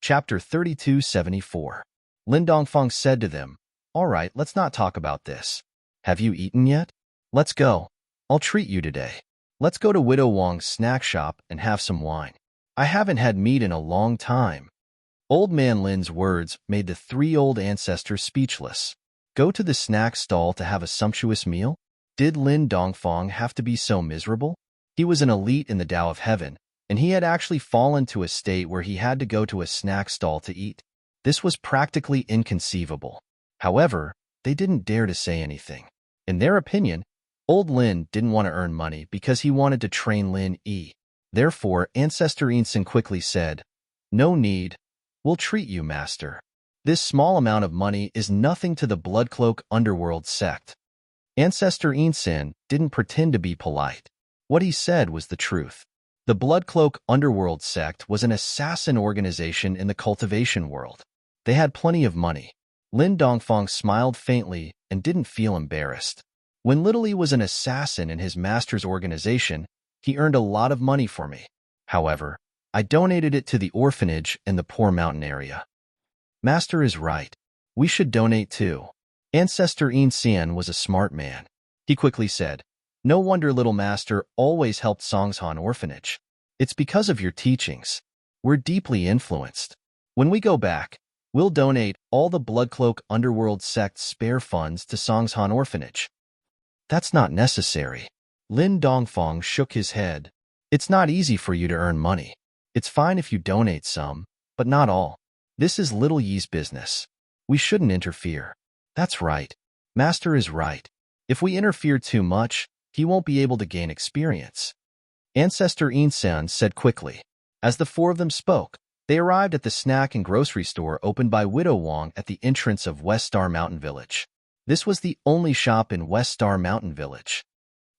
Chapter 3274. Lin Dongfang said to them, "All right, let's not talk about this. Have you eaten yet? Let's go. I'll treat you today. Let's go to Widow Wang's snack shop and have some wine. I haven't had meat in a long time." Old Man Lin's words made the three old ancestors speechless. Go to the snack stall to have a sumptuous meal? Did Lin Dongfang have to be so miserable? He was an elite in the Tao of Heaven, and he had actually fallen to a state where he had to go to a snack stall to eat. This was practically inconceivable. However, they didn't dare to say anything. In their opinion, old Lin didn't want to earn money because he wanted to train Lin Yi. Therefore, Ancestor Yinsen quickly said, "No need. We'll treat you, master. This small amount of money is nothing to the Bloodcloak Underworld sect." Ancestor Yinsen didn't pretend to be polite. What he said was the truth. The Bloodcloak Underworld sect was an assassin organization in the cultivation world. They had plenty of money. Lin Dongfang smiled faintly and didn't feel embarrassed. When Little Yi was an assassin in his master's organization, he earned a lot of money for me. However, I donated it to the orphanage in the poor mountain area. Master is right. We should donate too. Ancestor Yin Xian was a smart man. He quickly said, "No wonder Little Master always helped Songshan Orphanage. It's because of your teachings. We're deeply influenced. When we go back, we'll donate all the Bloodcloak Underworld sect's spare funds to Songshan Orphanage." "That's not necessary." Lin Dongfang shook his head. "It's not easy for you to earn money. It's fine if you donate some, but not all. This is Little Yi's business. We shouldn't interfere." "That's right. Master is right. If we interfere too much, he won't be able to gain experience." Ancestor Yinsen said quickly. As the four of them spoke, they arrived at the snack and grocery store opened by Widow Wang at the entrance of West Star Mountain Village. This was the only shop in West Star Mountain Village.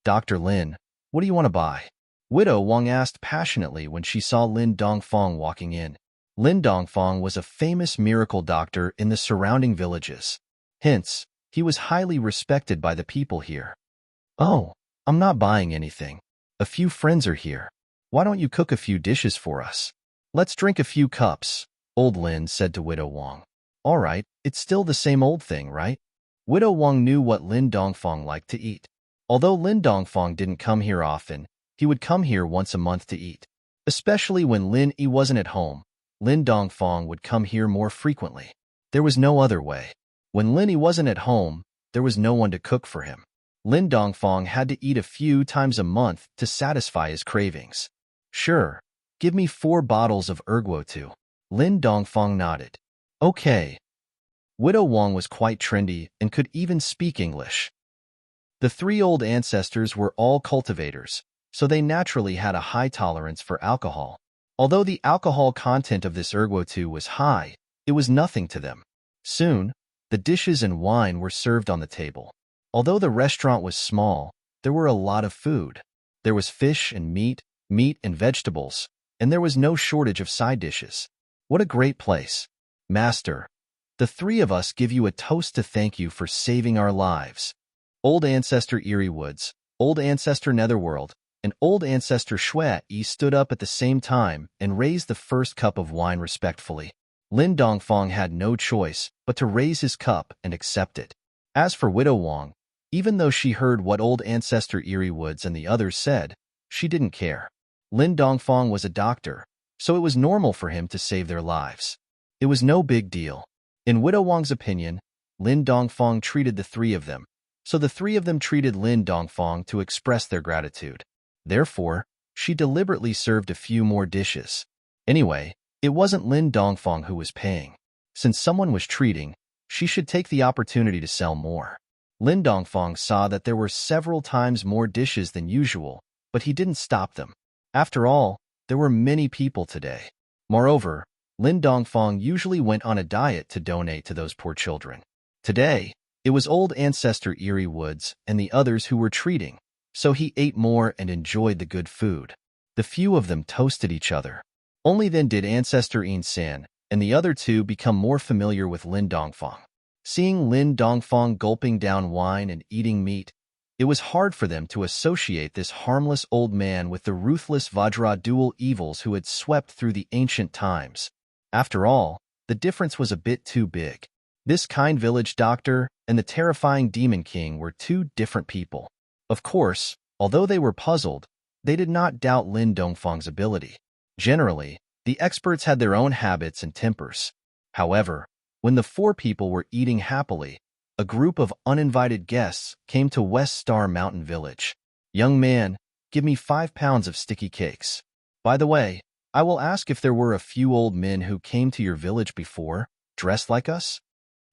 "Dr. Lin, what do you want to buy?" Widow Wang asked passionately when she saw Lin Dongfang walking in. Lin Dongfang was a famous miracle doctor in the surrounding villages. Hence, he was highly respected by the people here. "Oh, I'm not buying anything. A few friends are here. Why don't you cook a few dishes for us? Let's drink a few cups," Old Lin said to Widow Wang. "All right, it's still the same old thing, right?" Widow Wang knew what Lin Dongfang liked to eat. Although Lin Dongfang didn't come here often, he would come here once a month to eat. Especially when Lin Yi wasn't at home, Lin Dongfang would come here more frequently. There was no other way. When Lin Yi wasn't at home, there was no one to cook for him. Lin Dongfang had to eat a few times a month to satisfy his cravings. "Sure, give me 4 bottles of Erguo too." Lin Dongfang nodded. "Okay." Widow Wang was quite trendy and could even speak English. The three old ancestors were all cultivators, so they naturally had a high tolerance for alcohol. Although the alcohol content of this Erguo was high, it was nothing to them. Soon, the dishes and wine were served on the table. Although the restaurant was small, there were a lot of food. There was fish and meat and vegetables, and there was no shortage of side dishes. What a great place. "Master, the three of us give you a toast to thank you for saving our lives." Old Ancestor Eerie Woods, Old Ancestor Netherworld, and Old Ancestor Shui Yi stood up at the same time and raised the first cup of wine respectfully. Lin Dongfang had no choice but to raise his cup and accept it. As for Widow Wang, even though she heard what Old Ancestor Eerie Woods and the others said, she didn't care. Lin Dongfang was a doctor, so it was normal for him to save their lives. It was no big deal. In Widow Wang's opinion, Lin Dongfang treated the three of them, so the three of them treated Lin Dongfang to express their gratitude. Therefore, she deliberately served a few more dishes. Anyway, it wasn't Lin Dongfang who was paying. Since someone was treating, she should take the opportunity to sell more. Lin Dongfang saw that there were several times more dishes than usual, but he didn't stop them. After all, there were many people today. Moreover, Lin Dongfang usually went on a diet to donate to those poor children. Today, it was Old Ancestor Eerie Woods and the others who were treating, so he ate more and enjoyed the good food. The few of them toasted each other. Only then did Ancestor Yin San and the other two become more familiar with Lin Dongfang. Seeing Lin Dongfang gulping down wine and eating meat, it was hard for them to associate this harmless old man with the ruthless Vajra dual evils who had swept through the ancient times. After all, the difference was a bit too big. This kind village doctor and the terrifying demon king were two different people. Of course, although they were puzzled, they did not doubt Lin Dongfang's ability. Generally, the experts had their own habits and tempers. However, when the four people were eating happily, a group of uninvited guests came to West Star Mountain Village. "Young man, give me 5 pounds of sticky cakes. By the way, I will ask if there were a few old men who came to your village before, dressed like us."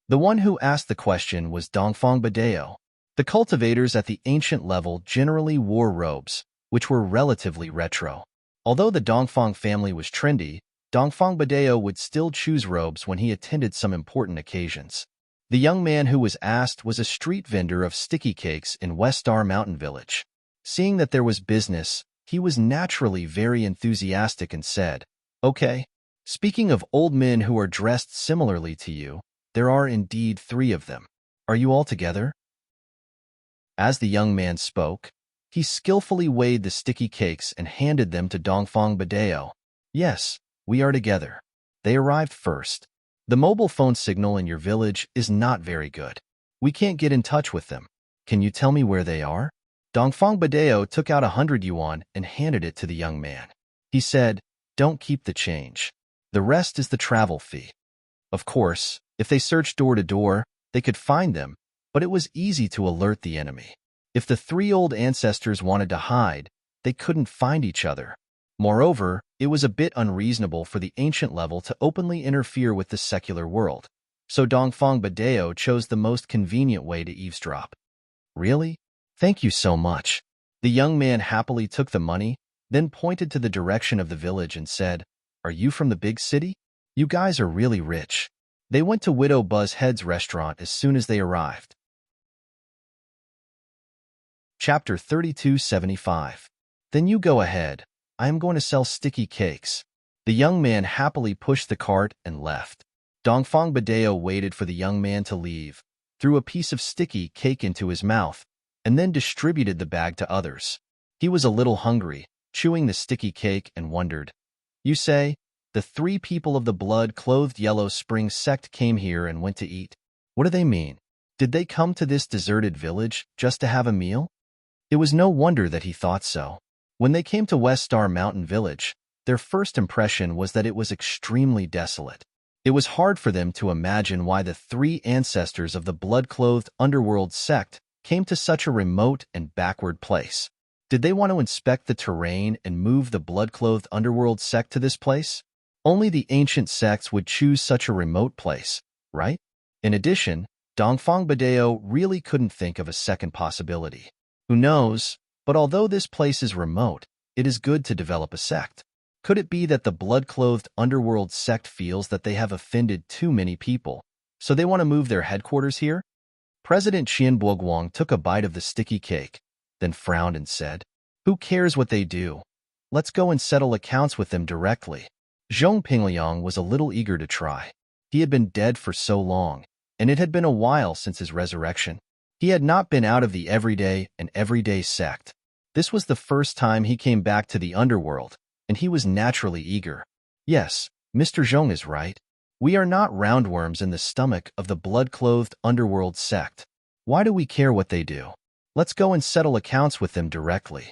The one who asked the question was Dongfang Badeo. The cultivators at the ancient level generally wore robes, which were relatively retro. Although the Dongfang family was trendy, Dongfang Badeo would still choose robes when he attended some important occasions. The young man who was asked was a street vendor of sticky cakes in West Star Mountain Village. Seeing that there was business, he was naturally very enthusiastic and said, "Okay, speaking of old men who are dressed similarly to you, there are indeed 3 of them. Are you all together?" As the young man spoke, he skillfully weighed the sticky cakes and handed them to Dongfang Badeo. "Yes, we are together. They arrived first. The mobile phone signal in your village is not very good. We can't get in touch with them. Can you tell me where they are?" Dongfang Badeo took out 100 yuan and handed it to the young man. He said, "Don't keep the change. The rest is the travel fee." Of course, if they searched door to door, they could find them, but it was easy to alert the enemy. If the 3 old ancestors wanted to hide, they couldn't find each other. Moreover, it was a bit unreasonable for the ancient level to openly interfere with the secular world, so Dongfang Badeo chose the most convenient way to eavesdrop. "Really? Thank you so much." The young man happily took the money, then pointed to the direction of the village and said, "Are you from the big city? You guys are really rich." They went to Widow Buzzhead's restaurant as soon as they arrived. Chapter 3275. "Then you go ahead. I am going to sell sticky cakes." The young man happily pushed the cart and left. Dongfang Badeo waited for the young man to leave, threw a piece of sticky cake into his mouth, and then distributed the bag to others. He was a little hungry, chewing the sticky cake, and wondered, "You say, the 3 people of the blood-clothed yellow spring sect came here and went to eat? What do they mean? Did they come to this deserted village just to have a meal?" It was no wonder that he thought so. When they came to West Star Mountain Village, their first impression was that it was extremely desolate. It was hard for them to imagine why the 3 ancestors of the blood-clothed underworld sect came to such a remote and backward place. Did they want to inspect the terrain and move the blood-clothed underworld sect to this place? Only the ancient sects would choose such a remote place, right? In addition, Dongfang Badeo really couldn't think of a second possibility. Who knows, but although this place is remote, it is good to develop a sect. Could it be that the blood-clothed underworld sect feels that they have offended too many people, so they want to move their headquarters here? President Qian Buoguang took a bite of the sticky cake, then frowned and said, "Who cares what they do? Let's go and settle accounts with them directly." Zhong Pingliang was a little eager to try. He had been dead for so long, and it had been a while since his resurrection. He had not been out of the everyday sect. This was the first time he came back to the underworld, and he was naturally eager. "Yes, Mr. Zhong is right. We are not roundworms in the stomach of the blood-clothed underworld sect. Why do we care what they do? Let's go and settle accounts with them directly."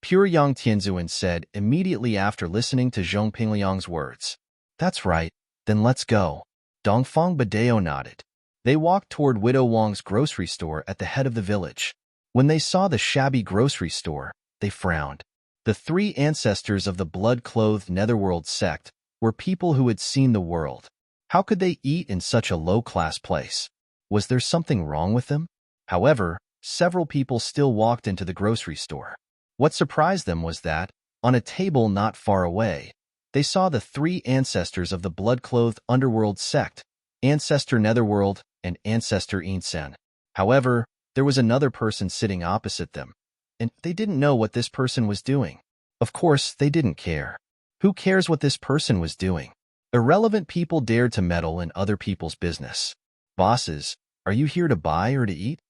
Pure Yang Tianzuan said immediately after listening to Zhong Pingliang's words. "That's right, then let's go." Dongfang Badeo nodded. They walked toward Widow Wang's grocery store at the head of the village. When they saw the shabby grocery store, they frowned. The 3 ancestors of the blood-clothed netherworld sect were people who had seen the world. How could they eat in such a low-class place? Was there something wrong with them? However, several people still walked into the grocery store. What surprised them was that, on a table not far away, they saw the 3 ancestors of the blood-clothed underworld sect, Ancestor Netherworld and Ancestor Insen. However, there was another person sitting opposite them, and they didn't know what this person was doing. Of course, they didn't care. Who cares what this person was doing? Irrelevant people dared to meddle in other people's business. "Bosses, are you here to buy or to eat?"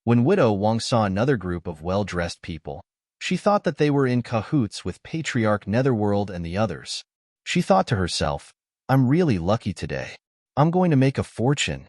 When Widow Wang saw another group of well-dressed people, she thought that they were in cahoots with Patriarch Netherworld and the others. She thought to herself, I'm really lucky today. I'm going to make a fortune.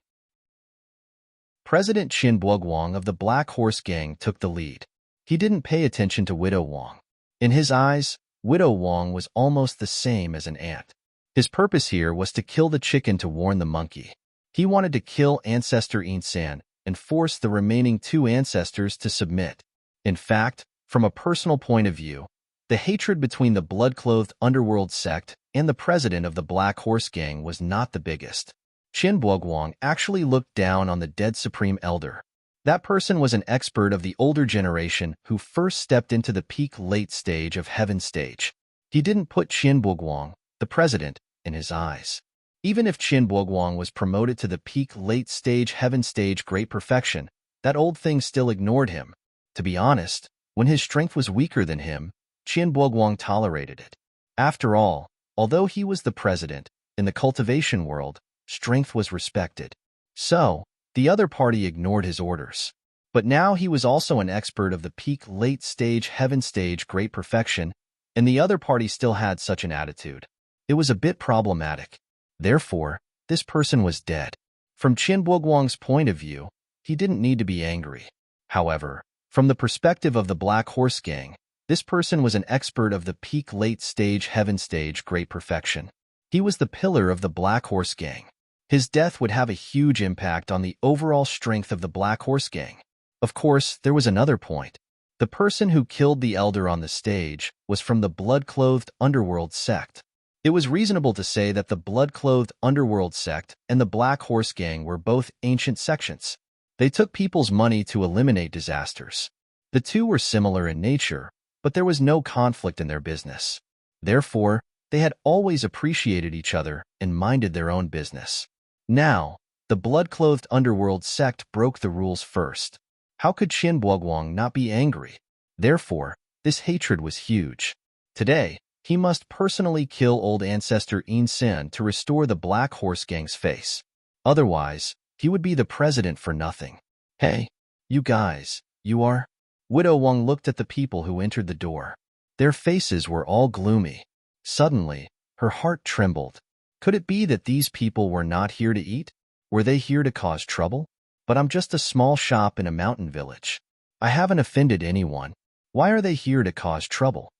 President Qin Buoguang of the Black Horse Gang took the lead. He didn't pay attention to Widow Wang. In his eyes, Widow Wang was almost the same as an ant. His purpose here was to kill the chicken to warn the monkey. He wanted to kill Ancestor Insan and force the remaining two ancestors to submit. In fact, from a personal point of view, the hatred between the blood-clothed underworld sect and the president of the Black Horse Gang was not the biggest. Qin Buoguang actually looked down on the dead Supreme Elder. That person was an expert of the older generation who first stepped into the peak late stage of Heaven stage. He didn't put Qin Buoguang, the president, in his eyes. Even if Qin Buoguang was promoted to the peak late stage Heaven stage great perfection, that old thing still ignored him. To be honest, when his strength was weaker than him, Qin Buoguang tolerated it. After all, although he was the president, in the cultivation world, strength was respected. So, the other party ignored his orders. But now he was also an expert of the peak late stage Heaven stage great perfection, and the other party still had such an attitude. It was a bit problematic. Therefore, this person was dead. From Qin Buoguang's point of view, he didn't need to be angry. However, from the perspective of the Black Horse Gang, this person was an expert of the peak late stage Heaven stage great perfection. He was the pillar of the Black Horse Gang. His death would have a huge impact on the overall strength of the Black Horse Gang. Of course, there was another point. The person who killed the elder on the stage was from the blood-clothed underworld sect. It was reasonable to say that the blood-clothed underworld sect and the Black Horse Gang were both ancient sections. They took people's money to eliminate disasters. The two were similar in nature, but there was no conflict in their business. Therefore, they had always appreciated each other and minded their own business. Now, the blood-clothed underworld sect broke the rules first. How could Qin Buoguang not be angry? Therefore, this hatred was huge. Today, he must personally kill old ancestor Insan to restore the Black Horse Gang's face. Otherwise, he would be the president for nothing. Hey, you guys, you are? Widow Wang looked at the people who entered the door. Their faces were all gloomy. Suddenly, her heart trembled. Could it be that these people were not here to eat? Were they here to cause trouble? But I'm just a small shop in a mountain village. I haven't offended anyone. Why are they here to cause trouble?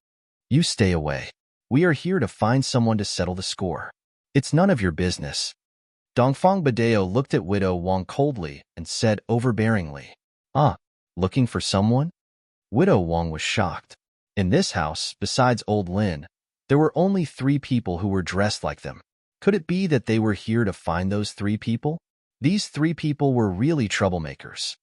You stay away. We are here to find someone to settle the score. It's none of your business. Dongfang Badeo looked at Widow Wang coldly and said overbearingly, looking for someone? Widow Wang was shocked. In this house, besides old Lin, there were only 3 people who were dressed like them. Could it be that they were here to find those 3 people? These 3 people were really troublemakers.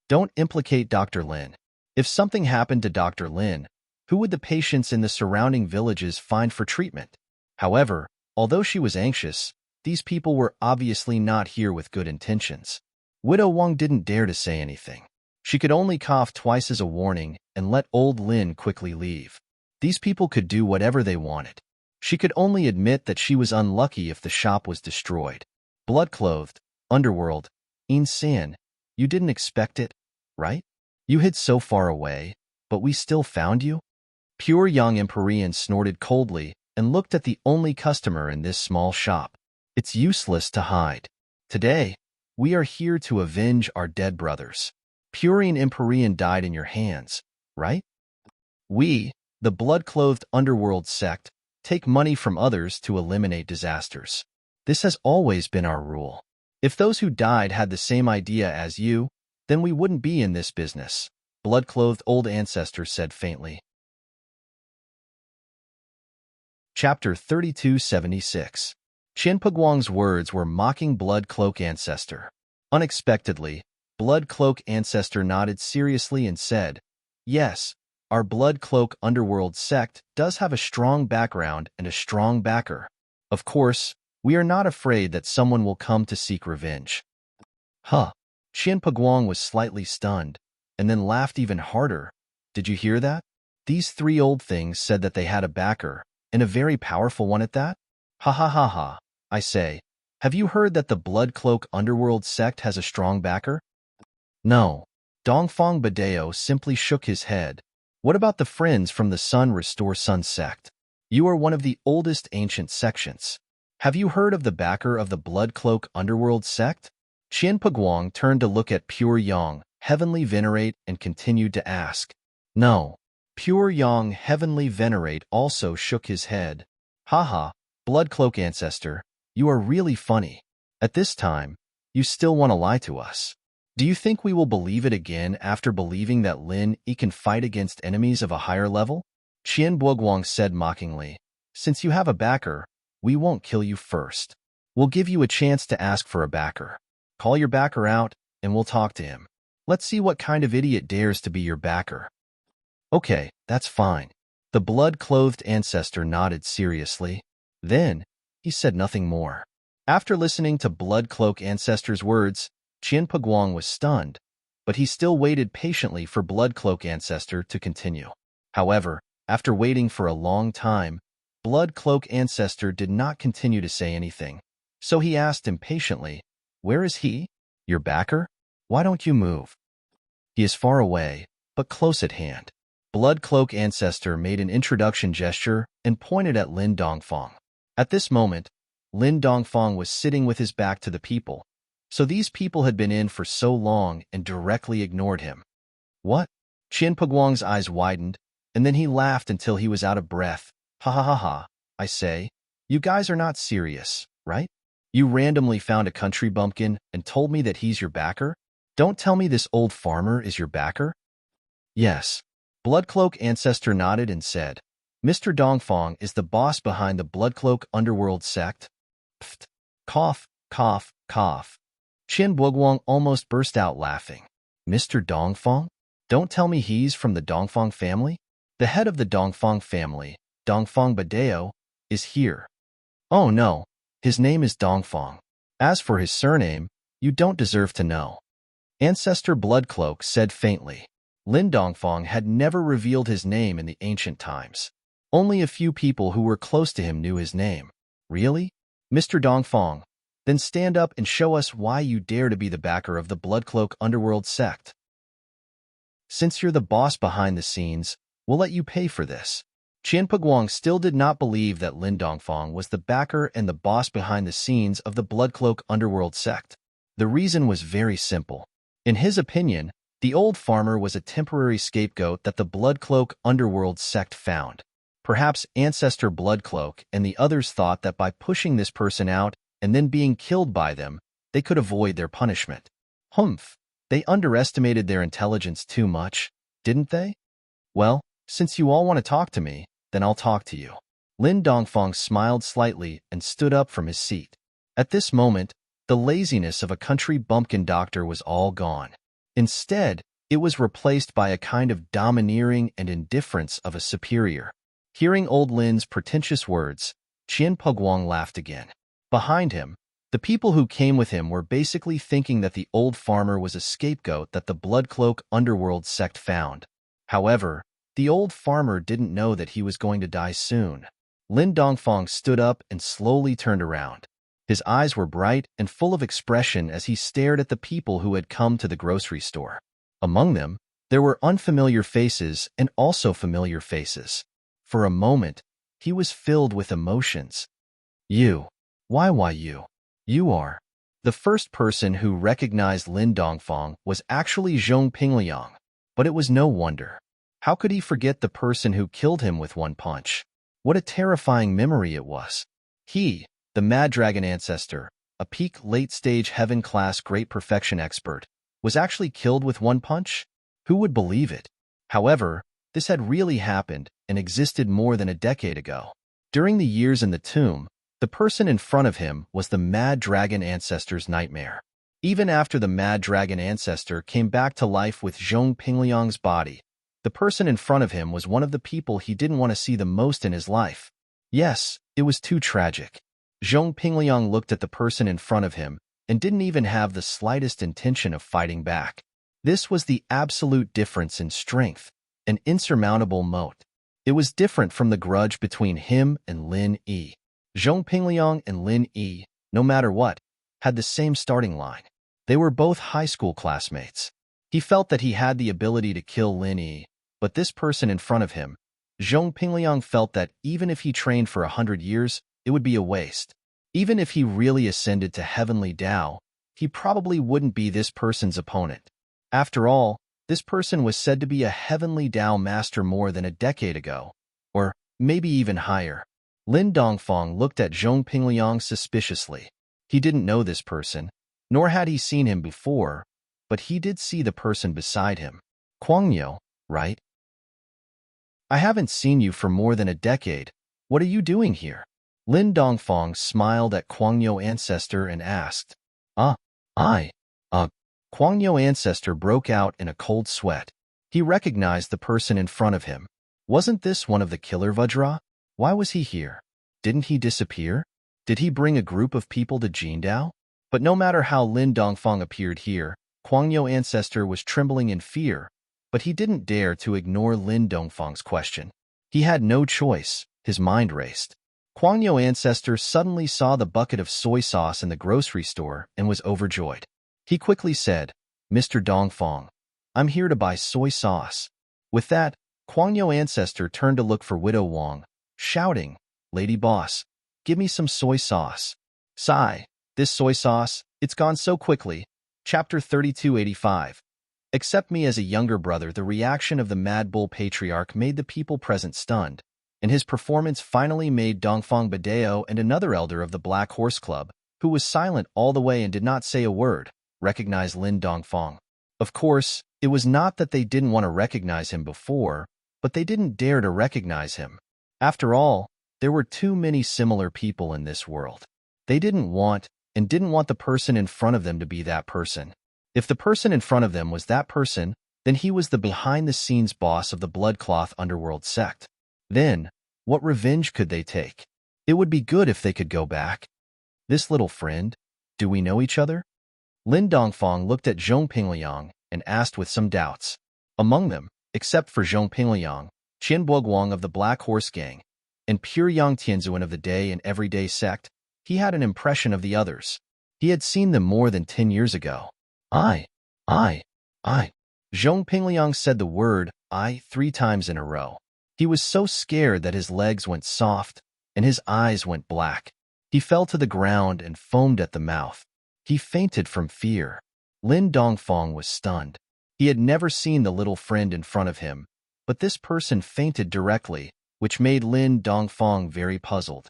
Don't implicate Dr. Lin. If something happened to Dr. Lin, who would the patients in the surrounding villages find for treatment? However, although she was anxious, these people were obviously not here with good intentions. Widow Wang didn't dare to say anything. She could only cough twice as a warning and let old Lin quickly leave. These people could do whatever they wanted. She could only admit that she was unlucky if the shop was destroyed. Blood-clothed, underworld, Insan, you didn't expect it, right? You hid so far away, but we still found you? Pure young Empyrean snorted coldly and looked at the only customer in this small shop. It's useless to hide. Today, we are here to avenge our dead brothers. Purian Empyrean died in your hands, right? We, the blood-clothed underworld sect, take money from others to eliminate disasters. This has always been our rule. If those who died had the same idea as you, then we wouldn't be in this business, blood-clothed old ancestor said faintly. Chapter 3276. Qin Buoguang's words were mocking Blood Cloak Ancestor. Unexpectedly, Blood Cloak Ancestor nodded seriously and said, "Yes, our Blood Cloak underworld sect does have a strong background and a strong backer. Of course, we are not afraid that someone will come to seek revenge." Qin Buoguang was slightly stunned, and then laughed even harder. Did you hear that? These 3 old things said that they had a backer, and a very powerful one at that? Ha ha ha ha. I say, have you heard that the Blood Cloak underworld sect has a strong backer? No. Dongfang Badeo simply shook his head. What about the friends from the Sun Restore Sun sect? You are one of the oldest ancient sections. Have you heard of the backer of the Blood Cloak underworld sect? Qian Peguang turned to look at Pure Yang, Heavenly Venerate, and continued to ask. No. Pure Yang, Heavenly Venerate, also shook his head. Haha, Blood Cloak Ancestor, you are really funny. At this time, you still want to lie to us. Do you think we will believe it again after believing that Lin Yi can fight against enemies of a higher level? Qian Peguang said mockingly. Since you have a backer, we won't kill you first. We'll give you a chance to ask for a backer. Call your backer out, and we'll talk to him. Let's see what kind of idiot dares to be your backer. Okay, that's fine. The blood-clothed ancestor nodded seriously. Then, he said nothing more. After listening to Blood Cloak Ancestor's words, Qian Peguang was stunned, but he still waited patiently for Blood Cloak Ancestor to continue. However, after waiting for a long time, Blood Cloak Ancestor did not continue to say anything, so he asked impatiently, Where is he? Your backer? Why don't you move? He is far away, but close at hand. Blood Cloak Ancestor made an introduction gesture and pointed at Lin Dongfang. At this moment, Lin Dongfang was sitting with his back to the people, so these people had been in for so long and directly ignored him. What? Qian Peguang's eyes widened, and then he laughed until he was out of breath. Ha ha ha ha, I say, you guys are not serious, right? You randomly found a country bumpkin and told me that he's your backer? Don't tell me this old farmer is your backer? Yes. Bloodcloak Ancestor nodded and said, Mr. Dongfang is the boss behind the Bloodcloak underworld sect. Pfft. Cough, cough, cough. Qian Peguang almost burst out laughing. Mr. Dongfang? Don't tell me he's from the Dongfang family? The head of the Dongfang family, Dongfang Badeo, is here. Oh no, his name is Dongfang. As for his surname, you don't deserve to know. Ancestor Bloodcloak said faintly. Lin Dongfang had never revealed his name in the ancient times. Only a few people who were close to him knew his name. Really? Mr. Dongfang, then stand up and show us why you dare to be the backer of the Bloodcloak underworld sect. Since you're the boss behind the scenes, we'll let you pay for this. Qian Peguang still did not believe that Lin Dongfang was the backer and the boss behind the scenes of the Bloodcloak underworld sect. The reason was very simple. In his opinion, the old farmer was a temporary scapegoat that the Bloodcloak underworld sect found. Perhaps Ancestor Bloodcloak and the others thought that by pushing this person out and then being killed by them, they could avoid their punishment. Humph, they underestimated their intelligence too much, didn't they? Well, since you all want to talk to me, then I'll talk to you. Lin Dongfang smiled slightly and stood up from his seat. At this moment, the laziness of a country bumpkin doctor was all gone. Instead, it was replaced by a kind of domineering and indifference of a superior. Hearing old Lin's pretentious words, Qian Peguang laughed again. Behind him, the people who came with him were basically thinking that the old farmer was a scapegoat that the Bloodcloak underworld sect found. However, the old farmer didn't know that he was going to die soon. Lin Dongfang stood up and slowly turned around. His eyes were bright and full of expression as he stared at the people who had come to the grocery store. Among them, there were unfamiliar faces and also familiar faces. For a moment, he was filled with emotions. You. Why you? You are. The first person who recognized Lin Dongfang was actually Zhong Pingliang, but it was no wonder. How could he forget the person who killed him with one punch? What a terrifying memory it was. He, the Mad Dragon Ancestor, a peak late-stage heaven-class great perfection expert, was actually killed with one punch? Who would believe it? However, this had really happened and existed more than a decade ago. During the years in the tomb, the person in front of him was the Mad Dragon Ancestor's nightmare. Even after the Mad Dragon Ancestor came back to life with Zhong Pingliang's body, the person in front of him was one of the people he didn't want to see the most in his life. Yes, it was too tragic. Zhong Pingliang looked at the person in front of him and didn't even have the slightest intention of fighting back. This was the absolute difference in strength, an insurmountable moat. It was different from the grudge between him and Lin Yi. Zhong Pingliang and Lin Yi, no matter what, had the same starting line. They were both high school classmates. He felt that he had the ability to kill Lin Yi, but this person in front of him, Zhong Pingliang, felt that even if he trained for 100 years, it would be a waste. Even if he really ascended to heavenly Tao, he probably wouldn't be this person's opponent. After all, this person was said to be a heavenly Tao master more than a decade ago, or maybe even higher. Lin Dongfang looked at Zhong Pingliang suspiciously. He didn't know this person, nor had he seen him before, but he did see the person beside him. Guangyo, right? I haven't seen you for more than a decade. What are you doing here? Lin Dongfang smiled at Guangyo ancestor and asked. Guangyo ancestor broke out in a cold sweat. He recognized the person in front of him. Wasn't this one of the killer Vajra? Why was he here? Didn't he disappear? Did he bring a group of people to Jindao? But no matter how Lin Dongfang appeared here, Guangyo ancestor was trembling in fear, but he didn't dare to ignore Lin Dongfang's question. He had no choice. His mind raced. Guangyo ancestor suddenly saw the bucket of soy sauce in the grocery store and was overjoyed. He quickly said, Mr. Dongfang, I'm here to buy soy sauce. With that, Guangyo ancestor turned to look for Widow Wang, shouting, Lady boss, give me some soy sauce. Sigh, this soy sauce, it's gone so quickly. Chapter 3285. Except me as a younger brother, the reaction of the Mad Bull Patriarch made the people present stunned, and his performance finally made Dongfang Badeo and another elder of the Black Horse Club, who was silent all the way and did not say a word, recognize Lin Dongfang. Of course, it was not that they didn't want to recognize him before, but they didn't dare to recognize him. After all, there were too many similar people in this world. They didn't want the person in front of them to be that person. If the person in front of them was that person, then he was the behind-the-scenes boss of the Bloodcloth Underworld sect. Then, what revenge could they take? It would be good if they could go back. This little friend, do we know each other? Lin Dongfang looked at Zhong Pingliang and asked with some doubts. Among them, except for Zhong Pingliang, Qin Buoguang of the Black Horse Gang, and Pure Yang Tianzuan of the Day and Everyday sect, he had an impression of the others. He had seen them more than 10 years ago. I. Zhong Pingliang said the word I 3 times in a row. He was so scared that his legs went soft and his eyes went black. He fell to the ground and foamed at the mouth. He fainted from fear. Lin Dongfang was stunned. He had never seen the little friend in front of him, but this person fainted directly, which made Lin Dongfang very puzzled.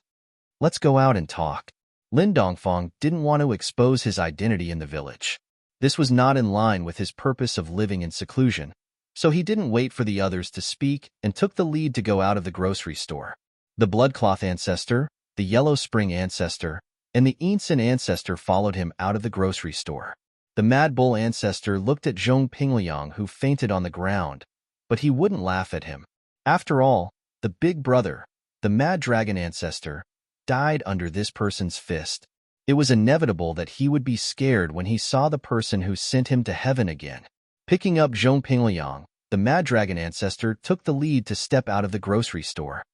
Let's go out and talk. Lin Dongfang didn't want to expose his identity in the village. This was not in line with his purpose of living in seclusion, so he didn't wait for the others to speak and took the lead to go out of the grocery store. The Bloodcloth ancestor, the Yellow Spring ancestor, and the Ensign ancestor followed him out of the grocery store. The Mad Bull ancestor looked at Zhong Pingliang, who fainted on the ground, but he wouldn't laugh at him. After all, the big brother, the Mad Dragon ancestor, died under this person's fist. It was inevitable that he would be scared when he saw the person who sent him to heaven again. Picking up Zhong Pingliang, the Mad Dragon ancestor took the lead to step out of the grocery store.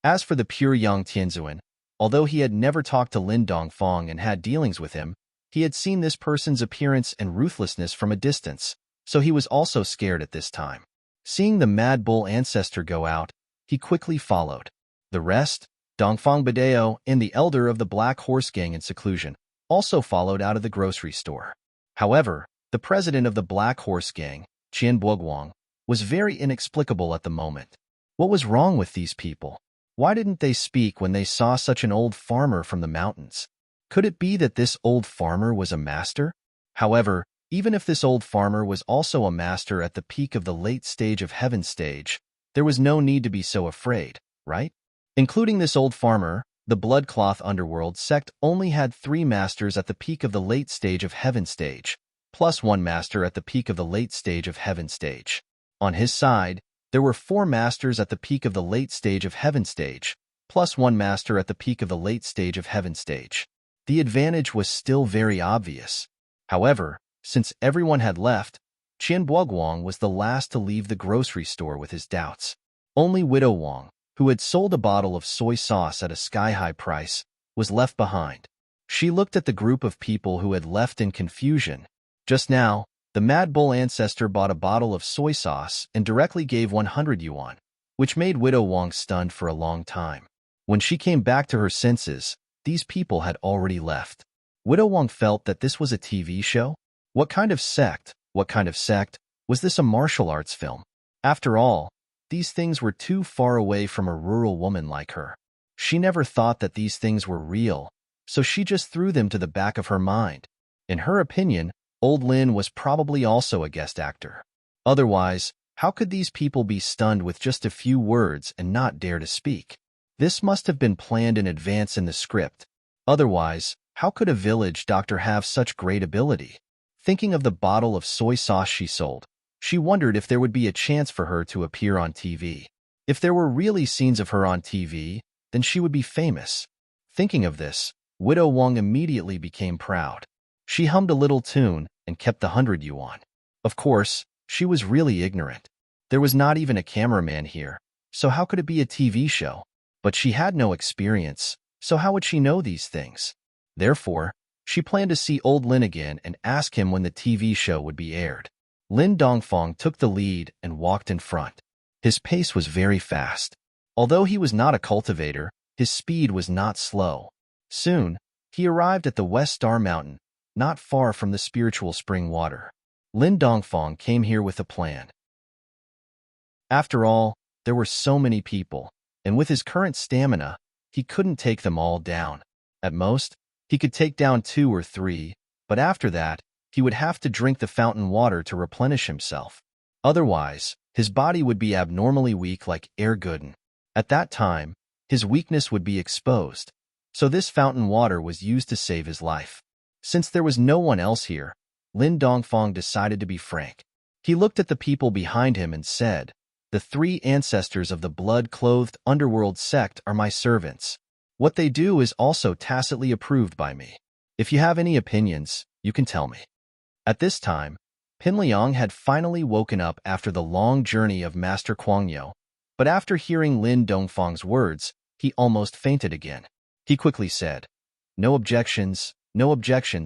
As for the Pure Yang Tianzuan, although he had never talked to Lin Dongfang and had dealings with him, he had seen this person's appearance and ruthlessness from a distance, so he was also scared at this time. Seeing the Mad Bull ancestor go out, he quickly followed. The rest, Dongfang Badeo and the elder of the Black Horse Gang in seclusion, also followed out of the grocery store. However, the president of the Black Horse Gang, Qin Buoguang, was very inexplicable at the moment. What was wrong with these people? Why didn't they speak when they saw such an old farmer from the mountains? Could it be that this old farmer was a master? However, even if this old farmer was also a master at the peak of the late stage of heaven stage, there was no need to be so afraid, right? Including this old farmer, the Bloodcloth Underworld sect only had 3 masters at the peak of the late stage of heaven stage, plus 1 master at the peak of the late stage of heaven stage. On his side, there were 4 masters at the peak of the late stage of heaven stage, plus 1 master at the peak of the late stage of heaven stage. The advantage was still very obvious. However, since everyone had left, Qin Buoguang was the last to leave the grocery store with his doubts. Only Widow Wang, who had sold a bottle of soy sauce at a sky-high price, was left behind. She looked at the group of people who had left in confusion. Just now, the Mad Bull ancestor bought a bottle of soy sauce and directly gave 100 yuan, which made Widow Wang stunned for a long time. When she came back to her senses, these people had already left. Widow Wang felt that this was a TV show. What kind of sect? What kind of sect? Was this a martial arts film? After all, these things were too far away from a rural woman like her. She never thought that these things were real, so she just threw them to the back of her mind. In her opinion, old Lin was probably also a guest actor. Otherwise, how could these people be stunned with just a few words and not dare to speak? This must have been planned in advance in the script. Otherwise, how could a village doctor have such great ability? Thinking of the bottle of soy sauce she sold, she wondered if there would be a chance for her to appear on TV. If there were really scenes of her on TV, then she would be famous. Thinking of this, Widow Wang immediately became proud. She hummed a little tune and kept the 100 yuan. Of course, she was really ignorant. There was not even a cameraman here, so how could it be a TV show? But she had no experience, so how would she know these things? Therefore, she planned to see old Lin again and ask him when the TV show would be aired. Lin Dongfang took the lead and walked in front. His pace was very fast. Although he was not a cultivator, his speed was not slow. Soon, he arrived at the West Star Mountain, not far from the spiritual spring water. Lin Dongfang came here with a plan. After all, there were so many people, and with his current stamina, he couldn't take them all down. At most, he could take down 2 or 3, but after that, he would have to drink the fountain water to replenish himself. Otherwise, his body would be abnormally weak like air gooden. At that time, his weakness would be exposed. So this fountain water was used to save his life. Since there was no one else here, Lin Dongfang decided to be frank. He looked at the people behind him and said, "The 3 ancestors of the blood-clothed underworld sect are my servants. What they do is also tacitly approved by me. If you have any opinions, you can tell me." At this time, Pin Liang had finally woken up after the long journey of Master Kuangyo, but after hearing Lin Dongfang's words, he almost fainted again. He quickly said, "No objections,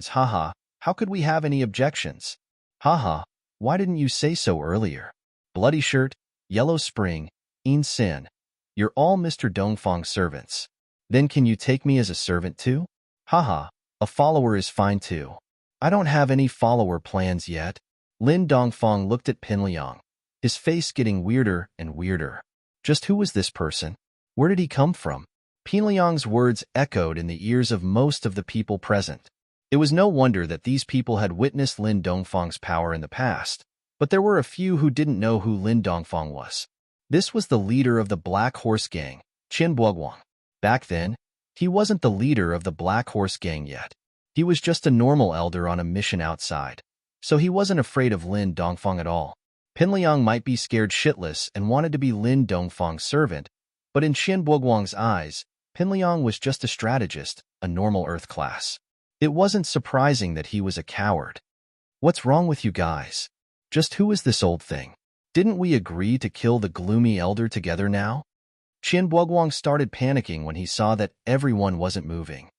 haha, how could we have any objections? Haha, why didn't you say so earlier? Bloody Shirt, Yellow Spring, In Sin, you're all Mr. Dongfang's servants. Then can you take me as a servant too? Haha, a follower is fine too. I don't have any follower plans yet." Lin Dongfang looked at Pin Liang, his face getting weirder and weirder. Just who was this person? Where did he come from? Pin Liang's words echoed in the ears of most of the people present. It was no wonder that these people had witnessed Lin Dongfang's power in the past, but there were a few who didn't know who Lin Dongfang was. This was the leader of the Black Horse Gang, Qin Buoguang. Back then, he wasn't the leader of the Black Horse Gang yet. He was just a normal elder on a mission outside, so he wasn't afraid of Lin Dongfang at all. Pin Liang might be scared shitless and wanted to be Lin Dongfang's servant, but in Qin Buoguang's eyes, Pin Liang was just a strategist, a normal earth class. It wasn't surprising that he was a coward. What's wrong with you guys? Just who is this old thing? Didn't we agree to kill the gloomy elder together now? Qin Buoguang started panicking when he saw that everyone wasn't moving.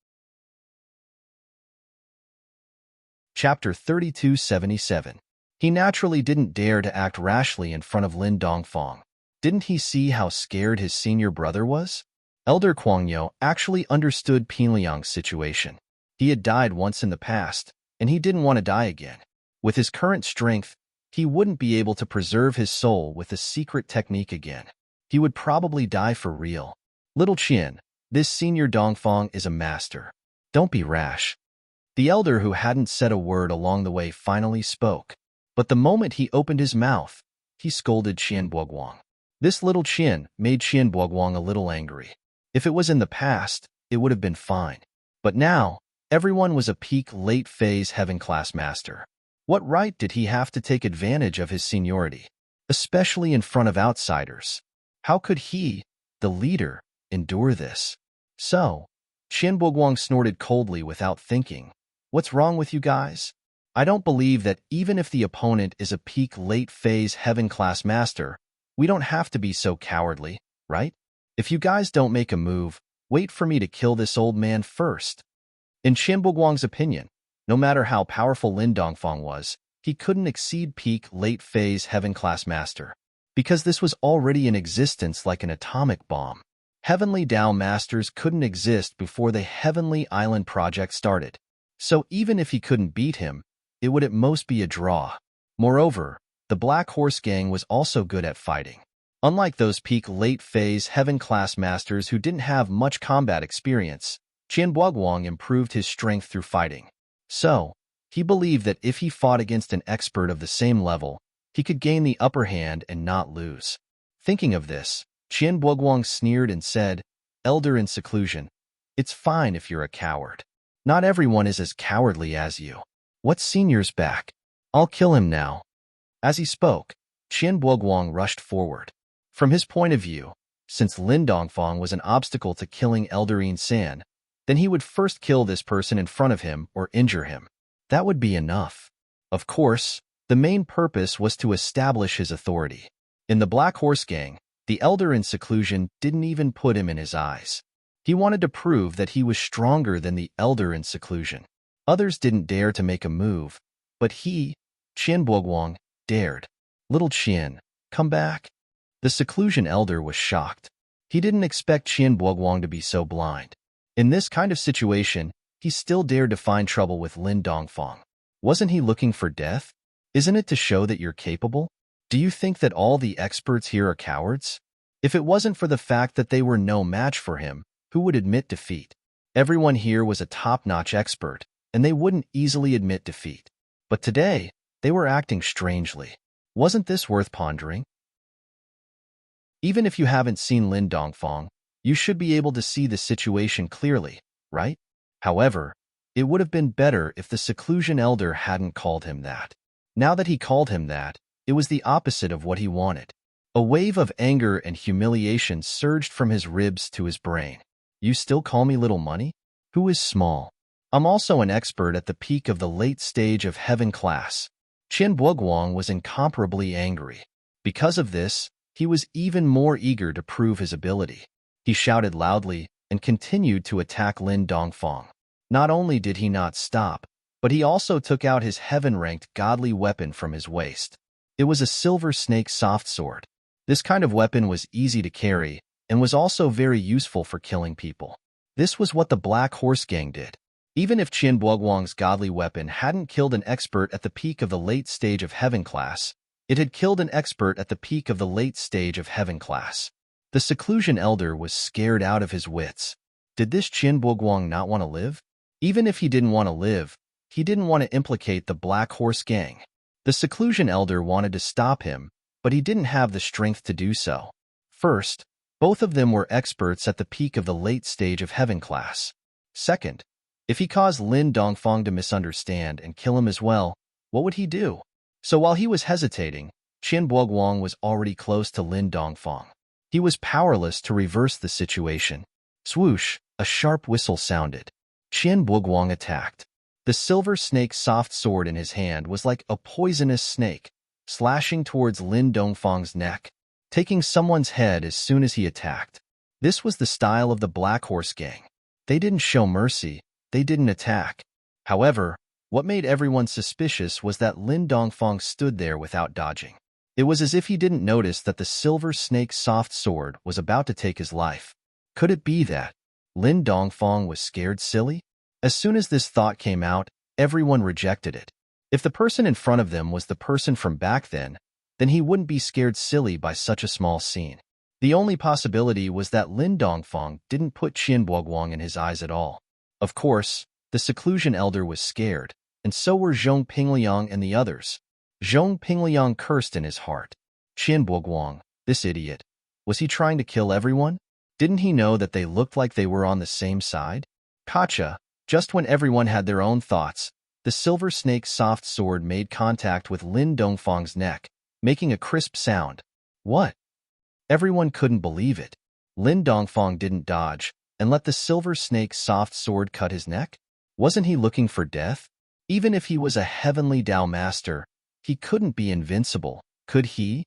Chapter 3277. He naturally didn't dare to act rashly in front of Lin Dongfang. Didn't he see how scared his senior brother was? Elder Kuangyo actually understood Pin Liang's situation. He had died once in the past, and he didn't want to die again. With his current strength, he wouldn't be able to preserve his soul with a secret technique again. He would probably die for real. Little Qin, this senior Dongfang is a master. Don't be rash. The elder who hadn't said a word along the way finally spoke. But the moment he opened his mouth, he scolded Qin Buoguang. This little Qin made Qin Buoguang a little angry. If it was in the past, it would have been fine. But now, everyone was a peak late-phase heaven-class master. What right did he have to take advantage of his seniority, especially in front of outsiders? How could he, the leader, endure this? So, Qin Buoguang snorted coldly without thinking. What's wrong with you guys? I don't believe that even if the opponent is a peak late-phase heaven-class master, we don't have to be so cowardly, right? If you guys don't make a move, wait for me to kill this old man first. In Qin Buoguang's opinion, no matter how powerful Lin Dongfang was, he couldn't exceed peak late-phase heaven-class master, because this was already in existence like an atomic bomb. Heavenly Dao Masters couldn't exist before the Heavenly Island project started. So even if he couldn't beat him, it would at most be a draw. Moreover, the Black Horse Gang was also good at fighting. Unlike those peak late-phase Heaven-class masters who didn't have much combat experience, Qian Buoguang improved his strength through fighting. So, he believed that if he fought against an expert of the same level, he could gain the upper hand and not lose. Thinking of this, Qian Buoguang sneered and said, "Elder in seclusion, it's fine if you're a coward. Not everyone is as cowardly as you. What's Senior's back? I'll kill him now." As he spoke, Qian Buoguang rushed forward. From his point of view, since Lin Dongfang was an obstacle to killing Elderine San, then he would first kill this person in front of him or injure him. That would be enough. Of course, the main purpose was to establish his authority. In the Black Horse Gang, the Elder in seclusion didn't even put him in his eyes. He wanted to prove that he was stronger than the Elder in seclusion. Others didn't dare to make a move, but he, Qian Buoguang, dared. "Little Qian, come back." The seclusion elder was shocked. He didn't expect Qian Buoguang to be so blind. In this kind of situation, he still dared to find trouble with Lin Dongfang. Wasn't he looking for death? Isn't it to show that you're capable? Do you think that all the experts here are cowards? If it wasn't for the fact that they were no match for him, who would admit defeat? Everyone here was a top-notch expert, and they wouldn't easily admit defeat. But today, they were acting strangely. Wasn't this worth pondering? Even if you haven't seen Lin Dongfang, you should be able to see the situation clearly, right? However, it would have been better if the seclusion elder hadn't called him that. Now that he called him that, it was the opposite of what he wanted. A wave of anger and humiliation surged from his ribs to his brain. "You still call me little money? Who is small? I'm also an expert at the peak of the late stage of Heaven class." Qian Buoguang was incomparably angry. Because of this, he was even more eager to prove his ability. He shouted loudly and continued to attack Lin Dongfang. Not only did he not stop, but he also took out his heaven-ranked godly weapon from his waist. It was a silver snake soft sword. This kind of weapon was easy to carry and was also very useful for killing people. This was what the Black Horse Gang did. Even if Qian Buoguang's godly weapon hadn't killed an expert at the peak of the late stage of Heaven class, it had killed an expert at the peak of the late stage of Heaven class. The seclusion elder was scared out of his wits. Did this Qian Buoguang not want to live? Even if he didn't want to live, he didn't want to implicate the Black Horse Gang. The seclusion elder wanted to stop him, but he didn't have the strength to do so. First, both of them were experts at the peak of the late stage of Heaven class. Second, if he caused Lin Dongfang to misunderstand and kill him as well, what would he do? So while he was hesitating, Qian Buoguang was already close to Lin Dongfang. He was powerless to reverse the situation. Swoosh, a sharp whistle sounded. Qian Buoguang attacked. The silver snake soft sword in his hand was like a poisonous snake, slashing towards Lin Dongfang's neck, taking someone's head as soon as he attacked. This was the style of the Black Horse Gang. They didn't show mercy, they didn't attack. However, what made everyone suspicious was that Lin Dongfang stood there without dodging. It was as if he didn't notice that the silver snake soft sword was about to take his life. Could it be that Lin Dongfang was scared silly? As soon as this thought came out, everyone rejected it. If the person in front of them was the person from back then he wouldn't be scared silly by such a small scene. The only possibility was that Lin Dongfang didn't put Qian Buoguang in his eyes at all. Of course, the seclusion elder was scared, and so were Zhong Pingliang and the others. Zhong Pingliang cursed in his heart. Qian Buoguang, this idiot. Was he trying to kill everyone? Didn't he know that they looked like they were on the same side? Gotcha. Just when everyone had their own thoughts, the silver snake soft sword made contact with Lin Dongfang's neck, making a crisp sound. What? Everyone couldn't believe it. Lin Dongfang didn't dodge and let the silver snake soft sword cut his neck? Wasn't he looking for death? Even if he was a heavenly Dao master, he couldn't be invincible, could he?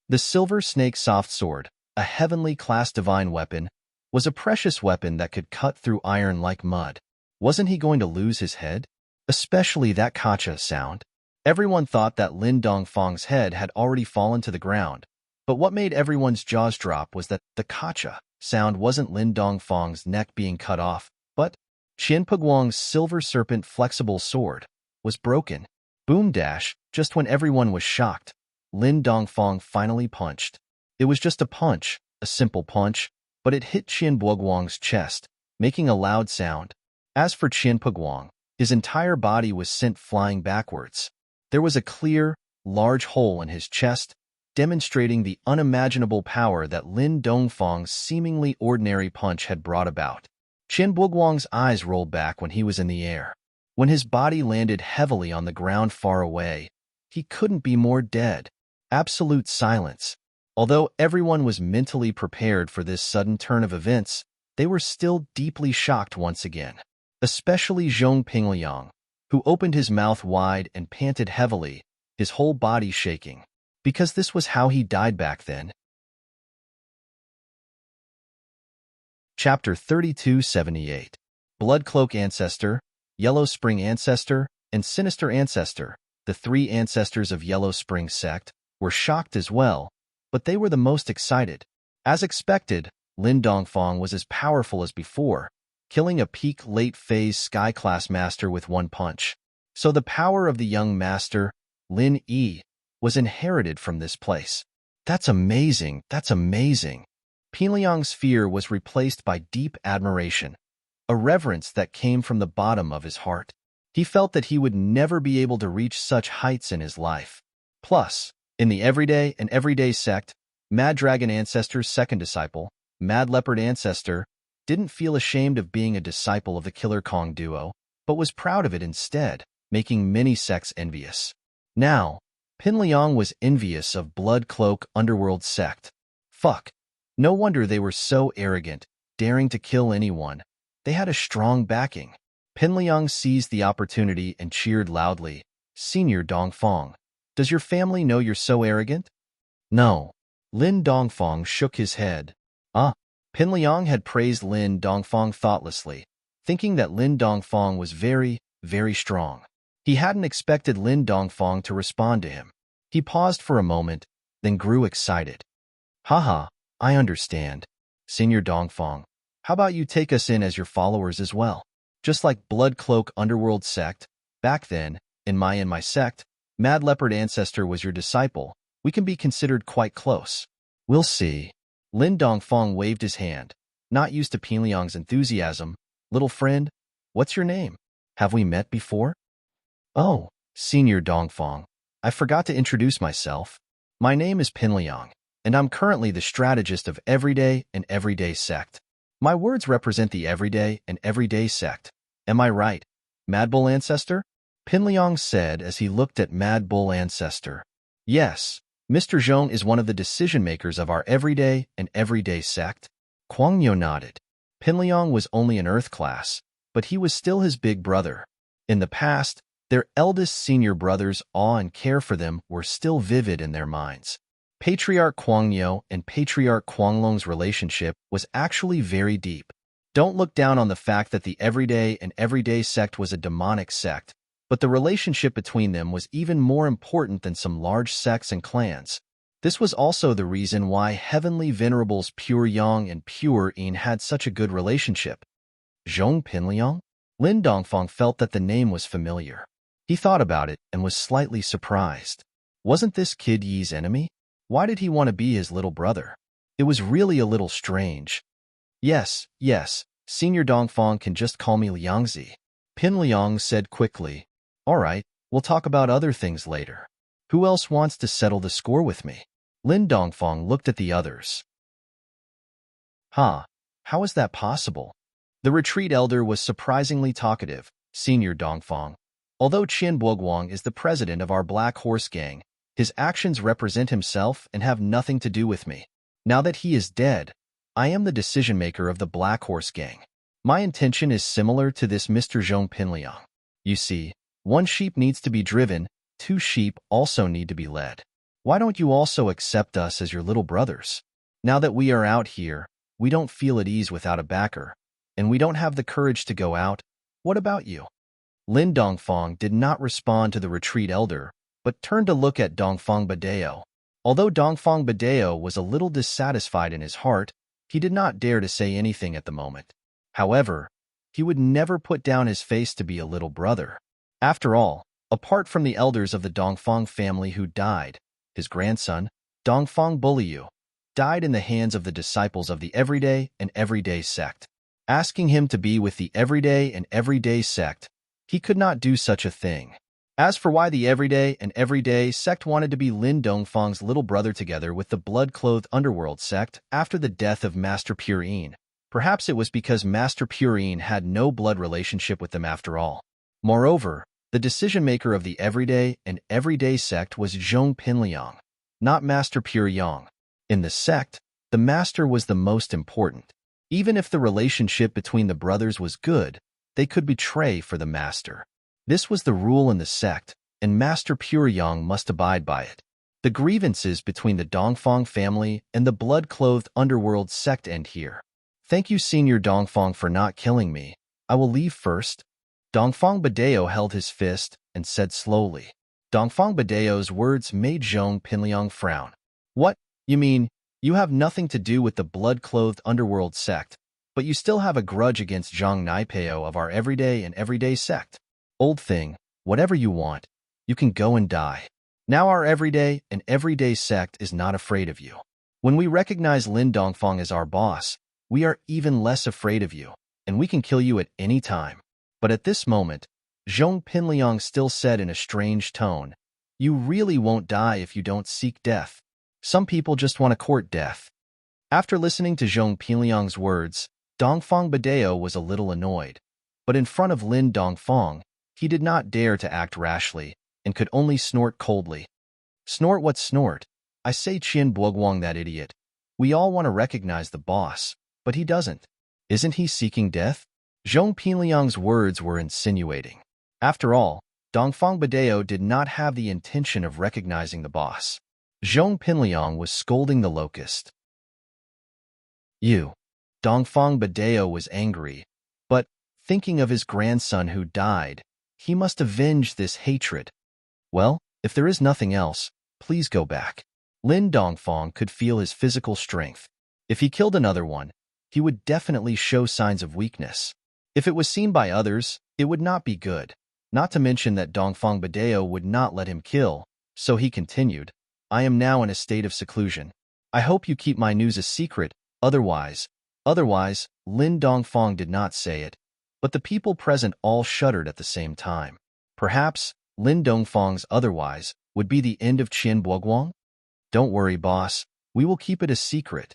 The silver snake soft sword, a heavenly class divine weapon, was a precious weapon that could cut through iron like mud. Wasn't he going to lose his head? Especially that kacha sound. Everyone thought that Lin Dongfang's head had already fallen to the ground, But what made everyone's jaws drop was that the kacha sound wasn't Lin Dongfang's neck being cut off, but Qian Puguang's silver serpent flexible sword was broken. Boom dash, just when everyone was shocked, Lin Dongfang finally punched. It was just a punch, a simple punch, but it hit Qian Puguang's chest, making a loud sound. As for Qian Puguang, his entire body was sent flying backwards. There was a clear, large hole in his chest, demonstrating the unimaginable power that Lin Dongfang's seemingly ordinary punch had brought about. Qian Puguang's eyes rolled back when he was in the air. When his body landed heavily on the ground far away, he couldn't be more dead. Absolute silence. Although everyone was mentally prepared for this sudden turn of events, they were still deeply shocked once again. Especially Zhong Pingliang, who opened his mouth wide and panted heavily, his whole body shaking. Because this was how he died back then. Chapter 3278. Bloodcloak Ancestor, Yellow Spring Ancestor, and Sinister Ancestor, the three ancestors of Yellow Spring sect, were shocked as well, but they were the most excited. As expected, Lin Dongfang was as powerful as before, killing a peak late-phase Sky-class master with one punch. So the power of the young master, Lin Yi, was inherited from this place. That's amazing, that's amazing. Pingliang's fear was replaced by deep admiration, a reverence that came from the bottom of his heart. He felt that he would never be able to reach such heights in his life. Plus, in the Everyday and Everyday sect, Mad Dragon Ancestor's second disciple, Mad Leopard Ancestor, didn't feel ashamed of being a disciple of the Killer Kong duo, but was proud of it instead, making many sects envious. Now, Pingliang was envious of Blood Cloak Underworld sect. Fuck. No wonder they were so arrogant, daring to kill anyone. They had a strong backing. Pingliang seized the opportunity and cheered loudly. Senior Dongfang, does your family know you're so arrogant? No. Lin Dongfang shook his head. Pingliang had praised Lin Dongfang thoughtlessly, thinking that Lin Dongfang was very, very strong. He hadn't expected Lin Dongfang to respond to him. He paused for a moment, then grew excited. Haha, I understand. Senior Dongfang, how about you take us in as your followers as well? Just like Blood Cloak Underworld sect, back then, in my sect, Mad Leopard Ancestor was your disciple, we can be considered quite close. We'll see. Lin Dongfang waved his hand, not used to Pingliang's enthusiasm. Little friend, what's your name? Have we met before? Oh, Senior Dongfang, I forgot to introduce myself. My name is Pingliang, and I'm currently the strategist of Everyday and Everyday sect. My words represent the Everyday and Everyday sect. Am I right, Mad Bull Ancestor? Pingliang said as he looked at Mad Bull Ancestor. Yes, Mr. Zhong is one of the decision-makers of our Everyday and Everyday sect. Guangyo nodded. Pingliang was only an Earth class, but he was still his big brother. In the past, their eldest senior brothers' awe and care for them were still vivid in their minds. Patriarch Guangyo and Patriarch Guanglong's relationship was actually very deep. Don't look down on the fact that the Everyday and Everyday sect was a demonic sect, but the relationship between them was even more important than some large sects and clans. This was also the reason why Heavenly Venerables Pure Yang and Pure Yin had such a good relationship. Zhong Pingliang? Lin Dongfang felt that the name was familiar. He thought about it and was slightly surprised. Wasn't this Kid Yi's enemy? Why did he want to be his little brother? It was really a little strange. Yes, Senior Dongfang can just call me Liangzi. Pingliang said quickly. All right, we'll talk about other things later. Who else wants to settle the score with me? Lin Dongfang looked at the others. How is that possible? The retreat elder was surprisingly talkative. Senior Dongfang. Although Qian Puguang is the president of our Black Horse Gang, his actions represent himself and have nothing to do with me. Now that he is dead, I am the decision-maker of the Black Horse Gang. My intention is similar to this Mr. Zhong Pingliang. You see, one sheep needs to be driven, two sheep also need to be led. Why don't you also accept us as your little brothers? Now that we are out here, we don't feel at ease without a backer, and we don't have the courage to go out. What about you? Lin Dongfang did not respond to the retreat elder, but turned to look at Dongfang Badeo. Although Dongfang Badeo was a little dissatisfied in his heart, he did not dare to say anything at the moment. However, he would never put down his face to be a little brother. After all, apart from the elders of the Dongfang family who died, his grandson, Dongfang Buliyu, died in the hands of the disciples of the Everyday and Everyday sect. Asking him to be with the Everyday and Everyday sect, he could not do such a thing. As for why the Everyday and Everyday sect wanted to be Lin Dongfang's little brother together with the blood-clothed underworld sect after the death of Master Purine, perhaps it was because Master Purine had no blood relationship with them after all. Moreover, the decision-maker of the Everyday and Everyday sect was Zhong Pinliang, not Master Pureyang. In the sect, the master was the most important. Even if the relationship between the brothers was good, they could betray for the master. This was the rule in the sect, and Master Pureyang must abide by it. The grievances between the Dongfang family and the blood-clothed underworld sect end here. Thank you, Senior Dongfang, for not killing me. I will leave first. Dongfang Badeo held his fist and said slowly. Dongfang Badeo's words made Zhong Pinliang frown. What? You mean, you have nothing to do with the blood-clothed underworld sect, but you still have a grudge against Zhang Naipeo of our Everyday and Everyday sect? Old thing, whatever you want, you can go and die. Now our Everyday and Everyday sect is not afraid of you. When we recognize Lin Dongfang as our boss, we are even less afraid of you, and we can kill you at any time. But at this moment, Zhong Pinliang still said in a strange tone, you really won't die if you don't seek death. Some people just want to court death. After listening to Zhong Pinliang's words, Dongfang Badeo was a little annoyed. But in front of Lin Dongfang, he did not dare to act rashly and could only snort coldly. Snort what snort? I say Qian Buoguang, that idiot. We all want to recognize the boss, but he doesn't. Isn't he seeking death? Zhong Pinliang's words were insinuating. After all, Dongfang Badeo did not have the intention of recognizing the boss. Zhong Pinliang was scolding the locust. You. Dongfang Badeo was angry, but, thinking of his grandson who died, he must avenge this hatred. Well, if there is nothing else, please go back. Lin Dongfang could feel his physical strength. If he killed another one, he would definitely show signs of weakness. If it was seen by others, it would not be good. Not to mention that Dongfang Badeo would not let him kill, so he continued, I am now in a state of seclusion. I hope you keep my news a secret, otherwise, Lin Dongfang did not say it, but the people present all shuddered at the same time. Perhaps, Lin Dongfang's otherwise would be the end of Qian Buoguang? Don't worry, boss. We will keep it a secret.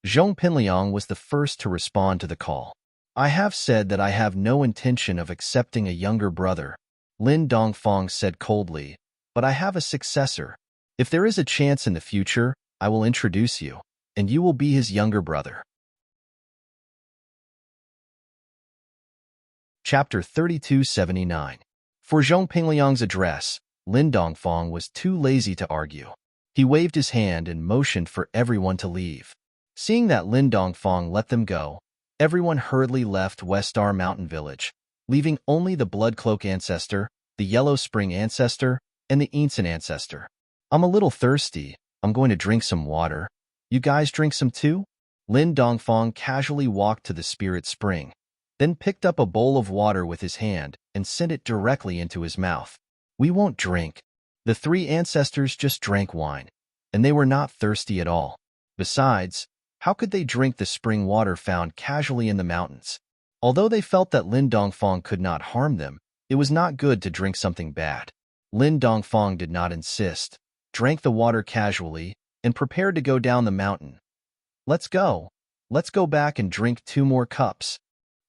Zhong Pinliang was the first to respond to the call. I have said that I have no intention of accepting a younger brother, Lin Dongfang said coldly, but I have a successor. If there is a chance in the future, I will introduce you, and you will be his younger brother. Chapter 3279. For Zhong Pinliang's address, Lin Dongfang was too lazy to argue. He waved his hand and motioned for everyone to leave. Seeing that Lin Dongfang let them go, everyone hurriedly left Westar Mountain Village, leaving only the Bloodcloak ancestor, the Yellow Spring ancestor, and the Ensign ancestor. I'm a little thirsty. I'm going to drink some water. You guys drink some too? Lin Dongfang casually walked to the spirit spring, then picked up a bowl of water with his hand and sent it directly into his mouth. We won't drink. The three ancestors just drank wine, and they were not thirsty at all. Besides, how could they drink the spring water found casually in the mountains? Although they felt that Lin Dongfang could not harm them, it was not good to drink something bad. Lin Dongfang did not insist, drank the water casually, and prepared to go down the mountain. Let's go. Let's go back and drink 2 more cups.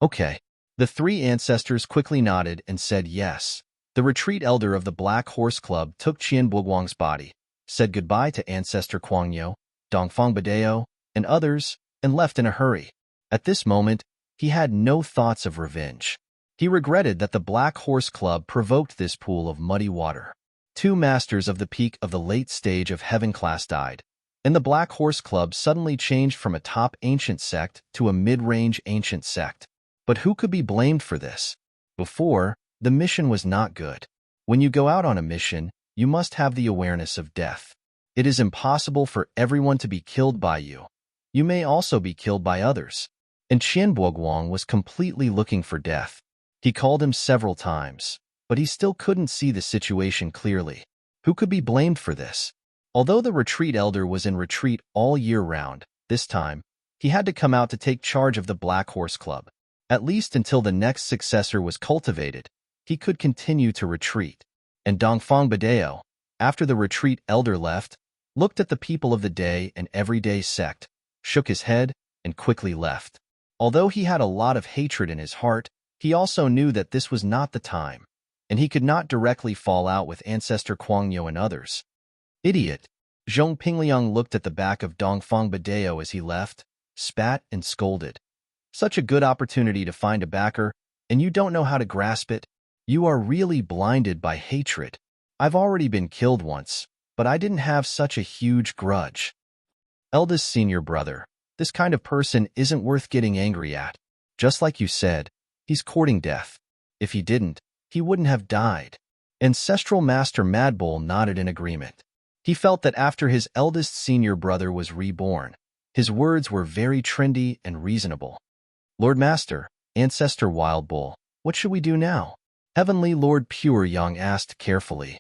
Okay. The 3 ancestors quickly nodded and said yes. The retreat elder of the Black Horse Club took Qian Buoguang's body, said goodbye to Ancestor Kuangyo, Dongfang Badeo, and others, and left in a hurry. At this moment, he had no thoughts of revenge. He regretted that the Black Horse Club provoked this pool of muddy water. 2 masters of the peak of the late stage of heaven class died, and the Black Horse Club suddenly changed from a top ancient sect to a mid-range ancient sect. But who could be blamed for this? Before, the mission was not good. When you go out on a mission, you must have the awareness of death. It is impossible for everyone to be killed by you. You may also be killed by others. And Qianboguang was completely looking for death. He called him several times, but he still couldn't see the situation clearly. Who could be blamed for this? Although the retreat elder was in retreat all year round, this time, he had to come out to take charge of the Black Horse Club. At least until the next successor was cultivated, he could continue to retreat. And Dongfang Badeo, after the retreat elder left, looked at the people of the day and everyday sect, shook his head, and quickly left. Although he had a lot of hatred in his heart, he also knew that this was not the time, and he could not directly fall out with Ancestor Kuangyo and others. Idiot! Zhong Pingliang looked at the back of Dongfang Badeo as he left, spat and scolded. Such a good opportunity to find a backer, and you don't know how to grasp it? You are really blinded by hatred. I've already been killed once, but I didn't have such a huge grudge. Eldest senior brother, this kind of person isn't worth getting angry at. Just like you said, he's courting death. If he didn't, he wouldn't have died. Ancestral Master Madbull nodded in agreement. He felt that after his eldest senior brother was reborn, his words were very trendy and reasonable. Lord Master, Ancestor Wild Bull, what should we do now? Heavenly Lord Pure Yang asked carefully.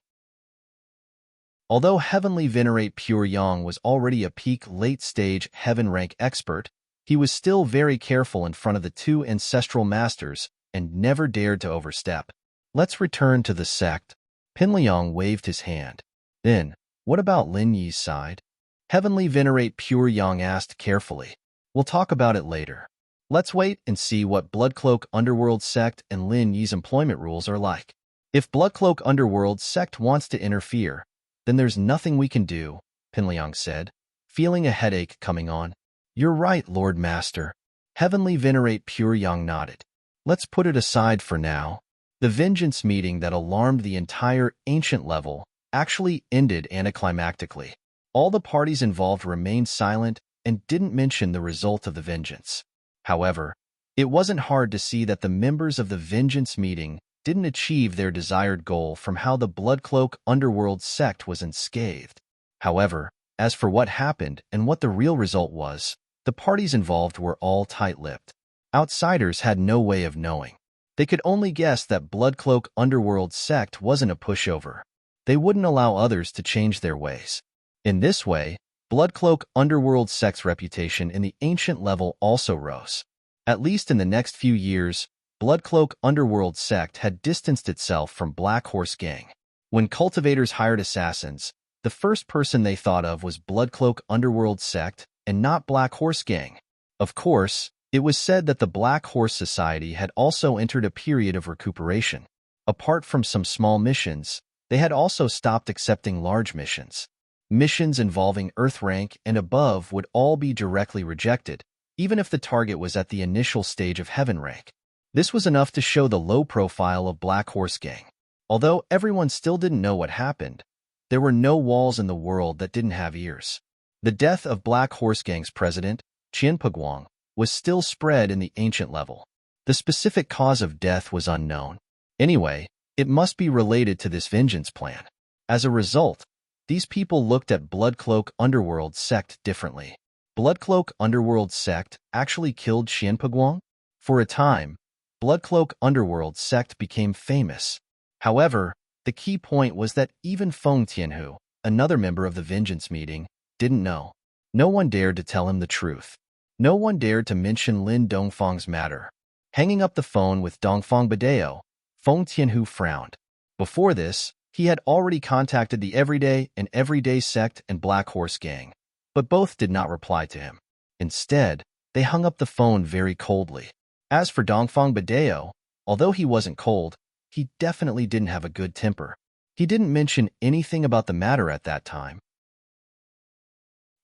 Although Heavenly Venerate Pure Yang was already a peak late-stage heaven rank expert, he was still very careful in front of the two ancestral masters and never dared to overstep. Let's return to the sect. Pinliang waved his hand. Then, what about Lin Yi's side? Heavenly Venerate Pure Yang asked carefully. We'll talk about it later. Let's wait and see what Bloodcloak Underworld sect and Lin Yi's employment rules are like. If Bloodcloak Underworld sect wants to interfere, then there's nothing we can do, Pinliang said, feeling a headache coming on. You're right, Lord Master. Heavenly Venerate Pure Yang nodded. Let's put it aside for now. The vengeance meeting that alarmed the entire ancient level actually ended anticlimactically. All the parties involved remained silent and didn't mention the result of the vengeance. However, it wasn't hard to see that the members of the vengeance meeting didn't achieve their desired goal from how the Bloodcloak Underworld sect was unscathed. However, as for what happened and what the real result was, the parties involved were all tight-lipped. Outsiders had no way of knowing. They could only guess that Bloodcloak Underworld sect wasn't a pushover. They wouldn't allow others to change their ways. In this way, Bloodcloak Underworld sect's reputation in the ancient level also rose. At least in the next few years, Bloodcloak Underworld sect had distanced itself from Black Horse Gang. When cultivators hired assassins, the first person they thought of was Bloodcloak Underworld sect and not Black Horse Gang. Of course, it was said that the Black Horse Society had also entered a period of recuperation. Apart from some small missions, they had also stopped accepting large missions. Missions involving Earth rank and above would all be directly rejected, even if the target was at the initial stage of Heaven rank. This was enough to show the low profile of Black Horse Gang. Although everyone still didn't know what happened, there were no walls in the world that didn't have ears. The death of Black Horse Gang's president, Qianboguang, was still spread in the ancient level. The specific cause of death was unknown. Anyway, it must be related to this vengeance plan. As a result, these people looked at Bloodcloak Underworld sect differently. Bloodcloak Underworld sect actually killed Qianboguang? For a time, Bloodcloak Underworld sect became famous. However, the key point was that even Feng Tianhu, another member of the vengeance meeting, didn't know. No one dared to tell him the truth. No one dared to mention Lin Dongfang's matter. Hanging up the phone with Dongfang Badeo, Feng Tianhu frowned. Before this, he had already contacted the Everyday sect and Black Horse Gang, but both did not reply to him. Instead, they hung up the phone very coldly. As for Dongfang Badeo, although he wasn't cold, he definitely didn't have a good temper. He didn't mention anything about the matter at that time.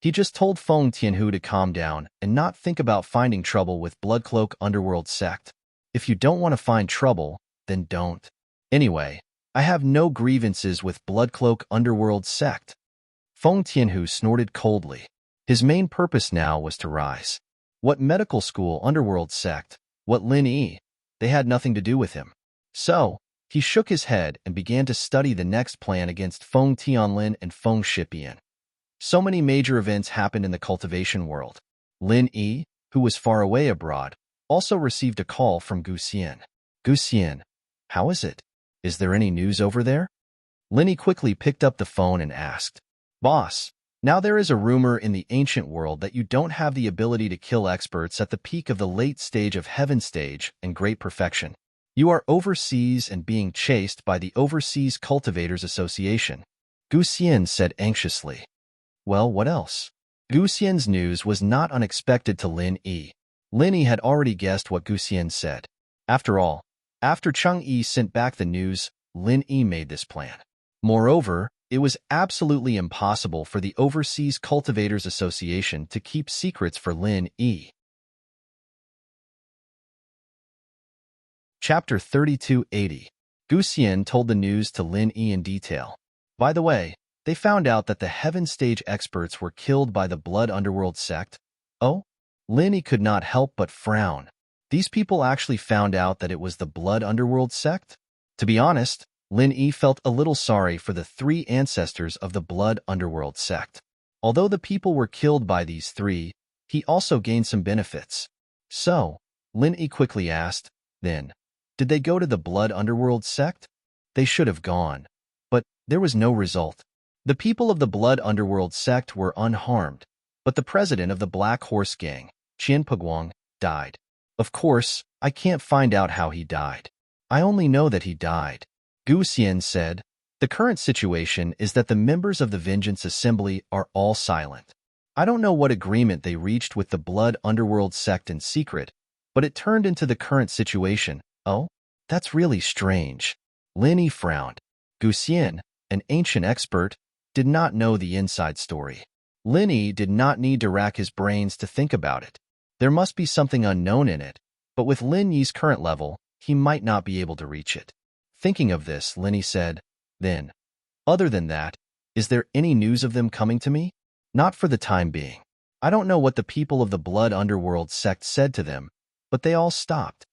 He just told Feng Tianhu to calm down and not think about finding trouble with Bloodcloak Underworld sect. If you don't want to find trouble, then don't. Anyway, I have no grievances with Bloodcloak Underworld sect. Feng Tianhu snorted coldly. His main purpose now was to rise. What medical school Underworld sect, what Lin Yi, they had nothing to do with him. So, he shook his head and began to study the next plan against Feng Tianlin and Feng Shipian. So many major events happened in the cultivation world. Lin Yi, who was far away abroad, also received a call from Gu Xian. Gu Xian, how is it? Is there any news over there? Lin Yi quickly picked up the phone and asked, Boss, now there is a rumor in the ancient world that you don't have the ability to kill experts at the peak of the late stage of heaven stage and great perfection. You are overseas and being chased by the Overseas Cultivators Association. Gu Xian said anxiously. Well, what else? Gu Xian's news was not unexpected to Lin Yi. Lin Yi had already guessed what Gu Xian said. After all, after Cheng Yi sent back the news, Lin Yi made this plan. Moreover, it was absolutely impossible for the Overseas Cultivators Association to keep secrets for Lin Yi. Chapter 3280. Gu Xian told the news to Lin Yi in detail. By the way, they found out that the Heaven Stage experts were killed by the Blood Underworld sect. Oh? Lin Yi could not help but frown. These people actually found out that it was the Blood Underworld sect? To be honest, Lin Yi felt a little sorry for the three ancestors of the Blood Underworld sect. Although the people were killed by these three, he also gained some benefits. So, Lin Yi quickly asked, then, did they go to the Blood Underworld sect? They should have gone. But there was no result. The people of the Blood Underworld sect were unharmed, but the president of the Black Horse Gang, Qian Puguang, died. Of course, I can't find out how he died. I only know that he died. Gu Xian said, the current situation is that the members of the Vengeance Assembly are all silent. I don't know what agreement they reached with the Blood Underworld sect in secret, but it turned into the current situation. Oh, that's really strange. Lin Yi frowned. Gu Xian, an ancient expert, did not know the inside story. Lin Yi did not need to rack his brains to think about it. There must be something unknown in it, but with Lin Yi's current level, he might not be able to reach it. Thinking of this, Lin Yi said, then, other than that, is there any news of them coming to me? Not for the time being. I don't know what the people of the Blood Underworld sect said to them, but they all stopped.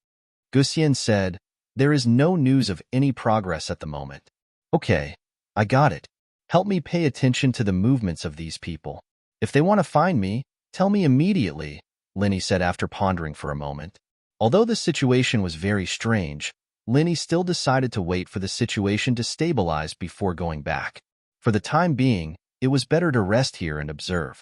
Gu Xian said, there is no news of any progress at the moment. Okay, I got it. Help me pay attention to the movements of these people. If they want to find me, tell me immediately, Lin Yi said after pondering for a moment. Although the situation was very strange, Lin Yi still decided to wait for the situation to stabilize before going back. For the time being, it was better to rest here and observe.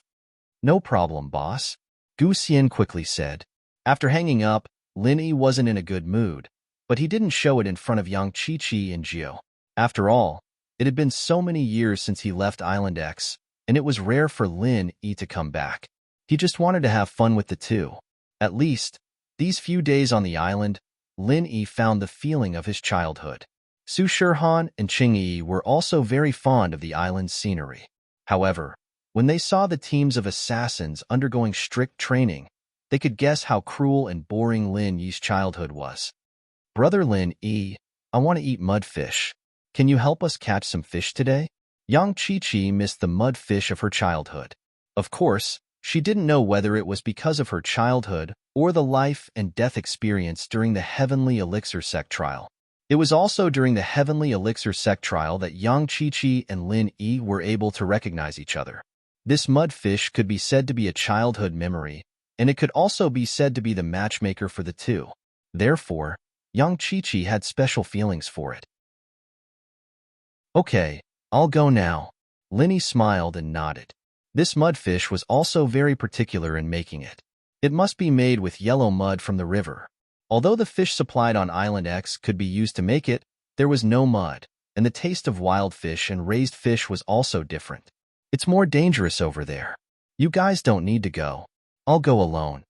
No problem, boss, Gu Xian quickly said. After hanging up, Lin Yi wasn't in a good mood, but he didn't show it in front of Yang Qiqi and Jiao. After all, it had been so many years since he left Island X, and it was rare for Lin Yi to come back. He just wanted to have fun with the two. At least, these few days on the island, Lin Yi found the feeling of his childhood. Su Shihan and Cheng Yi were also very fond of the island's scenery. However, when they saw the teams of assassins undergoing strict training, they could guess how cruel and boring Lin Yi's childhood was. Brother Lin Yi, I want to eat mudfish. Can you help us catch some fish today? Yang Qiqi missed the mudfish of her childhood. Of course, she didn't know whether it was because of her childhood or the life and death experience during the Heavenly Elixir Sect trial. It was also during the Heavenly Elixir Sect trial that Yang Qiqi and Lin Yi were able to recognize each other. This mudfish could be said to be a childhood memory, and it could also be said to be the matchmaker for the two. Therefore, Yang Qiqi had special feelings for it. Okay, I'll go now. Lin Yi smiled and nodded. This mudfish was also very particular in making it. It must be made with yellow mud from the river. Although the fish supplied on Island X could be used to make it, there was no mud, and the taste of wild fish and raised fish was also different. It's more dangerous over there. You guys don't need to go. I'll go alone,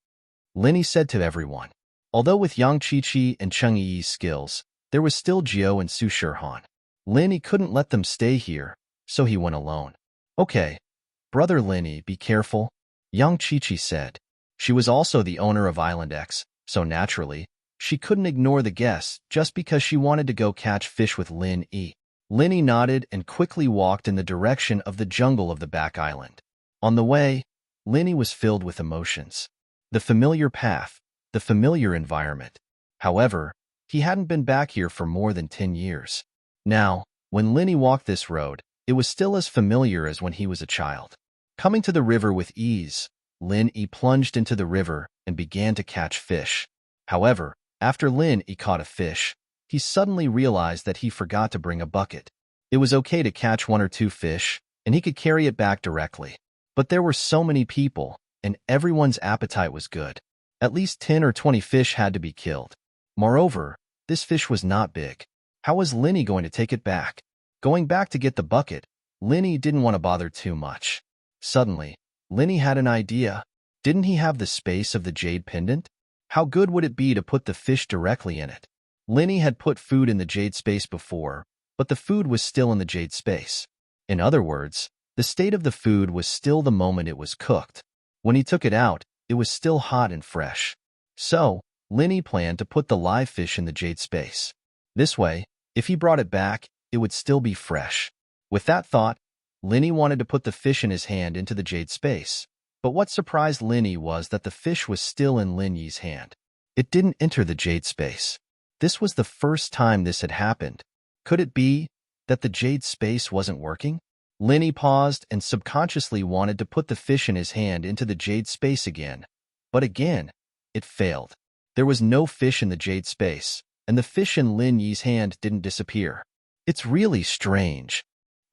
Lin Yi said to everyone. Although with Yang Qiqi and Cheng Yi's skills, there was still Jiao and Su Shihan. Lin Yi couldn't let them stay here, so he went alone. Okay, brother Lin Yi, be careful, Yang Qiqi said. She was also the owner of Island X, so naturally, she couldn't ignore the guests just because she wanted to go catch fish with Lin Yi. Lin Yi nodded and quickly walked in the direction of the jungle of the back island. On the way, Lin Yi was filled with emotions. The familiar path, the familiar environment. However, he hadn't been back here for more than 10 years. Now, when Lin Yi walked this road, it was still as familiar as when he was a child. Coming to the river with ease, Lin Yi plunged into the river and began to catch fish. However, after Lin Yi caught a fish, he suddenly realized that he forgot to bring a bucket. It was okay to catch 1 or 2 fish, and he could carry it back directly. But there were so many people, and everyone's appetite was good. At least 10 or 20 fish had to be killed. Moreover, this fish was not big. How was Lin Yi going to take it back? Going back to get the bucket, Lin Yi didn't want to bother too much. Suddenly, Lin Yi had an idea. Didn't he have the space of the jade pendant? How good would it be to put the fish directly in it? Lin Yi had put food in the jade space before, but the food was still in the jade space. In other words, the state of the food was still the moment it was cooked. When he took it out, it was still hot and fresh. So, Lin Yi planned to put the live fish in the jade space. This way, if he brought it back, it would still be fresh. With that thought, Lin Yi wanted to put the fish in his hand into the jade space. But what surprised Lin Yi was that the fish was still in Lin Yi's hand. It didn't enter the jade space. This was the first time this had happened. Could it be that the jade space wasn't working? Lin Yi paused and subconsciously wanted to put the fish in his hand into the jade space again. But again, it failed. There was no fish in the jade space, and the fish in Lin Yi's hand didn't disappear. It's really strange.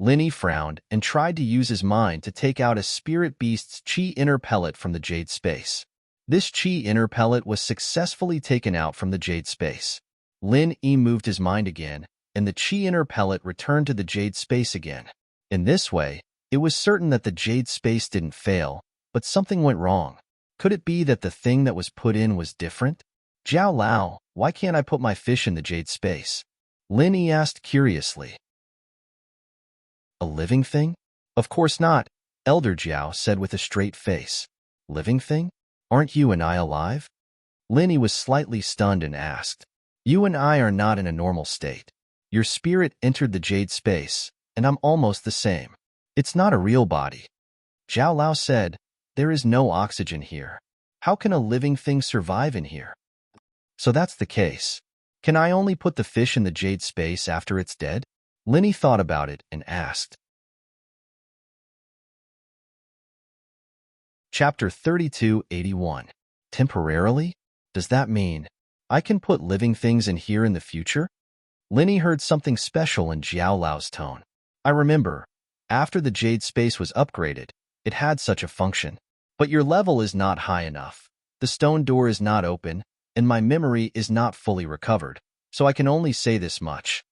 Lin Yi frowned and tried to use his mind to take out a spirit beast's chi inner pellet from the jade space. This chi inner pellet was successfully taken out from the jade space. Lin Yi moved his mind again, and the chi inner pellet returned to the jade space again. In this way, it was certain that the jade space didn't fail, but something went wrong. Could it be that the thing that was put in was different? Jiao Lao, why can't I put my fish in the jade space? Lin Yi asked curiously. A living thing? Of course not, Elder Jiao said with a straight face. Living thing? Aren't you and I alive? Lin Yi was slightly stunned and asked. You and I are not in a normal state. Your spirit entered the jade space, and I'm almost the same. It's not a real body. Jiao Lao said, there is no oxygen here. How can a living thing survive in here? So that's the case. Can I only put the fish in the jade space after it's dead? Lin Yi thought about it and asked. Chapter 3281. Temporarily? Does that mean I can put living things in here in the future? Lin Yi heard something special in Jiao Lao's tone. I remember, after the jade space was upgraded, it had such a function. But your level is not high enough. The stone door is not open, and my memory is not fully recovered, so I can only say this much.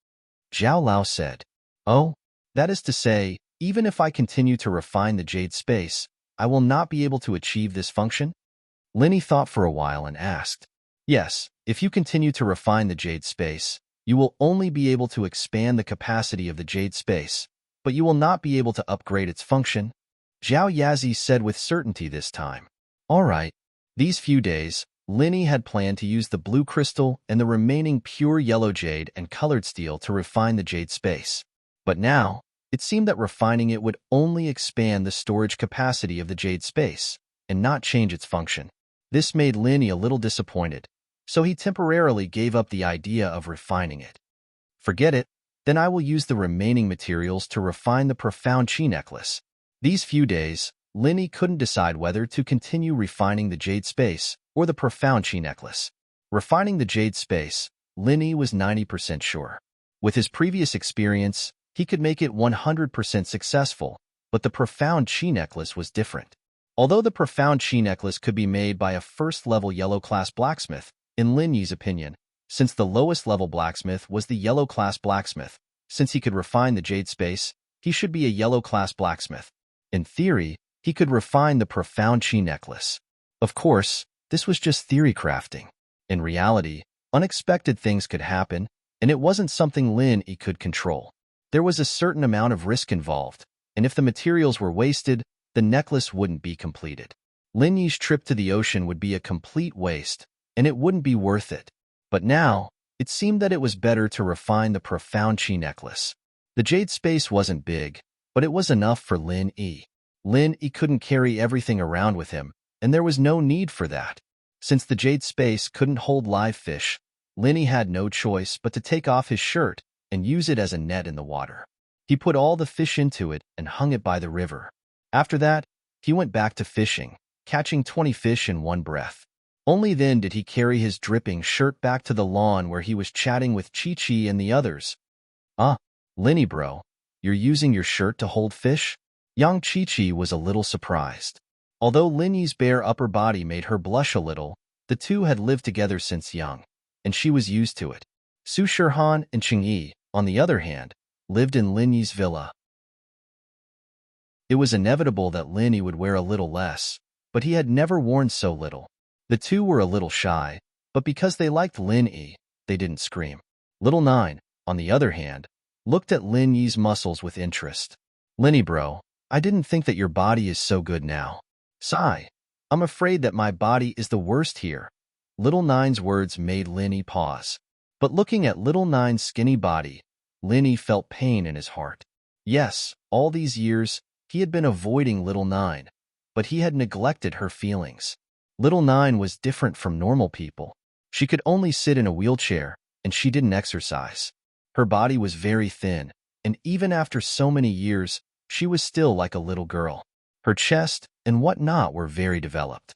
Jiao Lao said, Oh, that is to say, even if I continue to refine the jade space, I will not be able to achieve this function? Lin Yi thought for a while and asked, Yes, if you continue to refine the jade space, you will only be able to expand the capacity of the jade space, but you will not be able to upgrade its function. Zhao Yazi said with certainty this time. All right. These few days, Lin Yi had planned to use the blue crystal and the remaining pure yellow jade and colored steel to refine the jade space. But now, it seemed that refining it would only expand the storage capacity of the jade space, and not change its function. This made Lin Yi a little disappointed, so he temporarily gave up the idea of refining it. Forget it, then I will use the remaining materials to refine the profound chi necklace. These few days, Lin Yi couldn't decide whether to continue refining the jade space or the profound chi necklace. Refining the jade space, Lin Yi was 90% sure. With his previous experience, he could make it 100% successful, but the profound chi necklace was different. Although the profound chi necklace could be made by a first-level yellow-class blacksmith, in Lin Yi's opinion, since the lowest-level blacksmith was the yellow-class blacksmith, since he could refine the jade space, he should be a yellow-class blacksmith. In theory, he could refine the profound chi necklace. Of course, this was just theory crafting. In reality, unexpected things could happen, and it wasn't something Lin Yi could control. There was a certain amount of risk involved, and if the materials were wasted, the necklace wouldn't be completed. Lin Yi's trip to the ocean would be a complete waste, and it wouldn't be worth it. But now, it seemed that it was better to refine the profound chi necklace. The jade space wasn't big, but it was enough for Lin Yi. Lin Yi couldn't carry everything around with him, and there was no need for that. Since the jade space couldn't hold live fish, Lin Yi had no choice but to take off his shirt and use it as a net in the water. He put all the fish into it and hung it by the river. After that, He went back to fishing, catching 20 fish in one breath. Only then did he carry his dripping shirt back to the lawn where he was chatting with Chi-Chi and the others. Ah, Linny bro, you're using your shirt to hold fish? Young Chi-Chi was a little surprised. Although Linny's bare upper body made her blush a little, the two had lived together since young, and she was used to it. Su Shirhan and Ching-Yi, on the other hand, lived in Linny's villa. It was inevitable that Linny would wear a little less, but he had never worn so little. The two were a little shy, but because they liked Linny, they didn't scream. Little Nine, on the other hand, looked at Linny's muscles with interest. Linny bro, I didn't think that your body is so good now. Sigh. I'm afraid that my body is the worst here. Little Nine's words made Linny pause. But looking at Little Nine's skinny body, Linny felt pain in his heart. Yes, all these years, he had been avoiding Little Nine, but he had neglected her feelings. Little Nine was different from normal people. She could only sit in a wheelchair, and she didn't exercise. Her body was very thin, and even after so many years, she was still like a little girl. Her chest and whatnot were very developed.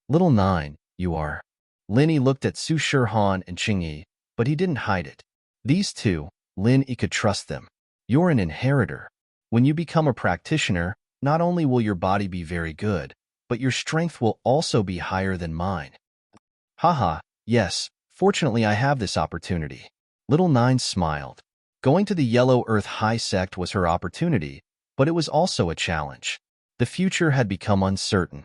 Little Nine, you are. Linny looked at Su Shirhan and Ching-Yi, but he didn't hide it. These two, Linny could trust them. You're an inheritor. When you become a practitioner, not only will your body be very good, but your strength will also be higher than mine. Haha, yes, fortunately I have this opportunity. Little Nine smiled. Going to the Yellow Earth High Sect was her opportunity, but it was also a challenge. The future had become uncertain.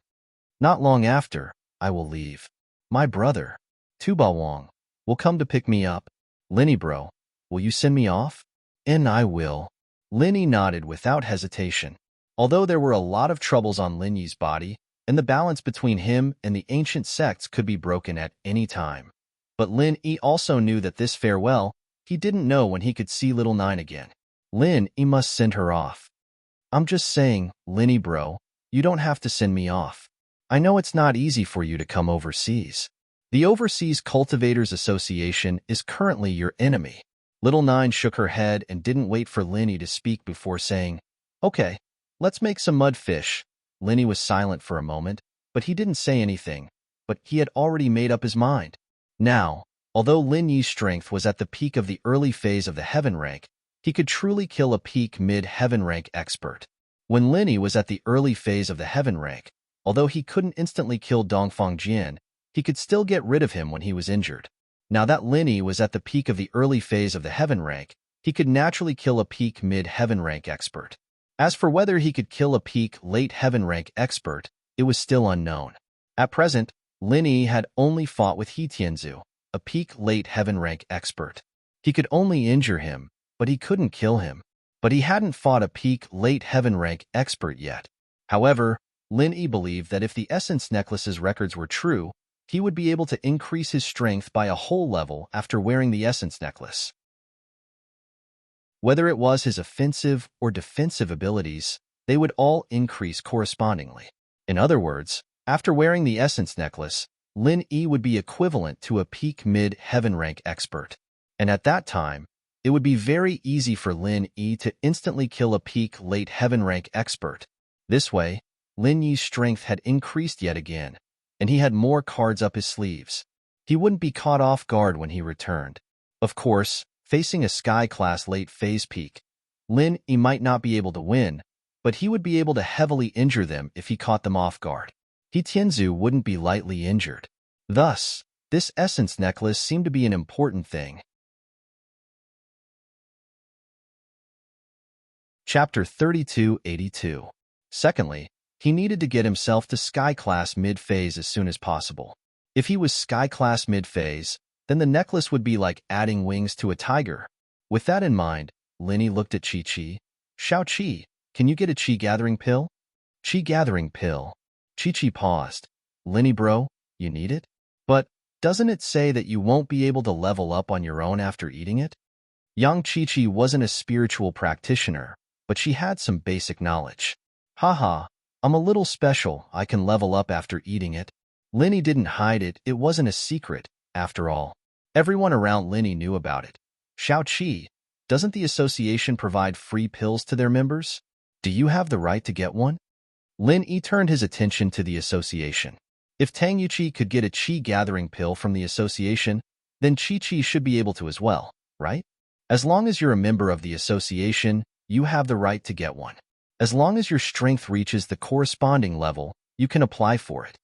Not long after, I will leave. My brother, Tuba Wong, will come to pick me up. Linny bro, will you send me off? And I will. Linny nodded without hesitation. Although there were a lot of troubles on Linny's body, and the balance between him and the ancient sects could be broken at any time. But Linny also knew that this farewell, he didn't know when he could see Little Nine again. Linny must send her off. I'm just saying, Linny bro, you don't have to send me off. I know it's not easy for you to come overseas. The Overseas Cultivators Association is currently your enemy. Little Nine shook her head and didn't wait for Linny to speak before saying, Okay, let's make some mudfish. Linny was silent for a moment, but he didn't say anything, but he had already made up his mind. Now, although Lin Yi's strength was at the peak of the early phase of the heaven rank, he could truly kill a peak mid-heaven rank expert. When Lin Yi was at the early phase of the heaven rank, although he couldn't instantly kill Dongfang Jian, he could still get rid of him when he was injured. Now that Lin Yi was at the peak of the early phase of the heaven rank, he could naturally kill a peak mid-heaven rank expert. As for whether he could kill a peak late heaven rank expert, it was still unknown. At present, Lin Yi had only fought with He Tianzu, a peak late heaven rank expert. He could only injure him, but he couldn't kill him. But he hadn't fought a peak late heaven rank expert yet. However, Lin Yi believed that if the Essence Necklace's records were true, he would be able to increase his strength by a whole level after wearing the Essence Necklace. Whether it was his offensive or defensive abilities, they would all increase correspondingly. In other words, after wearing the Essence Necklace, Lin Yi would be equivalent to a peak mid-heaven rank expert. And at that time, it would be very easy for Lin Yi to instantly kill a peak late heaven rank expert. This way, Lin Yi's strength had increased yet again, and he had more cards up his sleeves. He wouldn't be caught off guard when he returned. Of course, facing a Sky-class late phase peak, Lin Yi might not be able to win, but he would be able to heavily injure them if he caught them off guard. He Tianzu wouldn't be lightly injured. Thus, this Essence Necklace seemed to be an important thing. Chapter 3282. Secondly, he needed to get himself to Sky-class mid-phase as soon as possible. If he was Sky-class mid-phase, then the necklace would be like adding wings to a tiger. With that in mind, Lin Yi looked at Chi-Chi. Shao-Chi, can you get a Chi-gathering pill? Chi-gathering pill. Chi-Chi paused. Lin Yi bro, you need it? But doesn't it say that you won't be able to level up on your own after eating it? Young Chi-Chi wasn't a spiritual practitioner, but she had some basic knowledge. Haha, I'm a little special, I can level up after eating it. Lin Yi didn't hide it, it wasn't a secret, after all. Everyone around Lin Yi knew about it. Shao-Chi, doesn't the association provide free pills to their members? Do you have the right to get one? Lin Yi turned his attention to the association. If Tang Yuqi could get a qi gathering pill from the association, then Chi should be able to as well, right? As long as you're a member of the association, you have the right to get one. As long as your strength reaches the corresponding level, you can apply for it.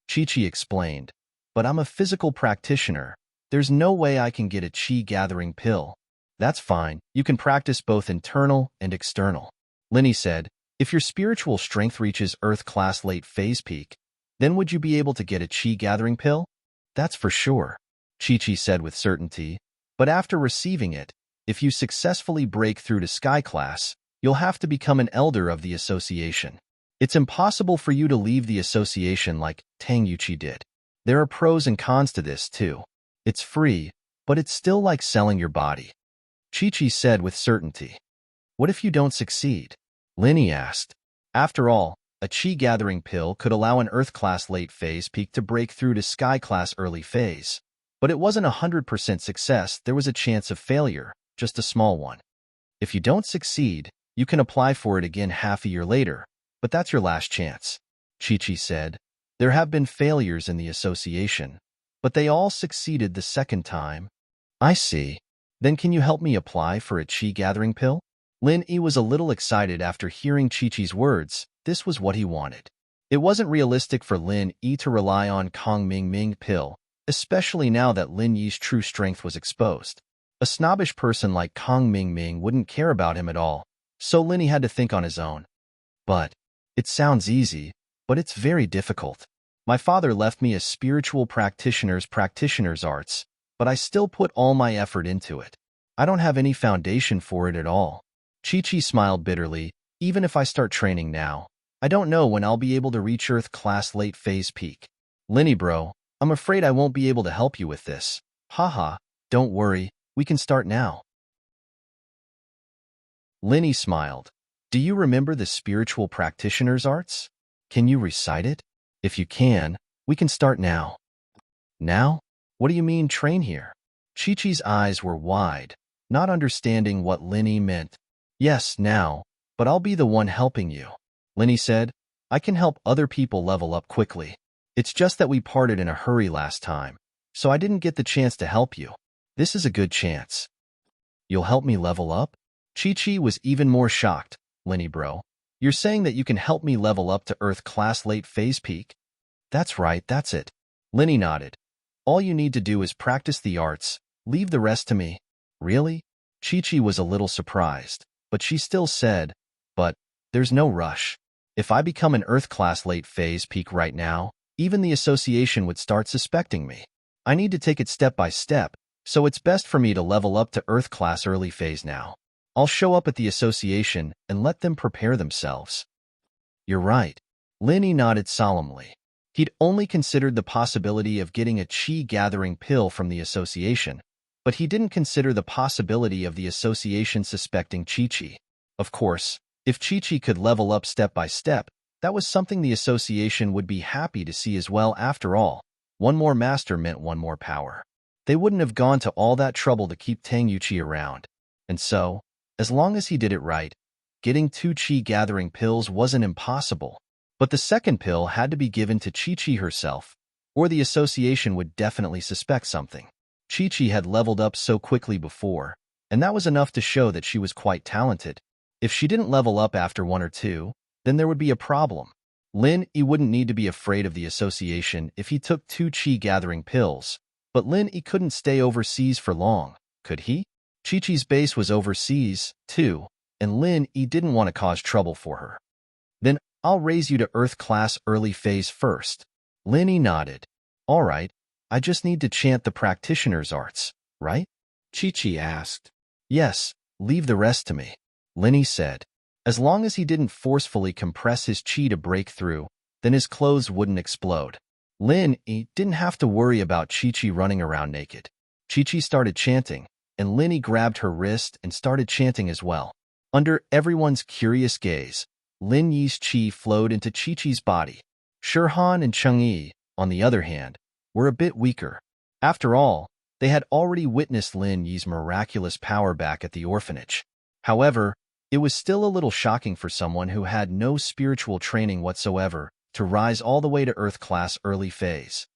Chi explained, but I'm a physical practitioner. There's no way I can get a qi gathering pill. That's fine. You can practice both internal and external. Linny said, if your spiritual strength reaches Earth class late phase peak, then would you be able to get a qi gathering pill? That's for sure, Chi said with certainty. But after receiving it, if you successfully break through to sky class, you'll have to become an elder of the association. It's impossible for you to leave the association like Tang Yuqi did. There are pros and cons to this too. It's free, but it's still like selling your body. Chi said with certainty. What if you don't succeed? Linny asked. After all, a qi gathering pill could allow an Earth class late phase peak to break through to sky class early phase. But it wasn't 100% success. There was a chance of failure, just a small one. If you don't succeed, you can apply for it again half a year later, but that's your last chance, Chi said. There have been failures in the association, but they all succeeded the second time. I see. Then can you help me apply for a qi gathering pill? Lin Yi was a little excited after hearing Chi words. This was what he wanted. It wasn't realistic for Lin Yi to rely on Kong Ming pill, especially now that Lin Yi's true strength was exposed. A snobbish person like Kong Ming wouldn't care about him at all, so Lin Yi had to think on his own. But it sounds easy, but it's very difficult. My father left me a spiritual practitioner's arts, but I still put all my effort into it. I don't have any foundation for it at all. Chi smiled bitterly. Even if I start training now, I don't know when I'll be able to reach Earth class late phase peak. Linny bro, I'm afraid I won't be able to help you with this. Haha, don't worry, we can start now. Linny smiled. Do you remember the spiritual practitioner's arts? Can you recite it? If you can, we can start now. Now? What do you mean train here? Chi eyes were wide, not understanding what Linny meant. Yes, now, but I'll be the one helping you. Linny said, I can help other people level up quickly. It's just that we parted in a hurry last time, so I didn't get the chance to help you. This is a good chance. You'll help me level up? Chi was even more shocked. Linny bro, you're saying that you can help me level up to Earth class late phase peak? That's right, that's it. Linny nodded. All you need to do is practice the arts, leave the rest to me. Really? Chi was a little surprised, but she still said, but there's no rush. If I become an Earth class late phase peak right now, even the association would start suspecting me. I need to take it step by step, so it's best for me to level up to Earth class early phase now. I'll show up at the association and let them prepare themselves. You're right. Linny nodded solemnly. He'd only considered the possibility of getting a qi gathering pill from the association, but he didn't consider the possibility of the association suspecting Chi. Of course, if Chi could level up step by step, that was something the association would be happy to see as well. After all, one more master meant one more power. They wouldn't have gone to all that trouble to keep Tang Yuqi around. And so, as long as he did it right, getting 2 qi gathering pills wasn't impossible. But the second pill had to be given to Chi herself, or the association would definitely suspect something. Chi had leveled up so quickly before, and that was enough to show that she was quite talented. If she didn't level up after 1 or 2, then there would be a problem. Lin Yi wouldn't need to be afraid of the association if he took 2 qi gathering pills, but Lin Yi couldn't stay overseas for long, could he? Chi-Chi's base was overseas, too, and Lin Yi didn't want to cause trouble for her. Then I'll raise you to Earth class early phase first. Lin Yi nodded. All right, I just need to chant the practitioner's arts, right? Chi-Chi asked. Yes, leave the rest to me. Lin Yi said. As long as he didn't forcefully compress his chi to break through, then his clothes wouldn't explode. Lin Yi didn't have to worry about Chi-Chi running around naked. Chi-Chi started chanting, and Lin Yi grabbed her wrist and started chanting as well. Under everyone's curious gaze, Lin Yi's chi flowed into Chi-Chi's body. Shirhan and Cheng-Yi, on the other hand, were a bit weaker. After all, they had already witnessed Lin Yi's miraculous power back at the orphanage. However, It was still a little shocking for someone who had no spiritual training whatsoever to rise all the way to Earth class early phase.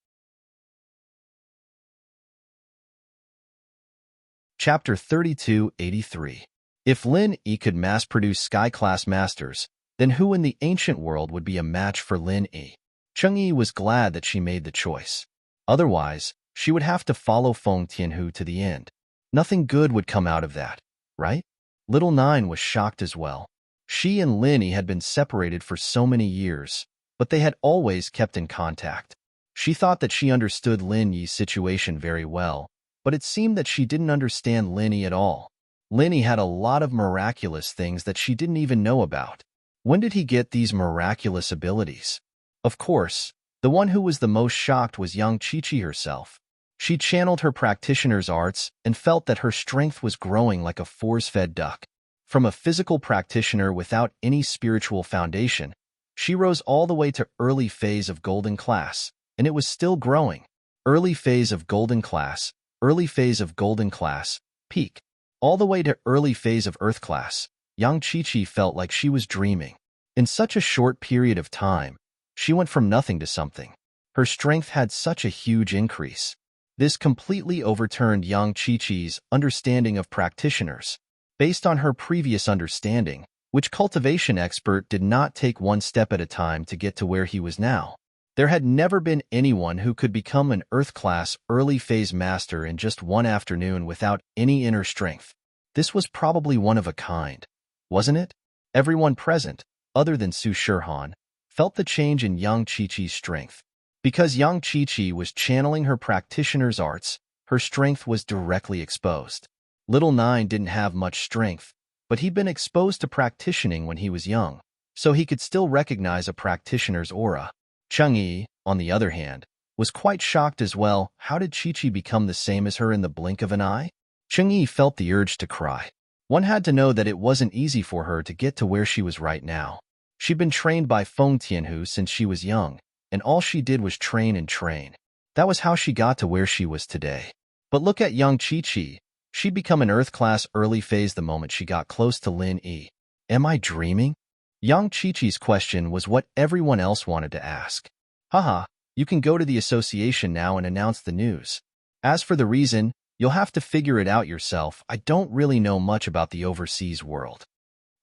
Chapter 3283. If Lin Yi could mass-produce Sky-class masters, then who in the ancient world would be a match for Lin Yi? Cheng Yi was glad that she made the choice. Otherwise, she would have to follow Feng Tianhu to the end. Nothing good would come out of that, right? Little Nine was shocked as well. She and Lin Yi had been separated for so many years, but they had always kept in contact. She thought that she understood Lin Yi's situation very well, but it seemed that she didn't understand Lin Yi at all. Lin Yi had a lot of miraculous things that she didn't even know about. When did he get these miraculous abilities? Of course, the one who was the most shocked was young Qiqi herself. She channeled her practitioner's arts and felt that her strength was growing like a force-fed duck. From a physical practitioner without any spiritual foundation, she rose all the way to early phase of golden class, and it was still growing. Early phase of golden class, early phase of golden class, peak. All the way to early phase of earth class, young Qiqi felt like she was dreaming. In such a short period of time, she went from nothing to something. Her strength had such a huge increase. This completely overturned young Qiqi's understanding of practitioners. Based on her previous understanding, which cultivation expert did not take one step at a time to get to where he was now. There had never been anyone who could become an Earth-class early-phase master in just one afternoon without any inner strength. This was probably one of a kind, wasn't it? Everyone present, other than Su Shihan, felt the change in young Qiqi's strength. Because young Qiqi was channeling her practitioner's arts, her strength was directly exposed. Little Nine didn't have much strength, but he'd been exposed to practitioning when he was young, so he could still recognize a practitioner's aura. Cheng Yi, on the other hand, was quite shocked as well. How did Qiqi become the same as her in the blink of an eye? Cheng Yi felt the urge to cry. One had to know that it wasn't easy for her to get to where she was right now. She'd been trained by Feng Tianhu since she was young, and all she did was train and train. That was how she got to where she was today. But look at young Qiqi. She'd become an Earth-class early phase the moment she got close to Lin Yi. Am I dreaming? Young Qiqi's question was what everyone else wanted to ask. Haha, you can go to the association now and announce the news. As for the reason, you'll have to figure it out yourself. I don't really know much about the overseas world.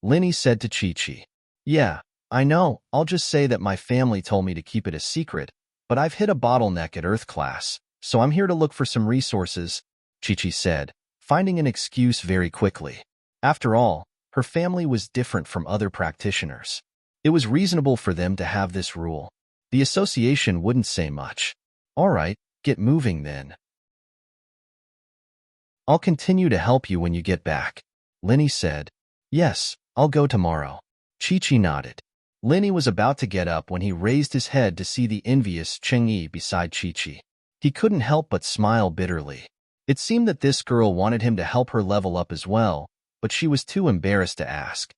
Lin Yi said to Qiqi. Yeah, I know. I'll just say that my family told me to keep it a secret, but I've hit a bottleneck at Earth class, so I'm here to look for some resources, Qiqi said, finding an excuse very quickly. After all, her family was different from other practitioners. It was reasonable for them to have this rule. The association wouldn't say much. All right, get moving then. I'll continue to help you when you get back, Lin Yi said. Yes, I'll go tomorrow. Qiqi nodded. Lin Yi was about to get up when he raised his head to see the envious Cheng Yi beside Qiqi. He couldn't help but smile bitterly. It seemed that this girl wanted him to help her level up as well, but she was too embarrassed to ask.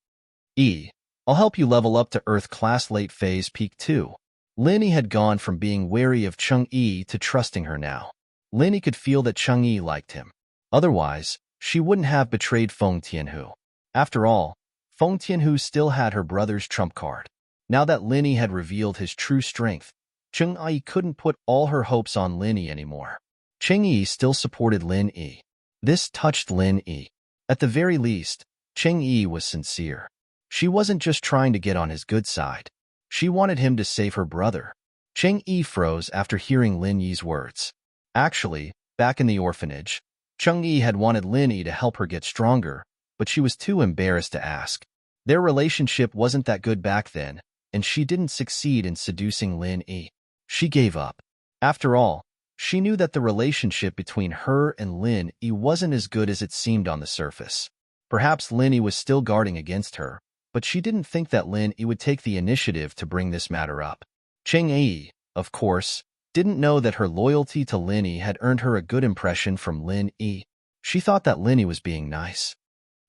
I'll help you level up to Earth class late phase peak 2. Lin Yi had gone from being wary of Cheng Yi to trusting her now. Lin Yi could feel that Cheng Yi liked him. Otherwise, she wouldn't have betrayed Feng Tianhu. After all, Feng Tianhu still had her brother's trump card. Now that Lin Yi had revealed his true strength, Cheng Yi couldn't put all her hopes on Lin Yi anymore. Cheng Yi still supported Lin Yi. This touched Lin Yi. At the very least, Cheng Yi was sincere. She wasn't just trying to get on his good side. She wanted him to save her brother. Cheng Yi froze after hearing Lin Yi's words. Actually, back in the orphanage, Cheng Yi had wanted Lin Yi to help her get stronger, but she was too embarrassed to ask. Their relationship wasn't that good back then, and she didn't succeed in seducing Lin Yi. She gave up. After all, she knew that the relationship between her and Lin Yi wasn't as good as it seemed on the surface. Perhaps Lin Yi was still guarding against her, but she didn't think that Lin Yi would take the initiative to bring this matter up. Cheng Yi, of course, didn't know that her loyalty to Lin Yi had earned her a good impression from Lin Yi. She thought that Lin Yi was being nice.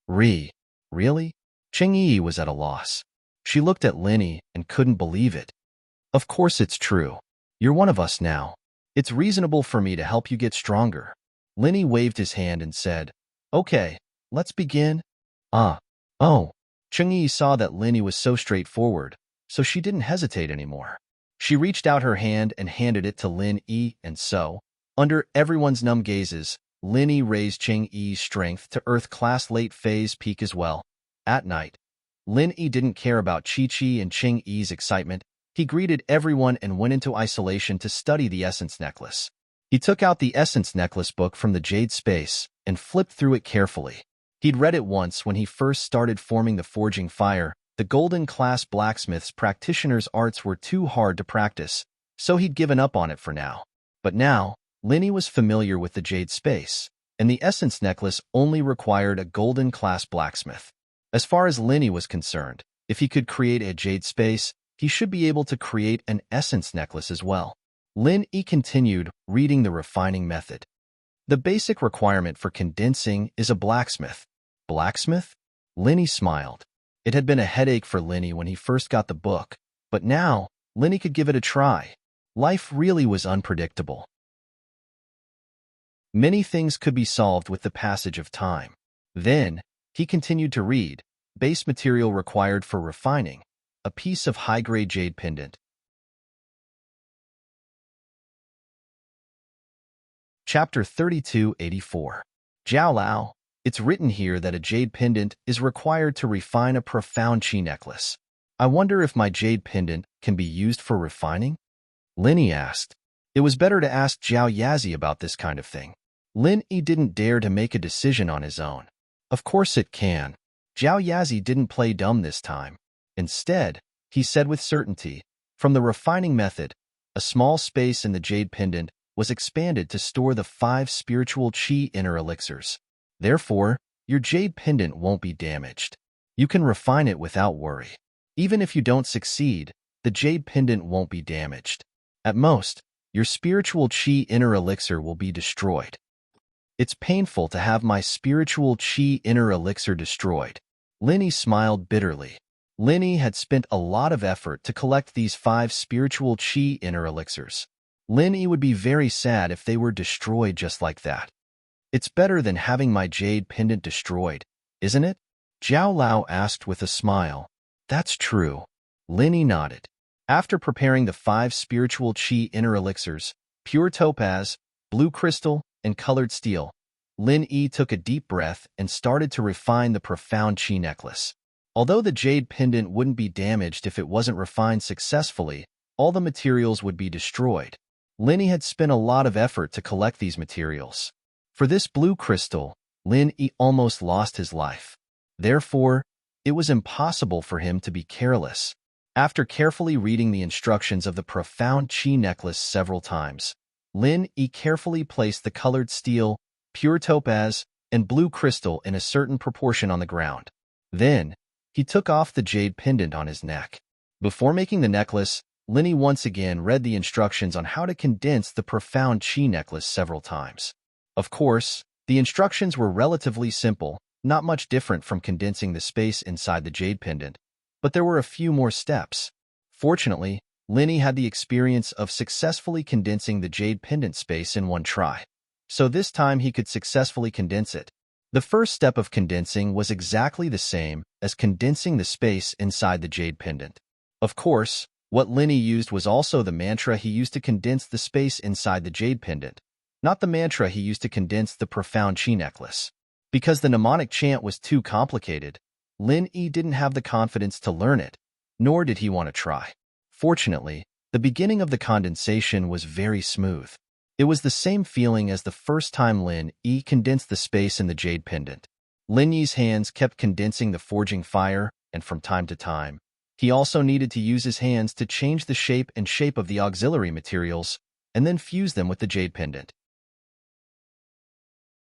Really? Cheng Yi was at a loss. She looked at Lin Yi and couldn't believe it. Of course it's true. You're one of us now. It's reasonable for me to help you get stronger. Lin Yi waved his hand and said, Okay, let's begin. Oh, Changyi saw that Linny was so straightforward, so she didn't hesitate anymore. She reached out her hand and handed it to Lin Yi, and so, under everyone's numb gazes, Lin Yi raised Cheng Yi's strength to Earth-class late phase peak as well. At night, Lin Yi didn't care about Chi-Chi and Cheng Yi's excitement. He greeted everyone and went into isolation to study the Essence Necklace. He took out the Essence Necklace book from the Jade Space and flipped through it carefully. He'd read it once when he first started forming the forging fire. The golden-class blacksmith's practitioner's arts were too hard to practice, so he'd given up on it for now. But now, Linny was familiar with the Jade Space, and the Essence Necklace only required a golden-class blacksmith. As far as Linny was concerned, if he could create a Jade Space, he should be able to create an Essence Necklace as well. Lin Yi continued, reading the refining method. The basic requirement for condensing is a blacksmith. Blacksmith? Linny smiled. It had been a headache for Linny when he first got the book, but now, Linny could give it a try. Life really was unpredictable. Many things could be solved with the passage of time. Then, he continued to read, base material required for refining, a piece of high-grade jade pendant. Chapter 3284. Jiao Lao. It's written here that a jade pendant is required to refine a profound chi necklace. I wonder if my jade pendant can be used for refining? Linny asked. It was better to ask Jiao Yazi about this kind of thing. Lin Yi didn't dare to make a decision on his own. Of course it can. Jiao Yazi didn't play dumb this time. Instead, he said with certainty, from the refining method, a small space in the jade pendant was expanded to store the 5 spiritual chi inner elixirs. Therefore, your jade pendant won't be damaged. You can refine it without worry. Even if you don't succeed, the jade pendant won't be damaged. At most, your spiritual chi inner elixir will be destroyed. It's painful to have my spiritual chi inner elixir destroyed. Linny smiled bitterly. Linny had spent a lot of effort to collect these 5 spiritual chi inner elixirs. Linny would be very sad if they were destroyed just like that. It's better than having my jade pendant destroyed, isn't it? Jiao Lao asked with a smile. That's true. Linny nodded. After preparing the 5 spiritual chi inner elixirs, pure topaz, blue crystal, and colored steel, Lin Yi took a deep breath and started to refine the profound chi necklace. Although the jade pendant wouldn't be damaged if it wasn't refined successfully, all the materials would be destroyed. Linny had spent a lot of effort to collect these materials. For this blue crystal, Lin Yi almost lost his life. Therefore, it was impossible for him to be careless. After carefully reading the instructions of the profound chi necklace several times, Lin Yi carefully placed the colored steel, pure topaz, and blue crystal in a certain proportion on the ground. Then, he took off the jade pendant on his neck. Before making the necklace, Linny once again read the instructions on how to condense the profound chi necklace several times. Of course, the instructions were relatively simple, not much different from condensing the space inside the jade pendant, but there were a few more steps. Fortunately, Linny had the experience of successfully condensing the jade pendant space in one try, so this time he could successfully condense it. The first step of condensing was exactly the same as condensing the space inside the jade pendant. Of course, what Linny used was also the mantra he used to condense the space inside the jade pendant, not the mantra he used to condense the profound chi necklace. Because the mnemonic chant was too complicated, Lin Yi didn't have the confidence to learn it, nor did he want to try. Fortunately, the beginning of the condensation was very smooth. It was the same feeling as the first time Lin Yi condensed the space in the jade pendant. Lin Yi's hands kept condensing the forging fire, and from time to time, he also needed to use his hands to change the shape of the auxiliary materials, and then fuse them with the jade pendant.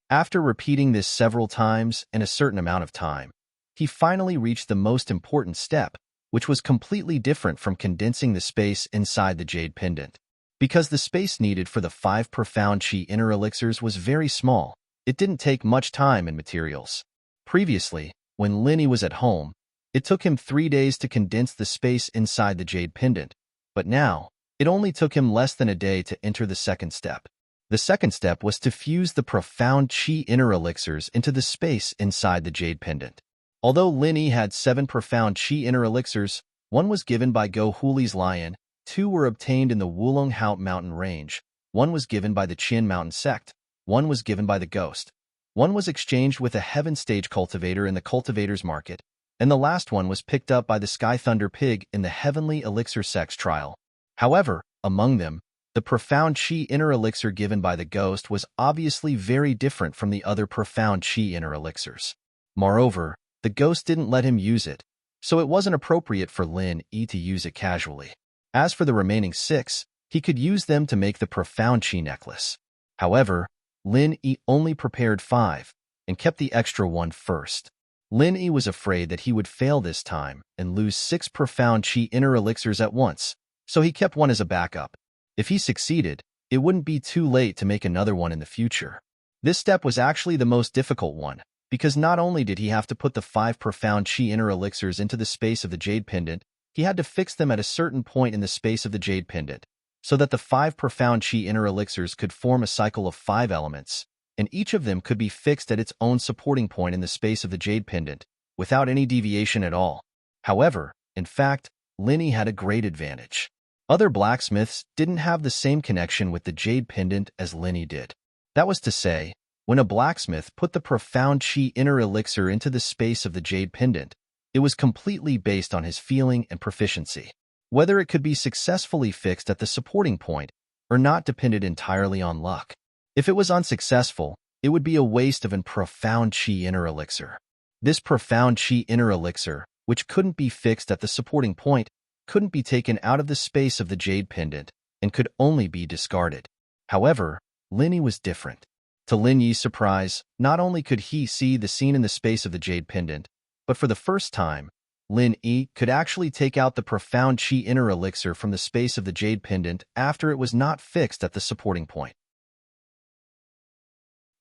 After repeating this several times and a certain amount of time, he finally reached the most important step, which was completely different from condensing the space inside the jade pendant. Because the space needed for the 5 profound chi inner elixirs was very small, it didn't take much time and materials. Previously, when Linny was at home, it took him 3 days to condense the space inside the jade pendant, but now, it only took him less than a day to enter the second step. The second step was to fuse the profound chi inner elixirs into the space inside the jade pendant. Although Lin Yi had 7 profound Qi inner elixirs, 1 was given by Go Huli's lion, 2 were obtained in the Wulong Haut mountain range, 1 was given by the Qin mountain sect, 1 was given by the ghost, 1 was exchanged with a heaven stage cultivator in the cultivator's market, and the last one was picked up by the Sky Thunder Pig in the heavenly elixir sex trial. However, among them, the profound Qi inner elixir given by the ghost was obviously very different from the other profound Qi inner elixirs. Moreover, the ghost didn't let him use it, so it wasn't appropriate for Lin Yi to use it casually. As for the remaining 6, he could use them to make the profound Qi necklace. However, Lin Yi only prepared 5 and kept the extra 1 first. Lin Yi was afraid that he would fail this time and lose 6 profound Qi inner elixirs at once, so he kept 1 as a backup. If he succeeded, it wouldn't be too late to make another one in the future. This step was actually the most difficult one, because not only did he have to put the 5 profound Qi inner elixirs into the space of the jade pendant, he had to fix them at a certain point in the space of the jade pendant, so that the 5 profound Qi inner elixirs could form a cycle of 5 elements, and each of them could be fixed at its own supporting point in the space of the jade pendant, without any deviation at all. However, in fact, Lin Yi had a great advantage. Other blacksmiths didn't have the same connection with the jade pendant as Lin Yi did. That was to say, when a blacksmith put the profound Qi inner elixir into the space of the jade pendant, it was completely based on his feeling and proficiency. Whether it could be successfully fixed at the supporting point or not depended entirely on luck. If it was unsuccessful, it would be a waste of a profound Qi inner elixir. This profound Qi inner elixir, which couldn't be fixed at the supporting point, couldn't be taken out of the space of the jade pendant and could only be discarded. However, Lin Yi was different. To Lin Yi's surprise, not only could he see the scene in the space of the jade pendant, but for the first time, Lin Yi could actually take out the profound Qi inner elixir from the space of the jade pendant after it was not fixed at the supporting point.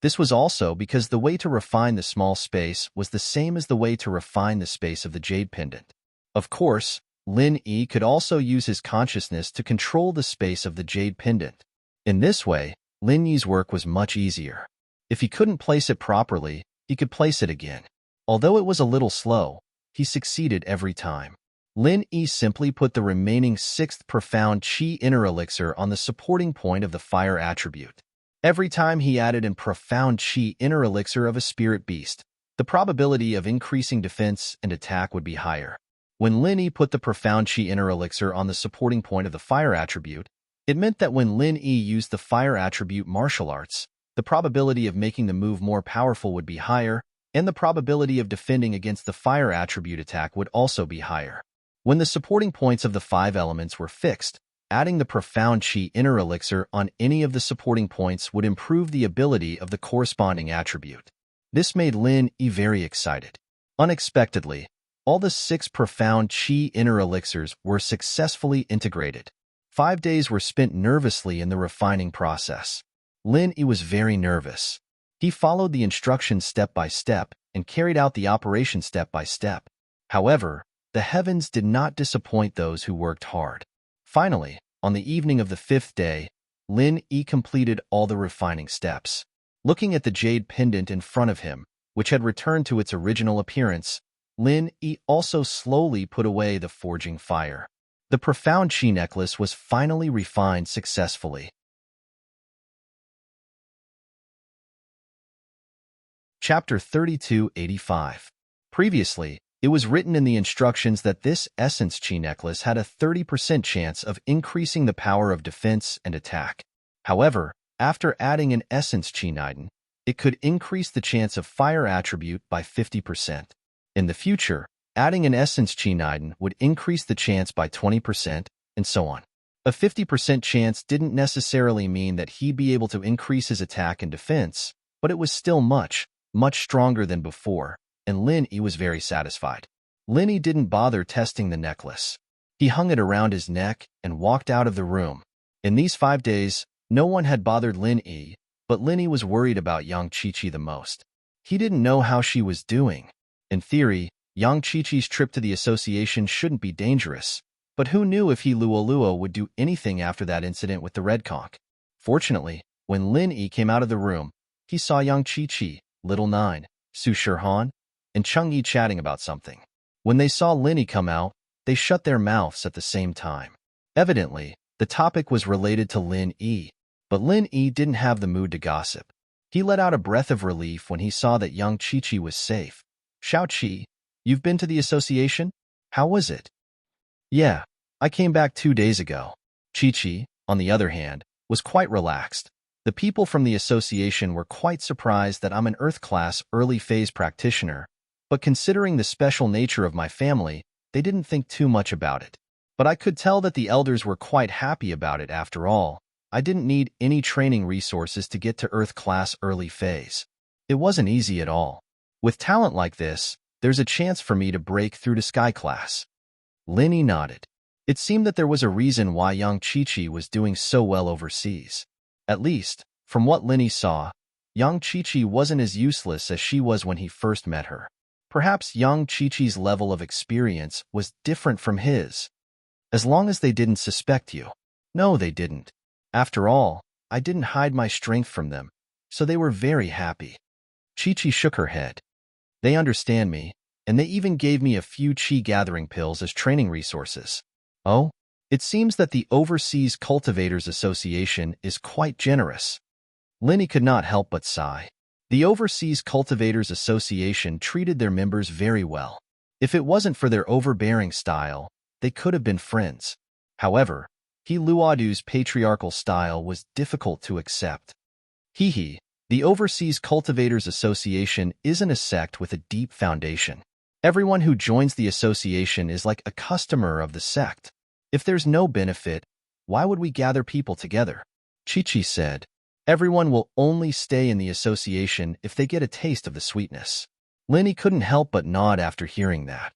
This was also because the way to refine the small space was the same as the way to refine the space of the jade pendant. Of course, Lin Yi could also use his consciousness to control the space of the jade pendant. In this way, Lin Yi's work was much easier. If he couldn't place it properly, he could place it again. Although it was a little slow, he succeeded every time. Lin Yi simply put the remaining 6th profound Qi inner elixir on the supporting point of the fire attribute. Every time he added a profound Qi inner elixir of a spirit beast, the probability of increasing defense and attack would be higher. When Lin Yi put the profound Qi inner elixir on the supporting point of the fire attribute, it meant that when Lin Yi used the fire attribute martial arts, the probability of making the move more powerful would be higher, and the probability of defending against the fire attribute attack would also be higher. When the supporting points of the 5 elements were fixed, adding the profound Qi inner elixir on any of the supporting points would improve the ability of the corresponding attribute. This made Lin Yi very excited. Unexpectedly, all the 6 profound Qi inner elixirs were successfully integrated. 5 days were spent nervously in the refining process. Lin Yi was very nervous. He followed the instructions step by step and carried out the operation step by step. However, the heavens did not disappoint those who worked hard. Finally, on the evening of the 5th day, Lin Yi completed all the refining steps. Looking at the jade pendant in front of him, which had returned to its original appearance, Lin Yi also slowly put away the forging fire. The profound Qi necklace was finally refined successfully. Chapter 3285. Previously, it was written in the instructions that this essence Qi necklace had a 30% chance of increasing the power of defense and attack. However, after adding an essence Qi Niden, it could increase the chance of fire attribute by 50%. In the future, adding an essence Qi Niden would increase the chance by 20%, and so on. A 50% chance didn't necessarily mean that he'd be able to increase his attack and defense, but it was still much stronger than before, and Lin Yi was very satisfied. Lin Yi didn't bother testing the necklace. He hung it around his neck and walked out of the room. In these 5 days, no one had bothered Lin Yi, but Lin Yi was worried about Yang Qiqi the most. He didn't know how she was doing. In theory, Yang Qiqi's trip to the association shouldn't be dangerous, but who knew if Luo would do anything after that incident with the red conch? Fortunately, when Lin Yi came out of the room, he saw Yang Qiqi, Little Nine, Su Shirhan, and Chung-yi chatting about something. When they saw Linny come out, they shut their mouths at the same time. Evidently, the topic was related to Lin-yi, but Lin-yi didn't have the mood to gossip. He let out a breath of relief when he saw that young Chi-Chi was safe. Xiao-Chi, you've been to the association? How was it? Yeah, I came back 2 days ago. Chi-Chi, on the other hand, was quite relaxed. The people from the association were quite surprised that I'm an Earth class early phase practitioner, but considering the special nature of my family, they didn't think too much about it. But I could tell that the elders were quite happy about it after all. I didn't need any training resources to get to Earth class early phase. It wasn't easy at all. With talent like this, there's a chance for me to break through to Sky class. Linny nodded. It seemed that there was a reason why young Chi-Chi was doing so well overseas. At least, from what Linny saw, young Chi-Chi wasn't as useless as she was when he first met her. Perhaps young Chi-Chi's level of experience was different from his. As long as they didn't suspect you. No, they didn't. After all, I didn't hide my strength from them, so they were very happy. Chi-Chi shook her head. They understand me, and they even gave me a few chi-gathering pills as training resources. Oh? It seems that the Overseas Cultivators Association is quite generous. Linny could not help but sigh. The Overseas Cultivators Association treated their members very well. If it wasn't for their overbearing style, they could have been friends. However, He Luodu's patriarchal style was difficult to accept. The Overseas Cultivators Association isn't a sect with a deep foundation. Everyone who joins the association is like a customer of the sect. If there's no benefit, why would we gather people together? Chi-Chi said. Everyone will only stay in the association if they get a taste of the sweetness. Linny couldn't help but nod after hearing that.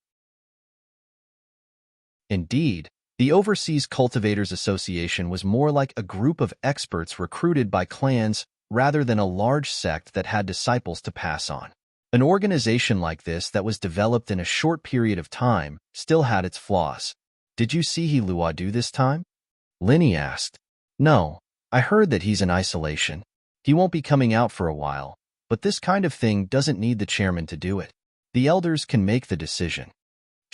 Indeed, the Overseas Cultivators Association was more like a group of experts recruited by clans rather than a large sect that had disciples to pass on. An organization like this that was developed in a short period of time still had its flaws. Did you see He Luodu this time? Linny asked. No, I heard that he's in isolation. He won't be coming out for a while, but this kind of thing doesn't need the chairman to do it. The elders can make the decision.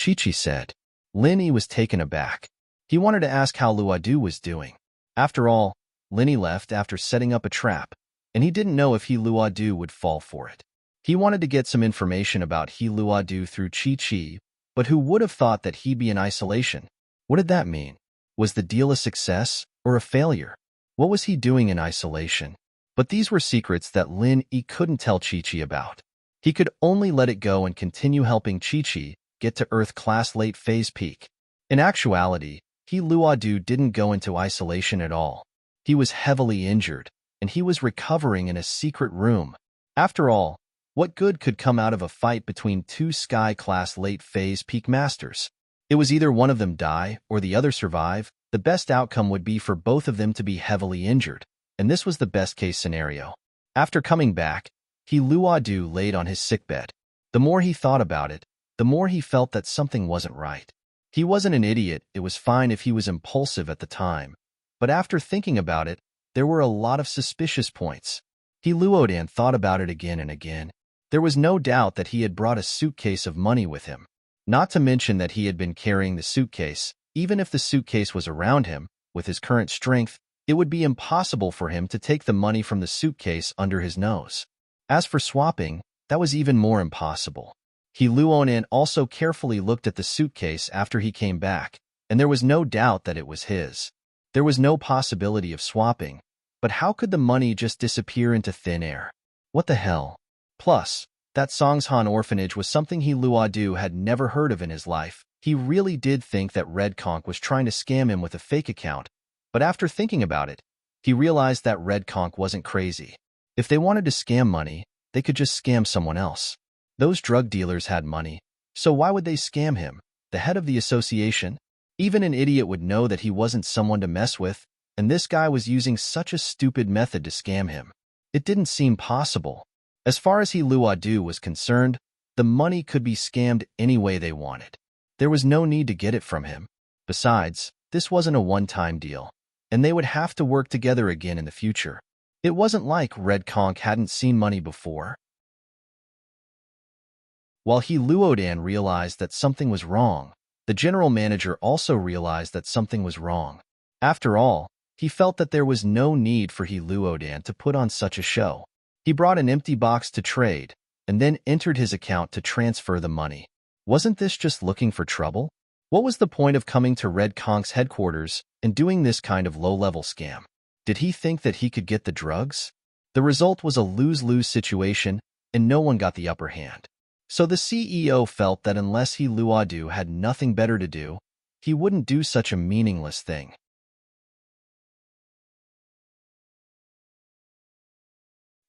Chi-Chi said. Linny was taken aback. He wanted to ask how Luodu was doing. After all, Linny left after setting up a trap, and he didn't know if He Luodu would fall for it. He wanted to get some information about He Luodu through Chi-Chi, but who would have thought that he'd be in isolation? What did that mean? Was the deal a success or a failure? What was he doing in isolation? But these were secrets that Lin-Yi couldn't tell Chi-Chi about. He could only let it go and continue helping Chi-Chi get to Earth class late phase peak. In actuality, He Luodu didn't go into isolation at all. He was heavily injured, and he was recovering in a secret room. After all, what good could come out of a fight between two Sky class late phase peak masters? It was either one of them die or the other survive. The best outcome would be for both of them to be heavily injured, and this was the best case scenario. After coming back, He Luodu laid on his sickbed. The more he thought about it, the more he felt that something wasn't right. He wasn't an idiot, it was fine if he was impulsive at the time. But after thinking about it, there were a lot of suspicious points. He Luodan thought about it again and again. There was no doubt that he had brought a suitcase of money with him. Not to mention that he had been carrying the suitcase. Even if the suitcase was around him, with his current strength, it would be impossible for him to take the money from the suitcase under his nose. As for swapping, that was even more impossible. He Luonan also carefully looked at the suitcase after he came back, and there was no doubt that it was his. There was no possibility of swapping, but how could the money just disappear into thin air? What the hell? Plus, that Songshan orphanage was something He Luodu had never heard of in his life. He really did think that Red Conch was trying to scam him with a fake account, but after thinking about it, he realized that Red Conch wasn't crazy. If they wanted to scam money, they could just scam someone else. Those drug dealers had money, so why would they scam him, the head of the association? Even an idiot would know that he wasn't someone to mess with, and this guy was using such a stupid method to scam him. It didn't seem possible. As far as He Luodu was concerned, the money could be scammed any way they wanted. There was no need to get it from him. Besides, this wasn't a one-time deal, and they would have to work together again in the future. It wasn't like Red Conch hadn't seen money before. While He Luodan realized that something was wrong, the general manager also realized that something was wrong. After all, he felt that there was no need for He Luodan to put on such a show. He brought an empty box to trade, and then entered his account to transfer the money. Wasn't this just looking for trouble? What was the point of coming to Red Konk's headquarters and doing this kind of low-level scam? Did he think that he could get the drugs? The result was a lose-lose situation, and no one got the upper hand. So the CEO felt that unless He Luodu had nothing better to do, he wouldn't do such a meaningless thing.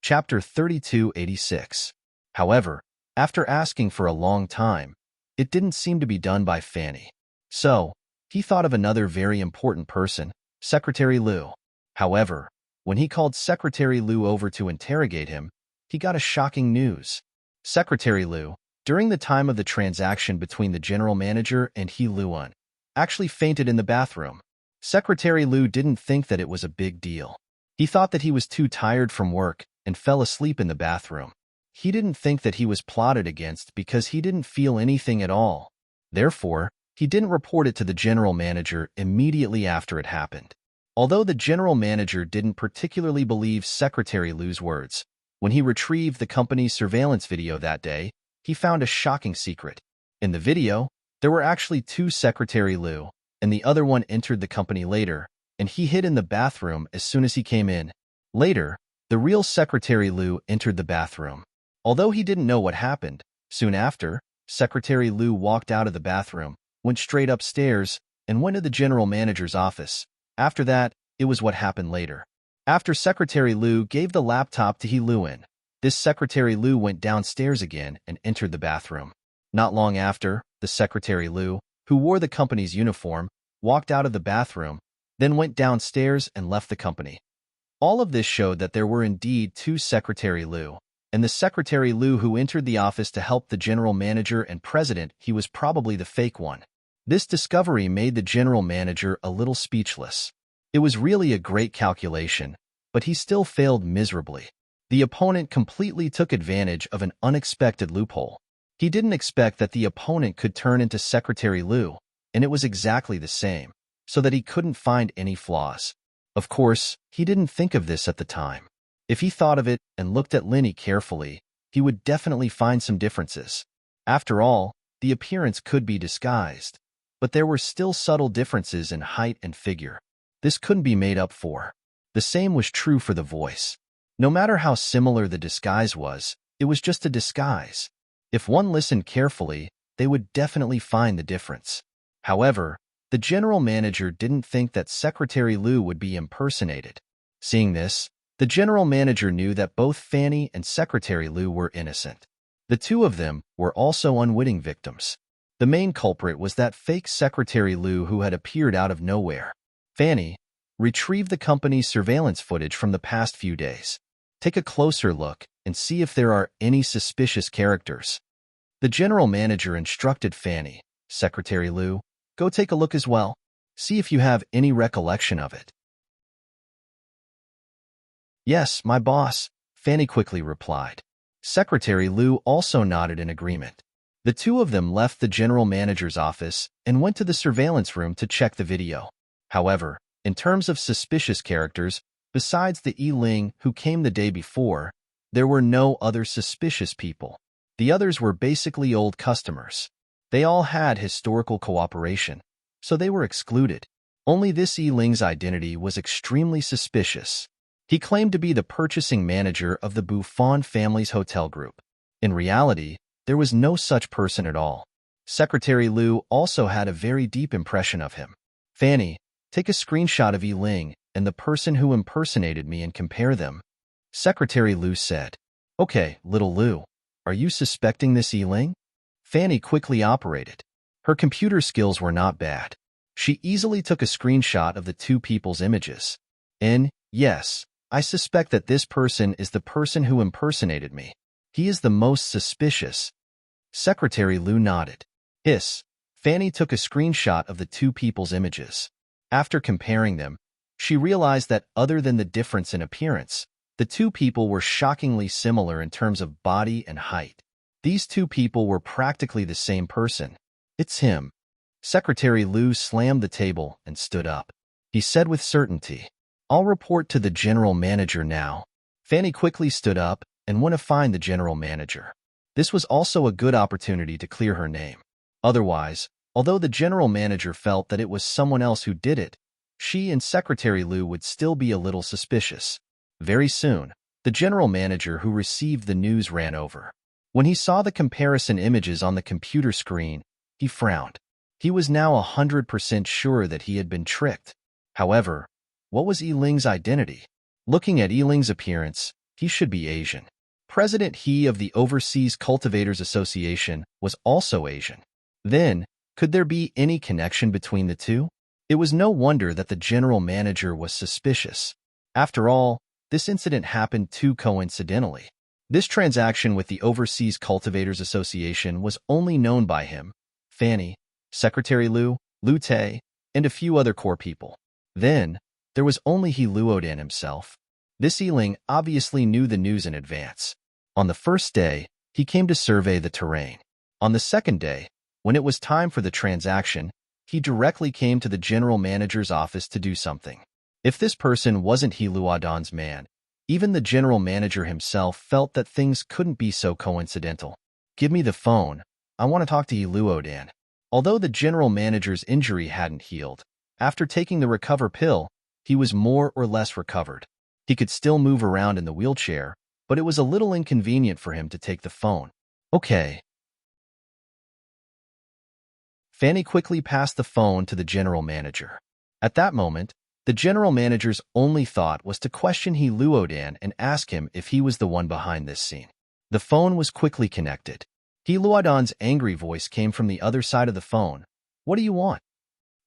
Chapter 3286. However, after asking for a long time, it didn't seem to be done by Fanny. So, he thought of another very important person, Secretary Liu. However, when he called Secretary Liu over to interrogate him, he got a shocking news. Secretary Liu, during the time of the transaction between the general manager and He Luan, actually fainted in the bathroom. Secretary Liu didn't think that it was a big deal. He thought that he was too tired from work and fell asleep in the bathroom. He didn't think that he was plotted against because he didn't feel anything at all. Therefore, he didn't report it to the general manager immediately after it happened. Although the general manager didn't particularly believe Secretary Liu's words, when he retrieved the company's surveillance video that day, he found a shocking secret. In the video, there were actually two Secretary Liu, and the other one entered the company later, and he hid in the bathroom as soon as he came in. Later, the real Secretary Liu entered the bathroom. Although he didn't know what happened, soon after, Secretary Liu walked out of the bathroom, went straight upstairs, and went to the general manager's office. After that, it was what happened later. After Secretary Liu gave the laptop to He Luan, this Secretary Liu went downstairs again and entered the bathroom. Not long after, the Secretary Liu, who wore the company's uniform, walked out of the bathroom, then went downstairs and left the company. All of this showed that there were indeed two Secretary Liu, and the Secretary Liu who entered the office to help the general manager and president, he was probably the fake one. This discovery made the general manager a little speechless. It was really a great calculation, but he still failed miserably. The opponent completely took advantage of an unexpected loophole. He didn't expect that the opponent could turn into Secretary Liu, and it was exactly the same, so that he couldn't find any flaws. Of course, he didn't think of this at the time. If he thought of it and looked at Linny carefully, he would definitely find some differences. After all, the appearance could be disguised, but there were still subtle differences in height and figure. This couldn't be made up for. The same was true for the voice. No matter how similar the disguise was, it was just a disguise. If one listened carefully, they would definitely find the difference. However, the general manager didn't think that Secretary Liu would be impersonated. Seeing this, the general manager knew that both Fanny and Secretary Liu were innocent. The two of them were also unwitting victims. The main culprit was that fake Secretary Liu who had appeared out of nowhere. Fanny, retrieve the company's surveillance footage from the past few days. Take a closer look and see if there are any suspicious characters. The general manager instructed Fanny, Secretary Liu, go take a look as well. See if you have any recollection of it. Yes, my boss, Fanny quickly replied. Secretary Liu also nodded in agreement. The two of them left the general manager's office and went to the surveillance room to check the video. However, in terms of suspicious characters, besides the Yi-Ling who came the day before, there were no other suspicious people. The others were basically old customers. They all had historical cooperation, so they were excluded. Only this Yi-Ling's identity was extremely suspicious. He claimed to be the purchasing manager of the Buffon family's hotel group. In reality, there was no such person at all. Secretary Liu also had a very deep impression of him. Fanny, take a screenshot of Yi-Ling and the person who impersonated me and compare them. Secretary Liu said. Okay, little Liu, are you suspecting this Yi-Ling? Fanny quickly operated. Her computer skills were not bad. She easily took a screenshot of the two people's images. Yes, I suspect that this person is the person who impersonated me. He is the most suspicious. Secretary Liu nodded. Fanny took a screenshot of the two people's images. After comparing them, she realized that other than the difference in appearance, the two people were shockingly similar in terms of body and height. These two people were practically the same person. It's him. Secretary Liu slammed the table and stood up. He said with certainty, I'll report to the general manager now. Fanny quickly stood up and went to find the general manager. This was also a good opportunity to clear her name. Otherwise, although the general manager felt that it was someone else who did it, she and Secretary Liu would still be a little suspicious. Very soon, the general manager who received the news ran over. When he saw the comparison images on the computer screen, he frowned. He was now 100% sure that he had been tricked. However, what was Yiling's identity? Looking at Yiling's appearance, he should be Asian. President He of the Overseas Cultivators Association was also Asian. Then, could there be any connection between the two? It was no wonder that the general manager was suspicious. After all, this incident happened too coincidentally. This transaction with the Overseas Cultivators Association was only known by him, Fanny, Secretary Liu, Liu Te, and a few other core people. Then, there was only He Luodan himself. This Yiling obviously knew the news in advance. On the first day, he came to survey the terrain. On the second day, when it was time for the transaction, he directly came to the general manager's office to do something. If this person wasn't He Luodan's man, even the general manager himself felt that things couldn't be so coincidental. Give me the phone. I want to talk to He Luodan. Although the general manager's injury hadn't healed, after taking the recover pill, he was more or less recovered. He could still move around in the wheelchair, but it was a little inconvenient for him to take the phone. Okay. Fanny quickly passed the phone to the general manager. At that moment, the general manager's only thought was to question He Luodan and ask him if he was the one behind this scene. The phone was quickly connected. He Luodan's angry voice came from the other side of the phone. What do you want?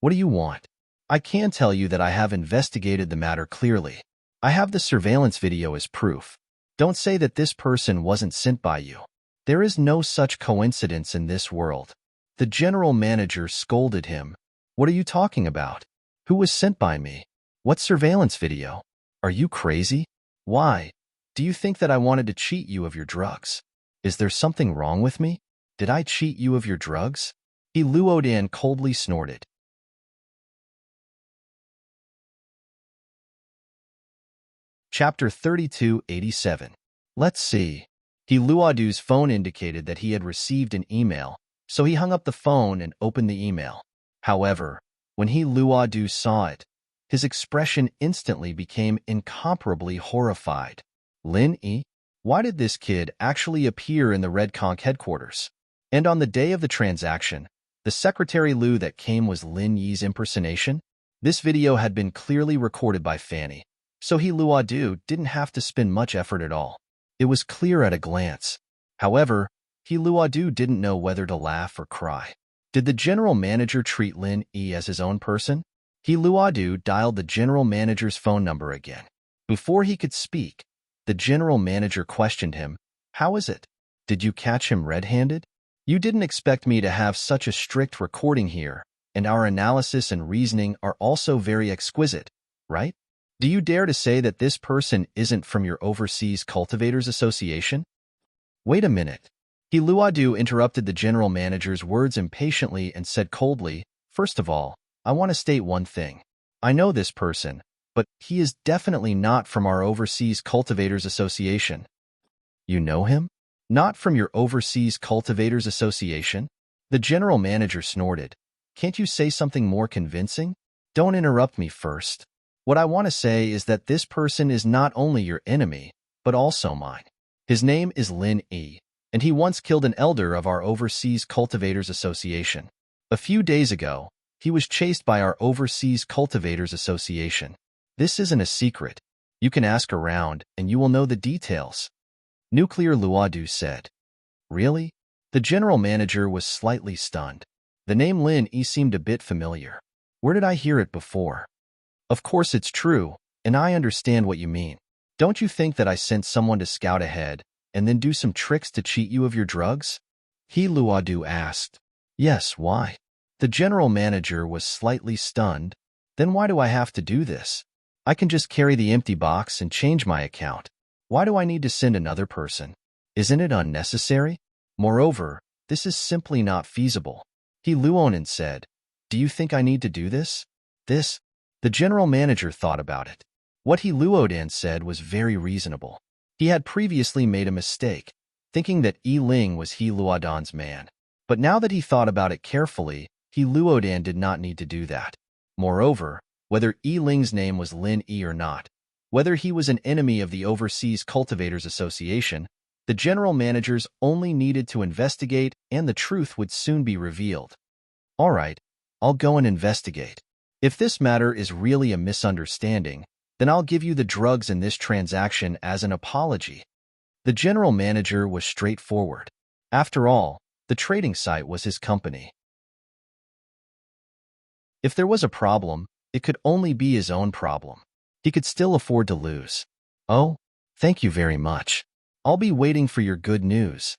What do you want? I can tell you that I have investigated the matter clearly. I have the surveillance video as proof. Don't say that this person wasn't sent by you. There is no such coincidence in this world. The general manager scolded him. What are you talking about? Who was sent by me? What surveillance video? Are you crazy? Why? Do you think that I wanted to cheat you of your drugs? Is there something wrong with me? Did I cheat you of your drugs? He Luodan coldly snorted. Chapter 3287. Let's see. He Luodu's phone indicated that he had received an email, so he hung up the phone and opened the email. However, when He Luodu saw it, his expression instantly became incomparably horrified. Lin Yi? Why did this kid actually appear in the Red Conch headquarters? And on the day of the transaction, the Secretary Liu that came was Lin Yi's impersonation? This video had been clearly recorded by Fanny, so He Luodu didn't have to spend much effort at all. It was clear at a glance. However, He Luodu didn't know whether to laugh or cry. Did the general manager treat Lin Yi as his own person? He Luodu dialed the general manager's phone number again. Before he could speak, the general manager questioned him. How is it? Did you catch him red-handed? You didn't expect me to have such a strict recording here, and our analysis and reasoning are also very exquisite, right? Do you dare to say that this person isn't from your Overseas Cultivators Association? Wait a minute. He Luodu interrupted the general manager's words impatiently and said coldly, First of all, I want to state one thing. I know this person, but he is definitely not from our Overseas Cultivators Association. You know him? Not from your Overseas Cultivators Association? The general manager snorted. Can't you say something more convincing? Don't interrupt me first. What I want to say is that this person is not only your enemy, but also mine. His name is Lin Yi, and he once killed an elder of our Overseas Cultivators Association. A few days ago, he was chased by our Overseas Cultivators Association. This isn't a secret. You can ask around, and you will know the details. Nuclear Luodu said. Really? The general manager was slightly stunned. The name Lin Yi seemed a bit familiar. Where did I hear it before? Of course it's true, and I understand what you mean. Don't you think that I sent someone to scout ahead and then do some tricks to cheat you of your drugs? He Luodu asked. Yes, why? The general manager was slightly stunned. Then why do I have to do this? I can just carry the empty box and change my account. Why do I need to send another person? Isn't it unnecessary? Moreover, this is simply not feasible. He Luonan said, "Do you think I need to do this?" This? The general manager thought about it. What He Luodan said was very reasonable. He had previously made a mistake, thinking that Yi Ling was He Luodan's man. But now that he thought about it carefully, He Luodan did not need to do that. Moreover, whether Yi Ling's name was Lin Yi or not, whether he was an enemy of the Overseas Cultivators Association, the general managers only needed to investigate and the truth would soon be revealed. All right, I'll go and investigate. If this matter is really a misunderstanding, then I'll give you the drugs in this transaction as an apology. The general manager was straightforward. After all, the trading site was his company. If there was a problem, it could only be his own problem. He could still afford to lose. Oh, thank you very much. I'll be waiting for your good news.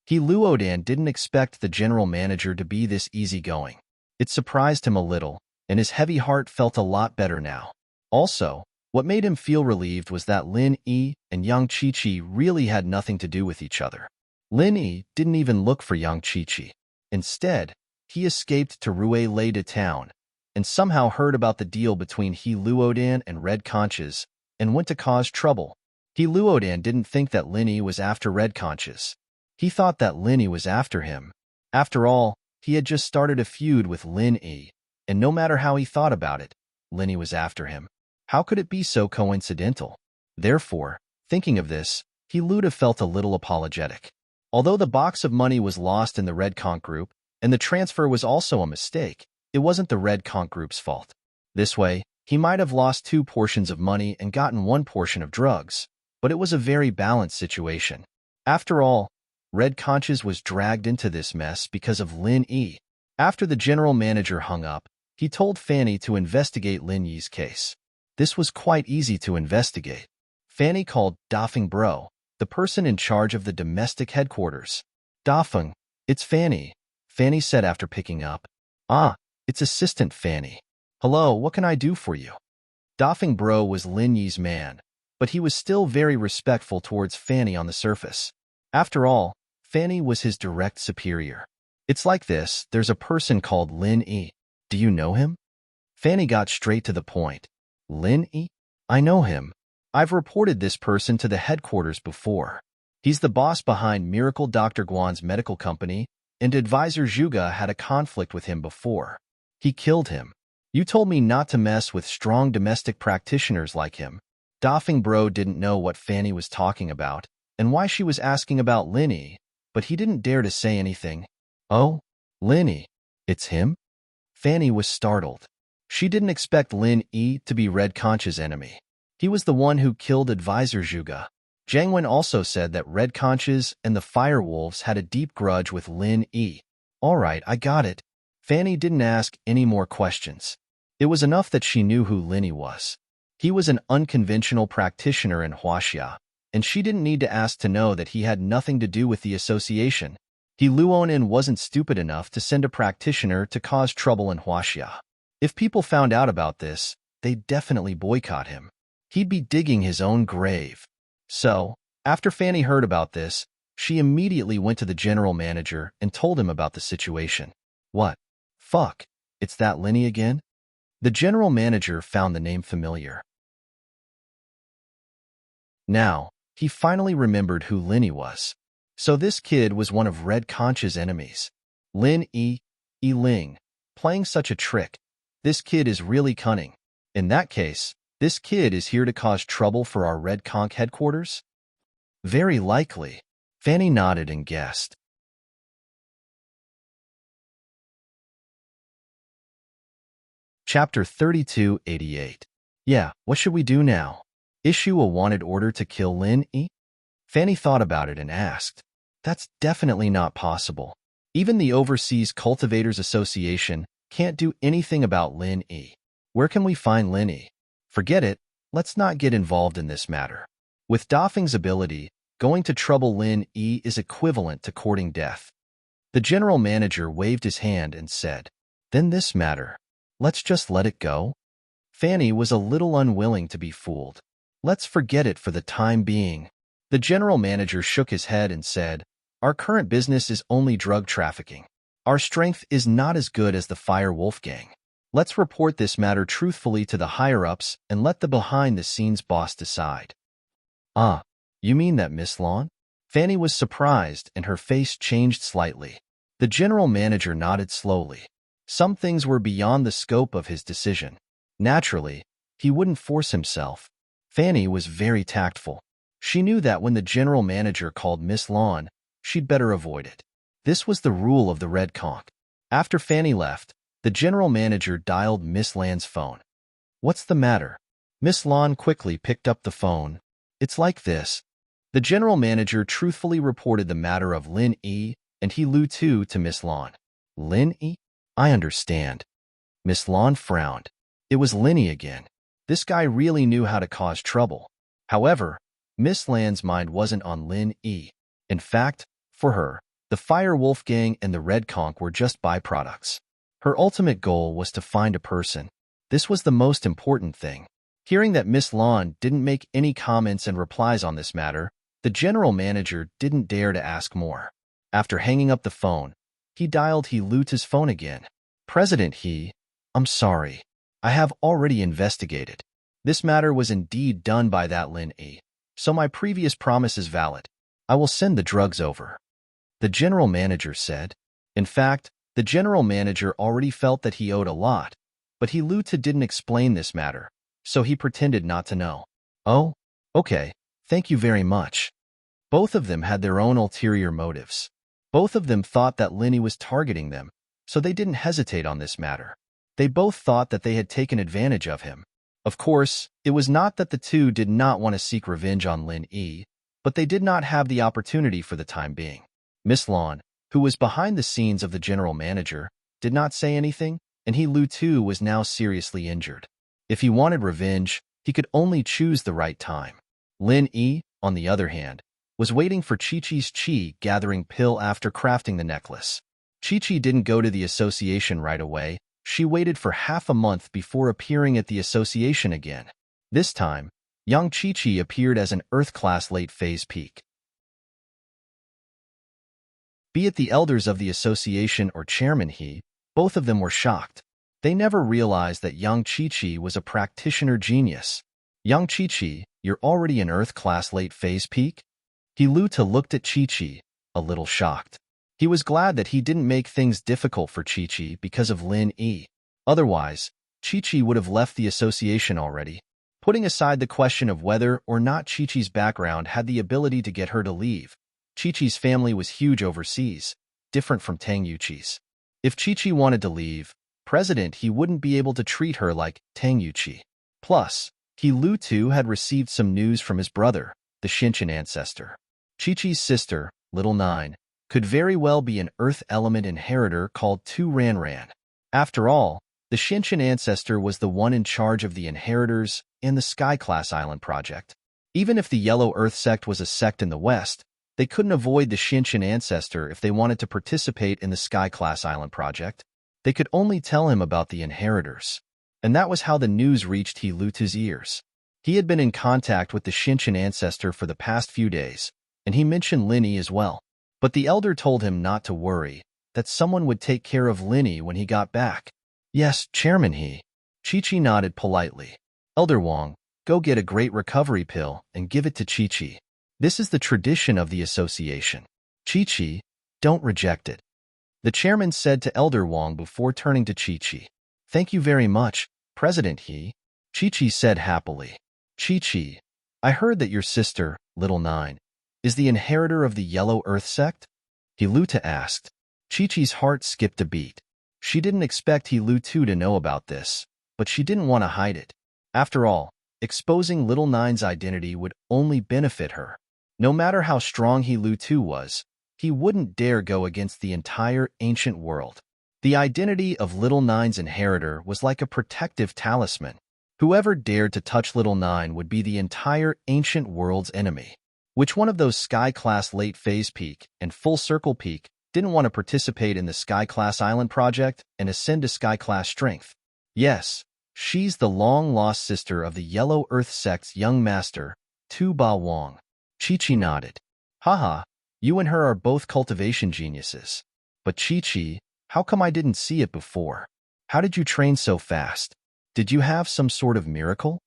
He Luodan didn't expect the general manager to be this easygoing. It surprised him a little, and his heavy heart felt a lot better now. Also, what made him feel relieved was that Lin Yi and Yang Qiqi really had nothing to do with each other. Lin Yi didn't even look for Yang Qiqi. Instead, he escaped to Rue Lei de town, and somehow heard about the deal between He Luodan and Red Conches, and went to cause trouble. He Luodan didn't think that Lin Yi was after Red Conches. He thought that Lin Yi was after him. After all, he had just started a feud with Lin Yi, and no matter how he thought about it, Lin Yi was after him. How could it be so coincidental? Therefore, thinking of this, He Luda felt a little apologetic. Although the box of money was lost in the Red Conch group, and the transfer was also a mistake, it wasn't the Red Conch group's fault. This way, he might have lost 2 portions of money and gotten 1 portion of drugs, but it was a very balanced situation. After all, Red Conches was dragged into this mess because of Lin Yi. After the general manager hung up, he told Fanny to investigate Lin Yi's case. This was quite easy to investigate. Fanny called Dafeng Bro, the person in charge of the domestic headquarters. Dafeng, it's Fanny, Fanny said after picking up. Ah, it's Assistant Fanny. Hello, what can I do for you? Dafeng Bro was Lin Yi's man, but he was still very respectful towards Fanny on the surface. After all, Fanny was his direct superior. It's like this, there's a person called Lin Yi. Do you know him? Fanny got straight to the point. Lin Yi? I know him. I've reported this person to the headquarters before. He's the boss behind Miracle Dr. Guan's medical company, and advisor Zhuge had a conflict with him before. He killed him. You told me not to mess with strong domestic practitioners like him. Dafeng Bro didn't know what Fanny was talking about, and why she was asking about Lin Yi, but he didn't dare to say anything. Oh, Lin Yi, it's him? Fanny was startled. She didn't expect Lin Yi to be Red Conch's enemy. He was the one who killed advisor Zhuge. Jiang Wen also said that Red Conches and the Firewolves had a deep grudge with Lin Yi. All right, I got it. Fanny didn't ask any more questions. It was enough that she knew who Lin Yi was. He was an unconventional practitioner in Huaxia, and she didn't need to ask to know that he had nothing to do with the association. He Luonan wasn't stupid enough to send a practitioner to cause trouble in Huaxia. If people found out about this, they'd definitely boycott him. He'd be digging his own grave. So, after Fanny heard about this, she immediately went to the general manager and told him about the situation. What? Fuck, it's that Lin Yi again? The general manager found the name familiar. Now, he finally remembered who Lin Yi was. So this kid was one of Red Conch's enemies. Lin Yi, Yi Ling, playing such a trick. This kid is really cunning. In that case, this kid is here to cause trouble for our Red Conch headquarters? Very likely. Fanny nodded and guessed. Chapter 3288. Yeah, what should we do now? Issue a wanted order to kill Lin Yi? Fanny thought about it and asked. That's definitely not possible. Even the Overseas Cultivators Association can't do anything about Lin Yi. Where can we find Lin Yi? Forget it, let's not get involved in this matter. With Dafeng's ability, going to trouble Lin Yi is equivalent to courting death. The general manager waved his hand and said, Then this matter, let's just let it go? Fanny was a little unwilling to be fooled. Let's forget it for the time being. The general manager shook his head and said, Our current business is only drug trafficking. Our strength is not as good as the Fire Wolf gang. Let's report this matter truthfully to the higher-ups and let the behind-the-scenes boss decide. Ah, you mean that, Miss Lawn? Fanny was surprised and her face changed slightly. The general manager nodded slowly. Some things were beyond the scope of his decision. Naturally, he wouldn't force himself. Fanny was very tactful. She knew that when the general manager called Miss Lawn, she'd better avoid it. This was the rule of the Red Conch. After Fanny left, the general manager dialed Miss Lawn's phone. What's the matter? Miss Lawn quickly picked up the phone. It's like this. The general manager truthfully reported the matter of Lin E and He Lu Tu to Miss Lawn. Lin E? I understand. Miss Lawn frowned. It was Linny again. This guy really knew how to cause trouble. However, Miss Lawn's mind wasn't on Lin E. In fact, for her, the Fire Wolf gang and the Red Conch were just byproducts. Her ultimate goal was to find a person. This was the most important thing. Hearing that Miss Lawn didn't make any comments and replies on this matter, the general manager didn't dare to ask more. After hanging up the phone, he dialed He Lu Tu's phone again. President He, I'm sorry. I have already investigated. This matter was indeed done by that Lin E, so my previous promise is valid. I will send the drugs over. The general manager said. In fact, the general manager already felt that he owed a lot, but He Lu Tu didn't explain this matter, so he pretended not to know. Oh, okay, thank you very much. Both of them had their own ulterior motives. Both of them thought that Linny was targeting them, so they didn't hesitate on this matter. They both thought that they had taken advantage of him. Of course, it was not that the two did not want to seek revenge on Lin E, but they did not have the opportunity for the time being. Miss Lawn, who was behind the scenes of the general manager, did not say anything, and He Lu Tu was now seriously injured. If he wanted revenge, he could only choose the right time. Lin E, on the other hand, was waiting for Chi-Chi's chi gathering pill after crafting the necklace. Chi-Chi didn't go to the association right away. She waited for half a month before appearing at the association again. This time, young Chi-Chi appeared as an Earth-class late-phase peak. Be it the elders of the association or Chairman He, both of them were shocked. They never realized that young Chi-Chi was a practitioner genius. Young Chi-Chi, you're already an Earth-class late-phase peak? He Lu Tu looked at Chi-Chi, a little shocked. He was glad that he didn't make things difficult for Chi-Chi because of Lin E. Otherwise, Chi-Chi would have left the association already. Putting aside the question of whether or not Chi-Chi's background had the ability to get her to leave, Chi-Chi's family was huge overseas, different from Tang Yuqi's. If Chi-Chi wanted to leave, President He wouldn't be able to treat her like Tang Yuqi. Plus, He Lu Tu had received some news from his brother, the Shinshin ancestor. Chi-Chi's sister, Little Nine, could very well be an Earth element inheritor called Tu Ran Ran. After all, the Shinshin ancestor was the one in charge of the inheritors and the Sky-class island project. Even if the Yellow Earth sect was a sect in the West, they couldn't avoid the Shinshin ancestor if they wanted to participate in the Sky-class island project. They could only tell him about the inheritors. And that was how the news reached He Lu Tu's ears. He had been in contact with the Shinshin ancestor for the past few days, and he mentioned Linny as well. But the elder told him not to worry, that someone would take care of Linny when he got back. Yes, Chairman He. Chi-Chi nodded politely. Elder Wong, go get a great recovery pill and give it to Chi-Chi. This is the tradition of the association. Chi-Chi, don't reject it. The chairman said to Elder Wong before turning to Chi-Chi. Thank you very much, President He. Chi-Chi said happily. Chi-Chi, I heard that your sister, Little Nine, is the inheritor of the Yellow Earth sect? He Lu Tu asked. Chi-Chi's heart skipped a beat. She didn't expect He Lu Tu to know about this, but she didn't want to hide it. After all, exposing Little Nine's identity would only benefit her. No matter how strong He Lu Tu was, he wouldn't dare go against the entire ancient world. The identity of Little Nine's inheritor was like a protective talisman. Whoever dared to touch Little Nine would be the entire ancient world's enemy. Which one of those Sky-class late-phase peak and full-circle peak didn't want to participate in the Sky-class island project and ascend to Sky-class strength? Yes, she's the long-lost sister of the Yellow Earth sect's young master, Tu Ba Wong. Chi-Chi nodded. Haha, You and her are both cultivation geniuses. But Chi-Chi, how come I didn't see it before? How did you train so fast? Did you have some sort of miracle?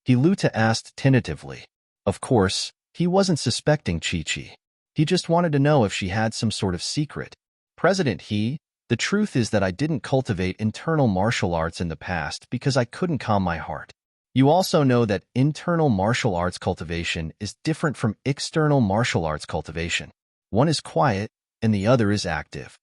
Hiluta asked tentatively. Of course, he wasn't suspecting Chi-Chi. He just wanted to know if she had some sort of secret. The truth is that I didn't cultivate internal martial arts in the past because I couldn't calm my heart. You also know that internal martial arts cultivation is different from external martial arts cultivation. One is quiet, and the other is active.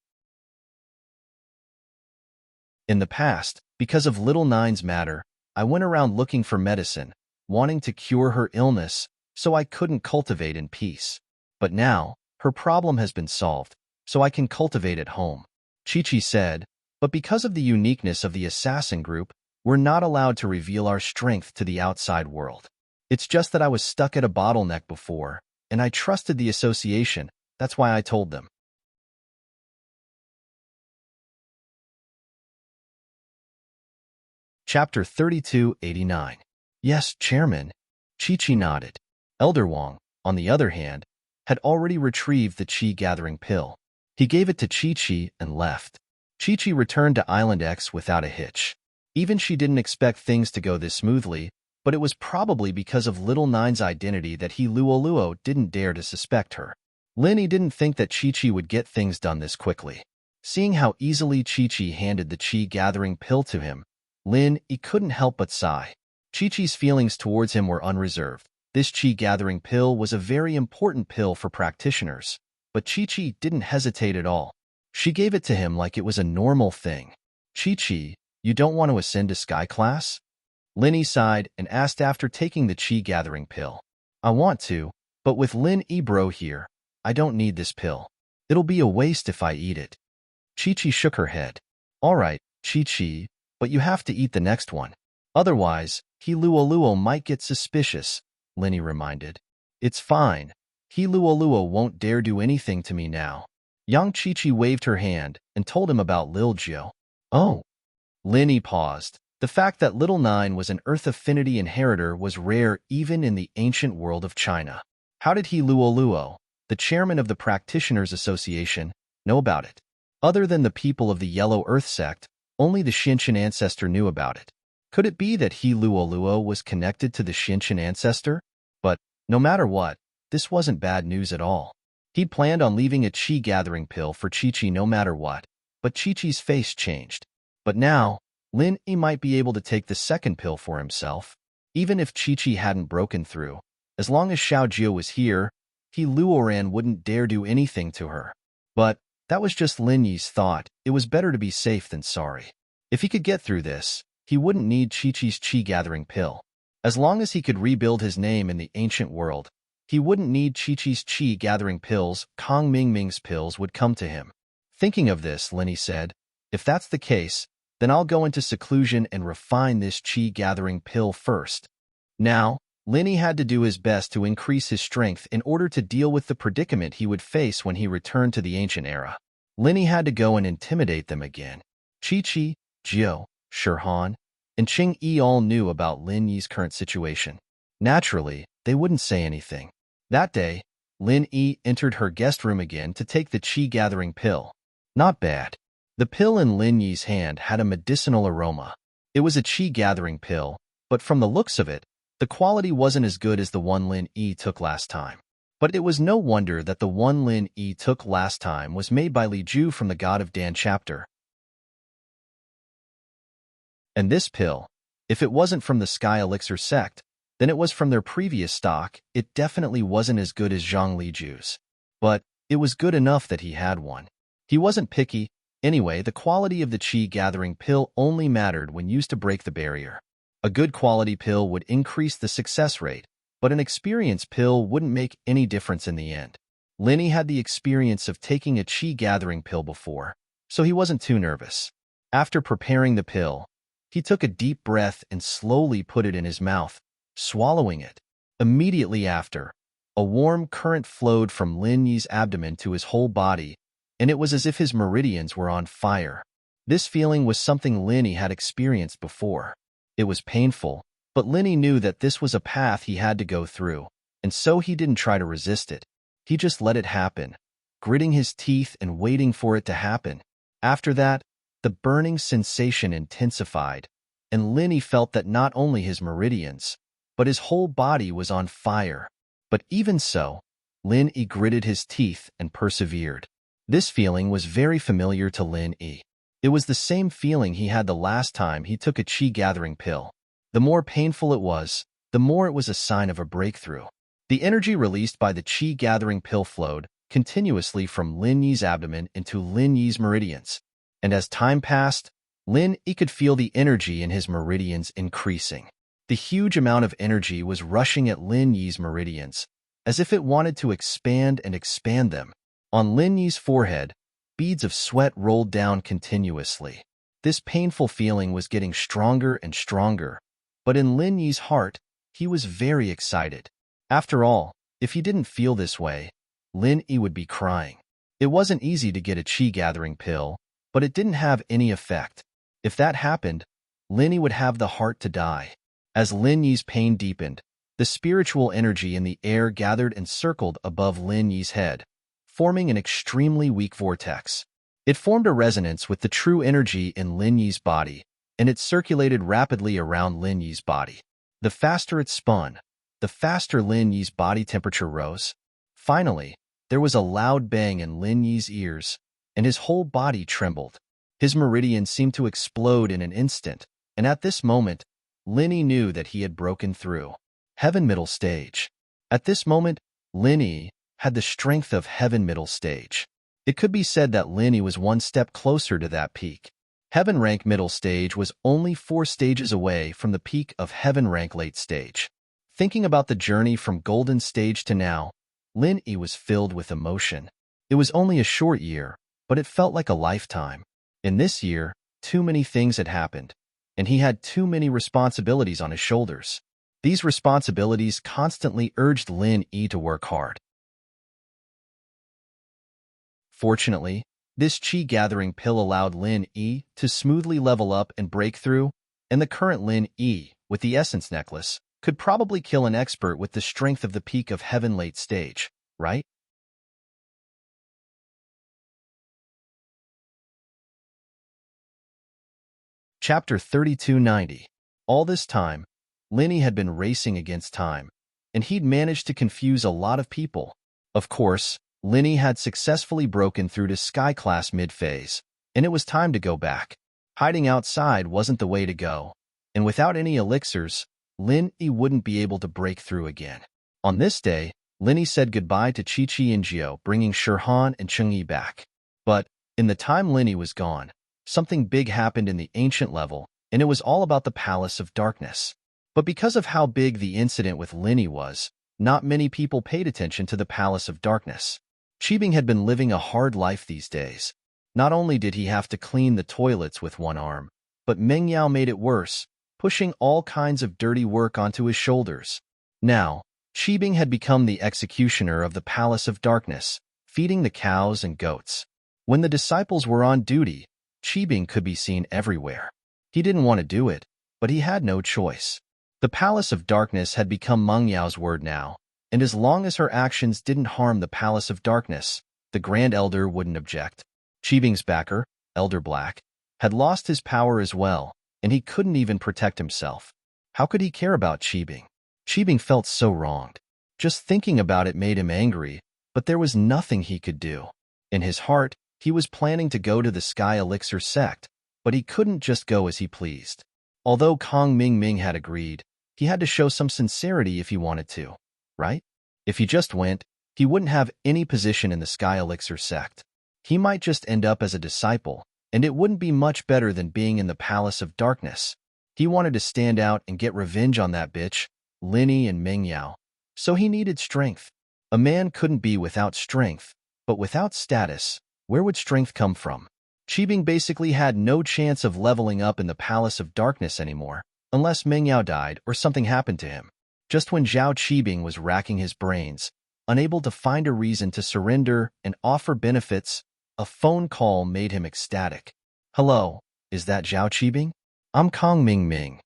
In the past, because of little Nine's matter, I went around looking for medicine, wanting to cure her illness, so I couldn't cultivate in peace. But now, her problem has been solved, so I can cultivate at home. Chi-Chi said, but because of the uniqueness of the assassin group, we're not allowed to reveal our strength to the outside world. It's just that I was stuck at a bottleneck before, and I trusted the association, that's why I told them. Chapter 3289. Yes, Chairman. Chi-Chi nodded. Elder Wang, on the other hand, had already retrieved the Chi-gathering pill. He gave it to Chi-Chi and left. Chi-Chi returned to Island X without a hitch. Even she didn't expect things to go this smoothly, but it was probably because of Little Nine's identity that Luoluo didn't dare to suspect her. Linny didn't think that Chi-Chi would get things done this quickly. Seeing how easily Chi-Chi handed the Chi-gathering pill to him, he couldn't help but sigh. Chi-Chi's feelings towards him were unreserved. This Chi-gathering pill was a very important pill for practitioners, but Chi-Chi didn't hesitate at all. She gave it to him like it was a normal thing. Chi-Chi, you don't want to ascend to Sky Class? Linny sighed and asked after taking the Chi-gathering pill. I want to, but with Lin Ebro here, I don't need this pill. It'll be a waste if I eat it. Chi-Chi shook her head. All right, Chi-Chi, but you have to eat the next one. Otherwise, Luoluo might get suspicious, Linny reminded. It's fine. Luoluo won't dare do anything to me now. Yang Chi-Chi waved her hand and told him about Lil Jiu. Oh. Linny paused. The fact that Little Nine was an Earth Affinity inheritor was rare even in the ancient world of China. How did Luoluo, the chairman of the Practitioners Association, know about it? Other than the people of the Yellow Earth sect, only the Shinshin ancestor knew about it. Could it be that Luoluo was connected to the Shinshin ancestor? But, no matter what, this wasn't bad news at all. He'd planned on leaving a Chi-gathering pill for Chi-Chi no matter what, but Chi-Chi's face changed. But now, Lin might be able to take the second pill for himself. Even if Chi-Chi hadn't broken through, as long as Xiao Jio was here, Luoran wouldn't dare do anything to her. But that was just Lin Yi's thought. It was better to be safe than sorry. If he could get through this, he wouldn't need Chi-Chi's Chi-gathering pill. As long as he could rebuild his name in the ancient world, he wouldn't need Chi-Chi's Chi-gathering pills. Kong Mingming's pills would come to him. Thinking of this, Linny said, if that's the case, then I'll go into seclusion and refine this Chi-gathering pill first. Now, Linny had to do his best to increase his strength in order to deal with the predicament he would face when he returned to the ancient era. Linny had to go and intimidate them again. Chi-Chi, Jiu, Shirhan, and Ching Yi all knew about Lin Yi's current situation. Naturally, they wouldn't say anything. That day, Lin Yi entered her guest room again to take the Chi-gathering pill. Not bad. The pill in Lin Yi's hand had a medicinal aroma. It was a Chi-gathering pill, but from the looks of it, the quality wasn't as good as the one Lin Yi took last time. But it was no wonder that the one Lin Yi took last time was made by Li Ju from the God of Dan chapter. And this pill, if it wasn't from the Sky Elixir sect, then it was from their previous stock. It definitely wasn't as good as Zhang Li Ju's. But it was good enough that he had one. He wasn't picky. Anyway, the quality of the Chi-gathering pill only mattered when used to break the barrier. A good quality pill would increase the success rate, but an experienced pill wouldn't make any difference in the end. Linny had the experience of taking a Chi-gathering pill before, so he wasn't too nervous. After preparing the pill, he took a deep breath and slowly put it in his mouth, swallowing it. Immediately after, a warm current flowed from Lin Yi's abdomen to his whole body, and it was as if his meridians were on fire. This feeling was something Linny had experienced before. It was painful, but Linny knew that this was a path he had to go through, and so he didn't try to resist it. He just let it happen, gritting his teeth and waiting for it to happen. After that, the burning sensation intensified, and Linny felt that not only his meridians, but his whole body was on fire. But even so, Lin Yi gritted his teeth and persevered. This feeling was very familiar to Lin Yi. It was the same feeling he had the last time he took a qi-gathering pill. The more painful it was, the more it was a sign of a breakthrough. The energy released by the qi-gathering pill flowed continuously from Lin Yi's abdomen into Lin Yi's meridians. And as time passed, Lin Yi could feel the energy in his meridians increasing. The huge amount of energy was rushing at Lin Yi's meridians, as if it wanted to expand and expand them. On Lin Yi's forehead, beads of sweat rolled down continuously. This painful feeling was getting stronger and stronger, but in Lin Yi's heart, he was very excited. After all, if he didn't feel this way, Lin Yi would be crying. It wasn't easy to get a qi-gathering pill, but it didn't have any effect. If that happened, Lin Yi would have the heart to die. As Lin Yi's pain deepened, the spiritual energy in the air gathered and circled above Lin Yi's head, forming an extremely weak vortex. It formed a resonance with the true energy in Lin Yi's body, and it circulated rapidly around Lin Yi's body. The faster it spun, the faster Lin Yi's body temperature rose. Finally, there was a loud bang in Lin Yi's ears, and his whole body trembled. His meridian seemed to explode in an instant, and at this moment, Lin Yi knew that he had broken through. Heaven Middle Stage. At this moment, Lin Yi had the strength of Heaven Middle Stage. It could be said that Lin Yi was one step closer to that peak. Heaven Rank Middle Stage was only 4 stages away from the peak of Heaven Rank Late Stage. Thinking about the journey from Golden Stage to now, Lin Yi was filled with emotion. It was only a short year, but it felt like a lifetime. In this year, too many things had happened, and he had too many responsibilities on his shoulders. These responsibilities constantly urged Lin Yi to work hard. Fortunately, this qi-gathering pill allowed Lin Yi to smoothly level up and break through, and the current Lin Yi, with the essence necklace, could probably kill an expert with the strength of the peak of Heaven Late Stage, right? Chapter 3290. All this time, Lin Yi had been racing against time, and he'd managed to confuse a lot of people. Of course, Lin Yi had successfully broken through to Sky Class mid-phase, and it was time to go back. Hiding outside wasn't the way to go, and without any elixirs, Lin Yi wouldn't be able to break through again. On this day, Lin Yi said goodbye to Chi-Chi and Jiao, bringing Shirhan and Cheng-Yi back. But, in the time Lin Yi was gone, something big happened in the ancient level, and it was all about the Palace of Darkness. But because of how big the incident with Lin Yi was, not many people paid attention to the Palace of Darkness. Qibing had been living a hard life these days. Not only did he have to clean the toilets with one arm, but Meng Yao made it worse, pushing all kinds of dirty work onto his shoulders. Now, Qibing had become the executioner of the Palace of Darkness, feeding the cows and goats. When the disciples were on duty, Qibing could be seen everywhere. He didn't want to do it, but he had no choice. The Palace of Darkness had become Meng Yao's word now, and as long as her actions didn't harm the Palace of Darkness, the Grand Elder wouldn't object. Qibing's backer, Elder Black, had lost his power as well, and he couldn't even protect himself. How could he care about Qibing? Qibing felt so wronged. Just thinking about it made him angry, but there was nothing he could do. In his heart, he was planning to go to the Sky Elixir sect, but he couldn't just go as he pleased. Although Kong Ming had agreed, he had to show some sincerity if he wanted to, right? If he just went, he wouldn't have any position in the Sky Elixir sect. He might just end up as a disciple, and it wouldn't be much better than being in the Palace of Darkness. He wanted to stand out and get revenge on that bitch, Lin Yi and Meng Yao. So he needed strength. A man couldn't be without strength, but without status, where would strength come from? Qibing basically had no chance of leveling up in the Palace of Darkness anymore, unless Meng Yao died or something happened to him. Just when Zhao Qibing was racking his brains, unable to find a reason to surrender and offer benefits, a phone call made him ecstatic. Hello, is that Zhao Qibing? I'm Kong Ming.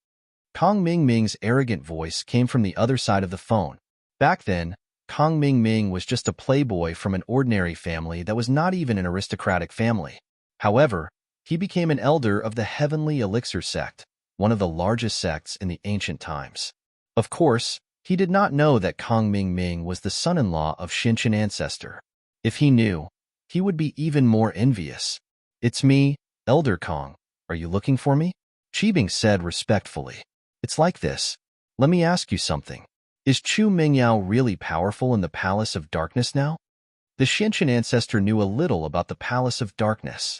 Kong Ming's arrogant voice came from the other side of the phone. Back then, Kong Ming was just a playboy from an ordinary family that was not even an aristocratic family. However, he became an elder of the Heavenly Elixir sect, one of the largest sects in the ancient times. Of course, he did not know that Kong Ming was the son-in-law of Xinshan ancestor. If he knew, he would be even more envious. "It's me, Elder Kong. Are you looking for me?" Qibing said respectfully. "It's like this. Let me ask you something. Is Chu Mingyao really powerful in the Palace of Darkness now?" The Xinshan ancestor knew a little about the Palace of Darkness.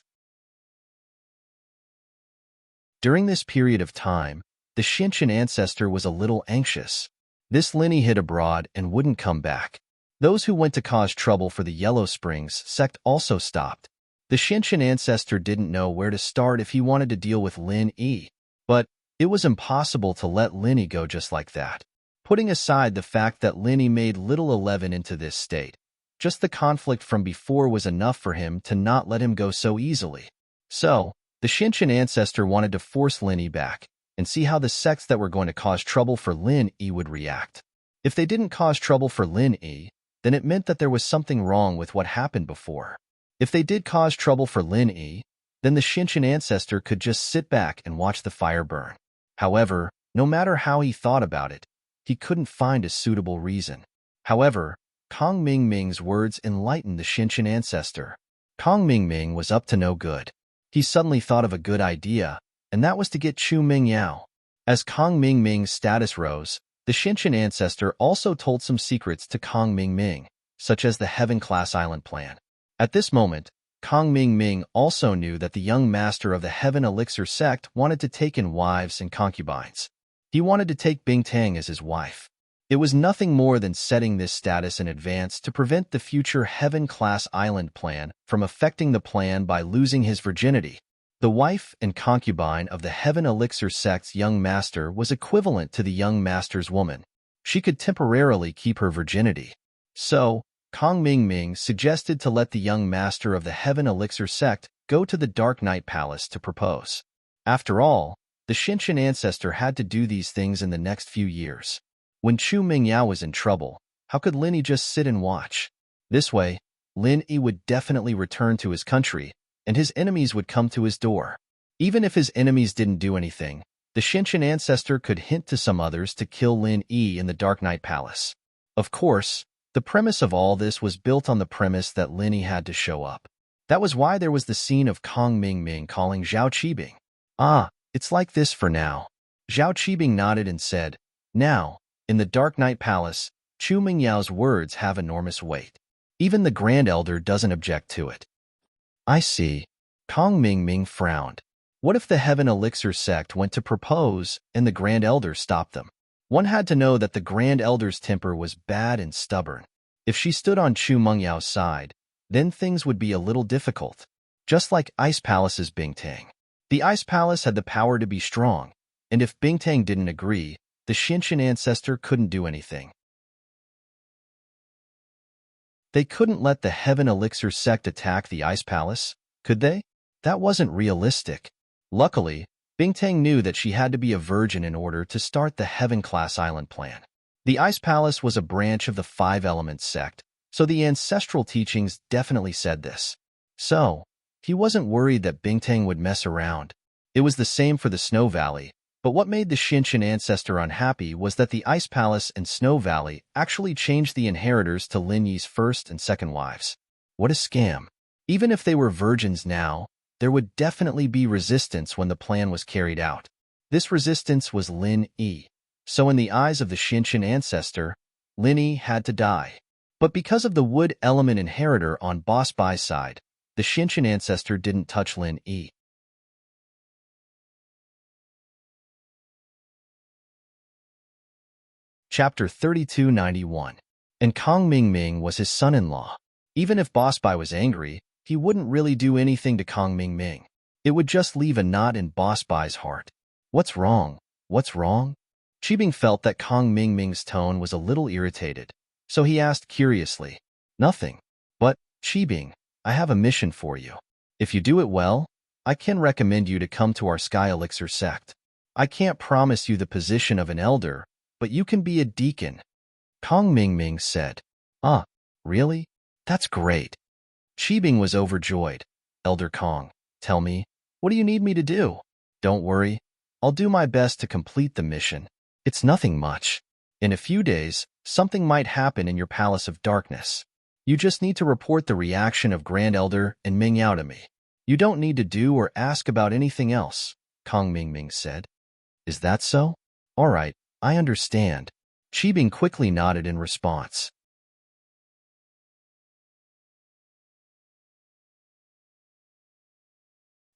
During this period of time, the Xinshan ancestor was a little anxious. This Linny hid abroad and wouldn't come back. Those who went to cause trouble for the Yellow Springs sect also stopped. The Xinshan ancestor didn't know where to start if he wanted to deal with Lin Yi, but it was impossible to let Linny go just like that. Putting aside the fact that Linny made little 11 into this state, just the conflict from before was enough for him to not let him go so easily. So, the Xinshan ancestor wanted to force Linny back and see how the sects that were going to cause trouble for Lin Yi would react. If they didn't cause trouble for Lin Yi, then it meant that there was something wrong with what happened before. If they did cause trouble for Lin Yi, then the Xinshan ancestor could just sit back and watch the fire burn. However, no matter how he thought about it, he couldn't find a suitable reason. However, Kong Ming's words enlightened the Xinshan ancestor. Kong Ming was up to no good. He suddenly thought of a good idea, and that was to get Chu Mingyao. As Kong Ming's status rose, the Xinshan ancestor also told some secrets to Kong Ming, such as the Heaven-class island plan. At this moment, Kong Ming also knew that the young master of the Heaven Elixir sect wanted to take in wives and concubines. He wanted to take Bingtang as his wife. It was nothing more than setting this status in advance to prevent the future Heaven-class island plan from affecting the plan by losing his virginity. The wife and concubine of the Heaven Elixir sect's young master was equivalent to the young master's woman. She could temporarily keep her virginity. So, Kong Ming suggested to let the young master of the Heaven Elixir sect go to the Dark Night Palace to propose. After all, the Xinshan ancestor had to do these things in the next few years. When Chu Mingyao was in trouble, how could Lin Yi just sit and watch? This way, Lin Yi would definitely return to his country, and his enemies would come to his door. Even if his enemies didn't do anything, the Xinshan ancestor could hint to some others to kill Lin Yi in the Dark Night Palace. Of course, the premise of all this was built on the premise that Lin Yi had to show up. That was why there was the scene of Kong Ming calling Zhao Qibing. "Ah, it's like this for now." Zhao Qibing nodded and said, "Now, in the Dark Night Palace, Chu Mingyao's words have enormous weight. Even the Grand Elder doesn't object to it." "I see." Kong Ming frowned. What if the Heaven Elixir sect went to propose and the Grand Elder stopped them? One had to know that the Grand Elder's temper was bad and stubborn. If she stood on Chu Mingyao's side, then things would be a little difficult. Just like Ice Palace's Bingtang. The Ice Palace had the power to be strong, and if Bingtang didn't agree, the Xinshan ancestor couldn't do anything. They couldn't let the Heaven Elixir sect attack the Ice Palace, could they? That wasn't realistic. Luckily, Bingtang knew that she had to be a virgin in order to start the Heaven-class island plan. The Ice Palace was a branch of the Five Elements sect, so the ancestral teachings definitely said this. So, he wasn't worried that Bingtang would mess around. It was the same for the Snow Valley, but what made the Xinshan ancestor unhappy was that the Ice Palace and Snow Valley actually changed the inheritors to Lin Yi's first and second wives. What a scam. Even if they were virgins now, there would definitely be resistance when the plan was carried out. This resistance was Lin Yi. So in the eyes of the Xinshan ancestor, Lin Yi had to die. But because of the wood element inheritor on Boss Bai's side, the Xinshan ancestor didn't touch Lin Yi. Chapter 3291. And Kong Ming was his son-in-law. Even if Boss Bai was angry, he wouldn't really do anything to Kong Ming. It would just leave a knot in Boss Bai's heart. What's wrong? What's wrong? Qibing felt that Kong Ming's tone was a little irritated, so he asked curiously, "Nothing. But, Qibing, I have a mission for you. If you do it well, I can recommend you to come to our Sky Elixir sect. I can't promise you the position of an elder, but you can be a deacon." Kong Ming said. Ah, really? That's great. Qibing was overjoyed. Elder Kong, tell me, what do you need me to do? Don't worry, I'll do my best to complete the mission. It's nothing much. In a few days, something might happen in your Palace of Darkness. You just need to report the reaction of Grand Elder and Ming Yao to me. You don't need to do or ask about anything else, Kong Mingming said. Is that so? All right, I understand. Qibing quickly nodded in response.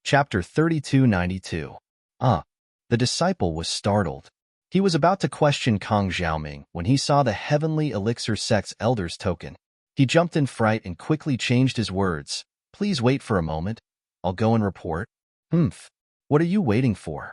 Chapter 3292. The disciple was startled. He was about to question Kong Xiaoming when he saw the Heavenly Elixir Sect's Elder's token. He jumped in fright and quickly changed his words. Please wait for a moment. I'll go and report. What are you waiting for?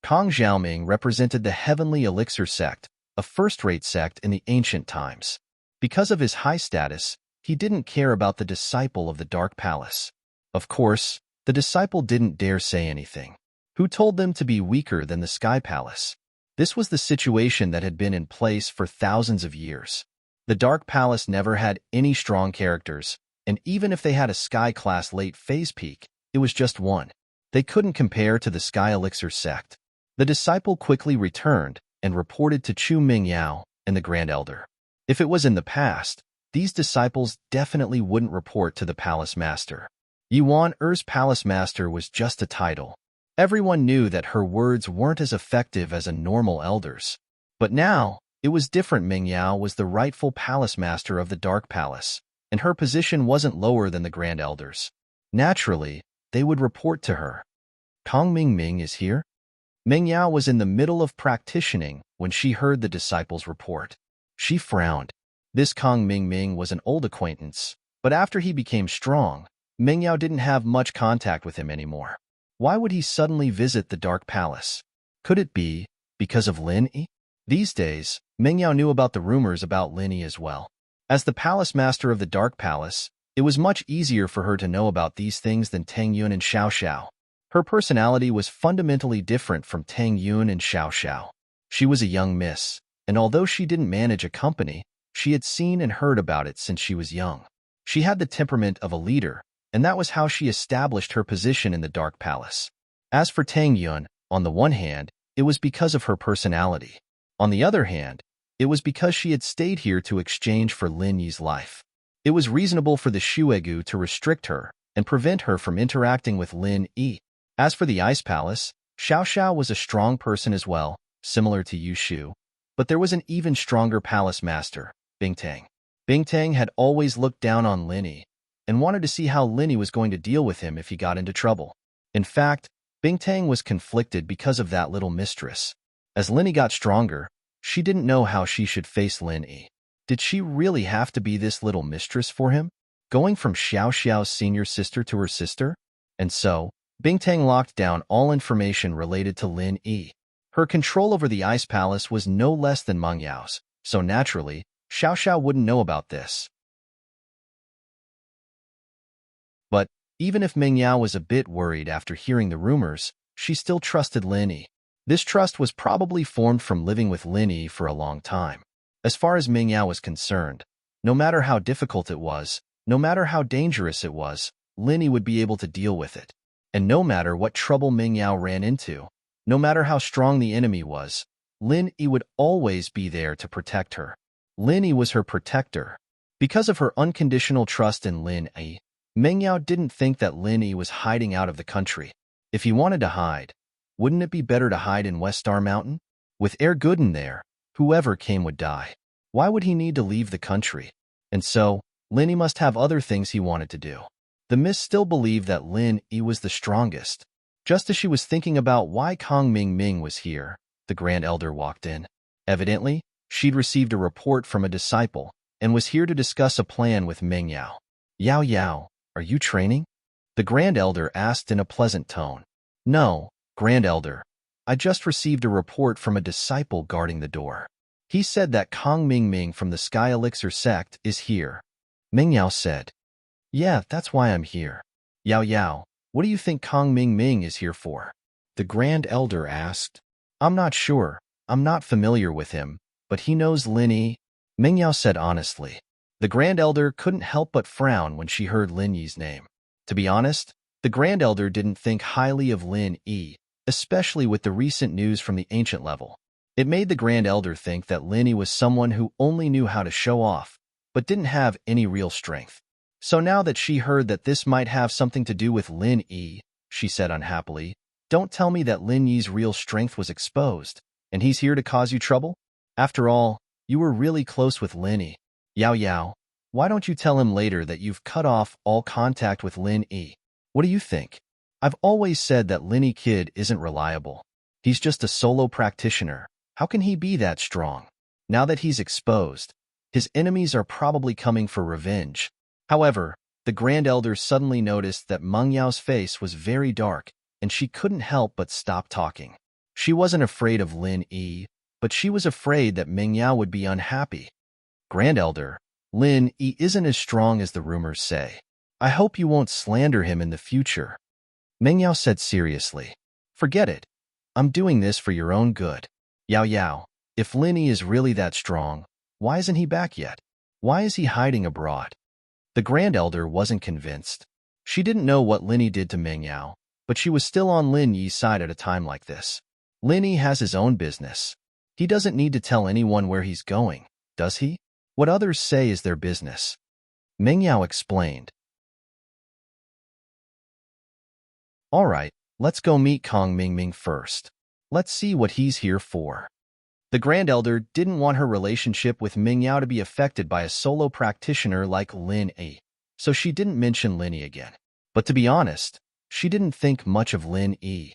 Kong Xiaoming represented the Heavenly Elixir Sect, a first-rate sect in the ancient times. Because of his high status, he didn't care about the disciple of the Dark Palace. Of course, the disciple didn't dare say anything. Who told them to be weaker than the Sky Palace? This was the situation that had been in place for thousands of years. The Dark Palace never had any strong characters, and even if they had a Sky-class late phase peak, it was just one. They couldn't compare to the Sky Elixir sect. The disciple quickly returned and reported to Chu Mingyao and the Grand Elder. If it was in the past, these disciples definitely wouldn't report to the Palace Master. Yuan Er's Palace Master was just a title. Everyone knew that her words weren't as effective as a normal elder's. But now, it was different. Mingyao was the rightful Palace Master of the Dark Palace, and her position wasn't lower than the Grand Elder's. Naturally, they would report to her. Kong Mingming is here? Mingyao was in the middle of practicing when she heard the disciple's report. She frowned. This Kong Mingming was an old acquaintance, but after he became strong, Mingyao didn't have much contact with him anymore. Why would he suddenly visit the Dark Palace? Could it be because of Lin Yi? These days, Mingyao knew about the rumors about Lin Yi as well. As the Palace Master of the Dark Palace, it was much easier for her to know about these things than Tang Yun and Xiao Xiao. Her personality was fundamentally different from Tang Yun and Xiao Xiao. She was a young miss, and although she didn't manage a company, she had seen and heard about it since she was young. She had the temperament of a leader, and that was how she established her position in the Dark Palace. As for Tang Yun, on the one hand, it was because of her personality. On the other hand, it was because she had stayed here to exchange for Lin Yi's life. It was reasonable for the Shuegu to restrict her and prevent her from interacting with Lin Yi. As for the Ice Palace, Xiao Xiao was a strong person as well, similar to Yu Shu, but there was an even stronger palace master, Bingtang. Bingtang had always looked down on Lin Yi and wanted to see how Lin Yi was going to deal with him if he got into trouble. In fact, Bingtang was conflicted because of that little mistress. As Lin Yi got stronger, she didn't know how she should face Lin Yi. Did she really have to be this little mistress for him? Going from Xiao Xiao's senior sister to her sister? And so, Bingtang locked down all information related to Lin Yi. Her control over the Ice Palace was no less than Meng Yao's, so naturally, Xiao Xiao wouldn't know about this. But, even if Meng Yao was a bit worried after hearing the rumors, she still trusted Lin Yi. This trust was probably formed from living with Lin Yi for a long time. As far as Meng Yao was concerned, no matter how difficult it was, no matter how dangerous it was, Lin Yi would be able to deal with it. And no matter what trouble Meng Yao ran into, no matter how strong the enemy was, Lin Yi would always be there to protect her. Lin Yi was her protector. Because of her unconditional trust in Lin Yi, Meng Yao didn't think that Lin Yi was hiding out of the country. If he wanted to hide, wouldn't it be better to hide in West Star Mountain? With Air Gooden there, whoever came would die. Why would he need to leave the country? And so, Lin Yi must have other things he wanted to do. The Miss still believed that Lin Yi was the strongest. Just as she was thinking about why Kong Mingming was here, the Grand Elder walked in. Evidently, she'd received a report from a disciple and was here to discuss a plan with Meng Yao. Yao Yao, are you training? The Grand Elder asked in a pleasant tone. No, Grand Elder. I just received a report from a disciple guarding the door. He said that Kong Mingming from the Sky Elixir sect is here. Meng Yao said. Yeah, that's why I'm here. Yao Yao, what do you think Kong Mingming is here for? The Grand Elder asked. I'm not sure. I'm not familiar with him, but he knows Lin Yi. Meng Yao said honestly. The Grand Elder couldn't help but frown when she heard Lin Yi's name. To be honest, the Grand Elder didn't think highly of Lin Yi, especially with the recent news from the ancient level. It made the Grand Elder think that Lin Yi was someone who only knew how to show off, but didn't have any real strength. So now that she heard that this might have something to do with Lin Yi, she said unhappily, "Don't tell me that Lin Yi's real strength was exposed, and he's here to cause you trouble? After all, you were really close with Lin Yi. Yao Yao, why don't you tell him later that you've cut off all contact with Lin Yi? What do you think? I've always said that Lin Yi kid isn't reliable. He's just a solo practitioner. How can he be that strong? Now that he's exposed, his enemies are probably coming for revenge." However, the Grand Elder suddenly noticed that Meng Yao's face was very dark, and she couldn't help but stop talking. She wasn't afraid of Lin Yi, but she was afraid that Meng Yao would be unhappy. "Grand Elder, Lin Yi isn't as strong as the rumors say. I hope you won't slander him in the future," Meng Yao said seriously. "Forget it. I'm doing this for your own good. Yao Yao, if Lin Yi is really that strong, why isn't he back yet? Why is he hiding abroad?" The Grand Elder wasn't convinced. She didn't know what Lin Yi did to Meng Yao, but she was still on Lin Yi's side at a time like this. Lin Yi has his own business. He doesn't need to tell anyone where he's going, does he? What others say is their business. Meng Yao explained. "All right, let's go meet Kong Mingming first. Let's see what he's here for." The Grand Elder didn't want her relationship with Meng Yao to be affected by a solo practitioner like Lin Yi, so she didn't mention Lin Yi again. But to be honest, she didn't think much of Lin Yi.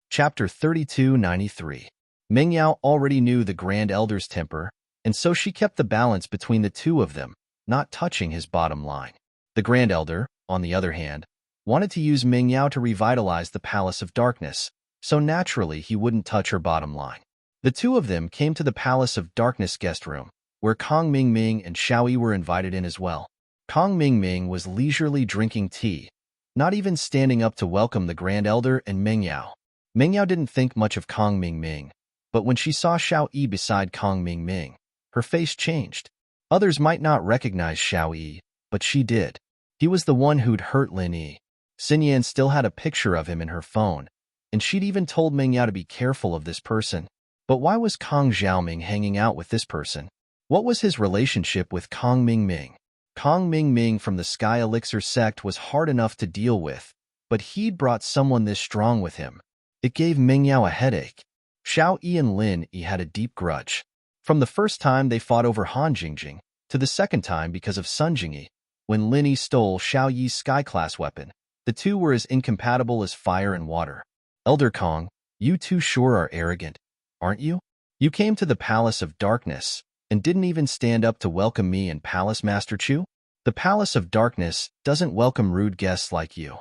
Chapter 3293. Meng Yao already knew the Grand Elder's temper, and so she kept the balance between the two of them, not touching his bottom line. The Grand Elder, on the other hand, wanted to use Meng Yao to revitalize the Palace of Darkness, so naturally he wouldn't touch her bottom line. The two of them came to the Palace of Darkness guest room, where Kong Mingming and Xiao Yi were invited in as well. Kong Mingming was leisurely drinking tea, not even standing up to welcome the Grand Elder and Meng Yao. Meng Yao didn't think much of Kong Mingming, but when she saw Xiao Yi beside Kong Mingming, her face changed. Others might not recognize Xiao Yi, but she did. He was the one who'd hurt Lin Yi. Xin Yan still had a picture of him in her phone, and she'd even told Meng Yao to be careful of this person. But why was Kong Xiaoming hanging out with this person? What was his relationship with Kong Mingming? Kong Mingming from the Sky Elixir sect was hard enough to deal with, but he'd brought someone this strong with him. It gave Meng Yao a headache. Xiao Yi and Lin Yi had a deep grudge. From the first time they fought over Han Jingjing, to the second time because of Sun Jingyi, when Lin Yi stole Xiao Yi's sky-class weapon. The two were as incompatible as fire and water. "Elder Kong, you two sure are arrogant, aren't you? You came to the Palace of Darkness and didn't even stand up to welcome me and Palace Master Chu? The Palace of Darkness doesn't welcome rude guests like you."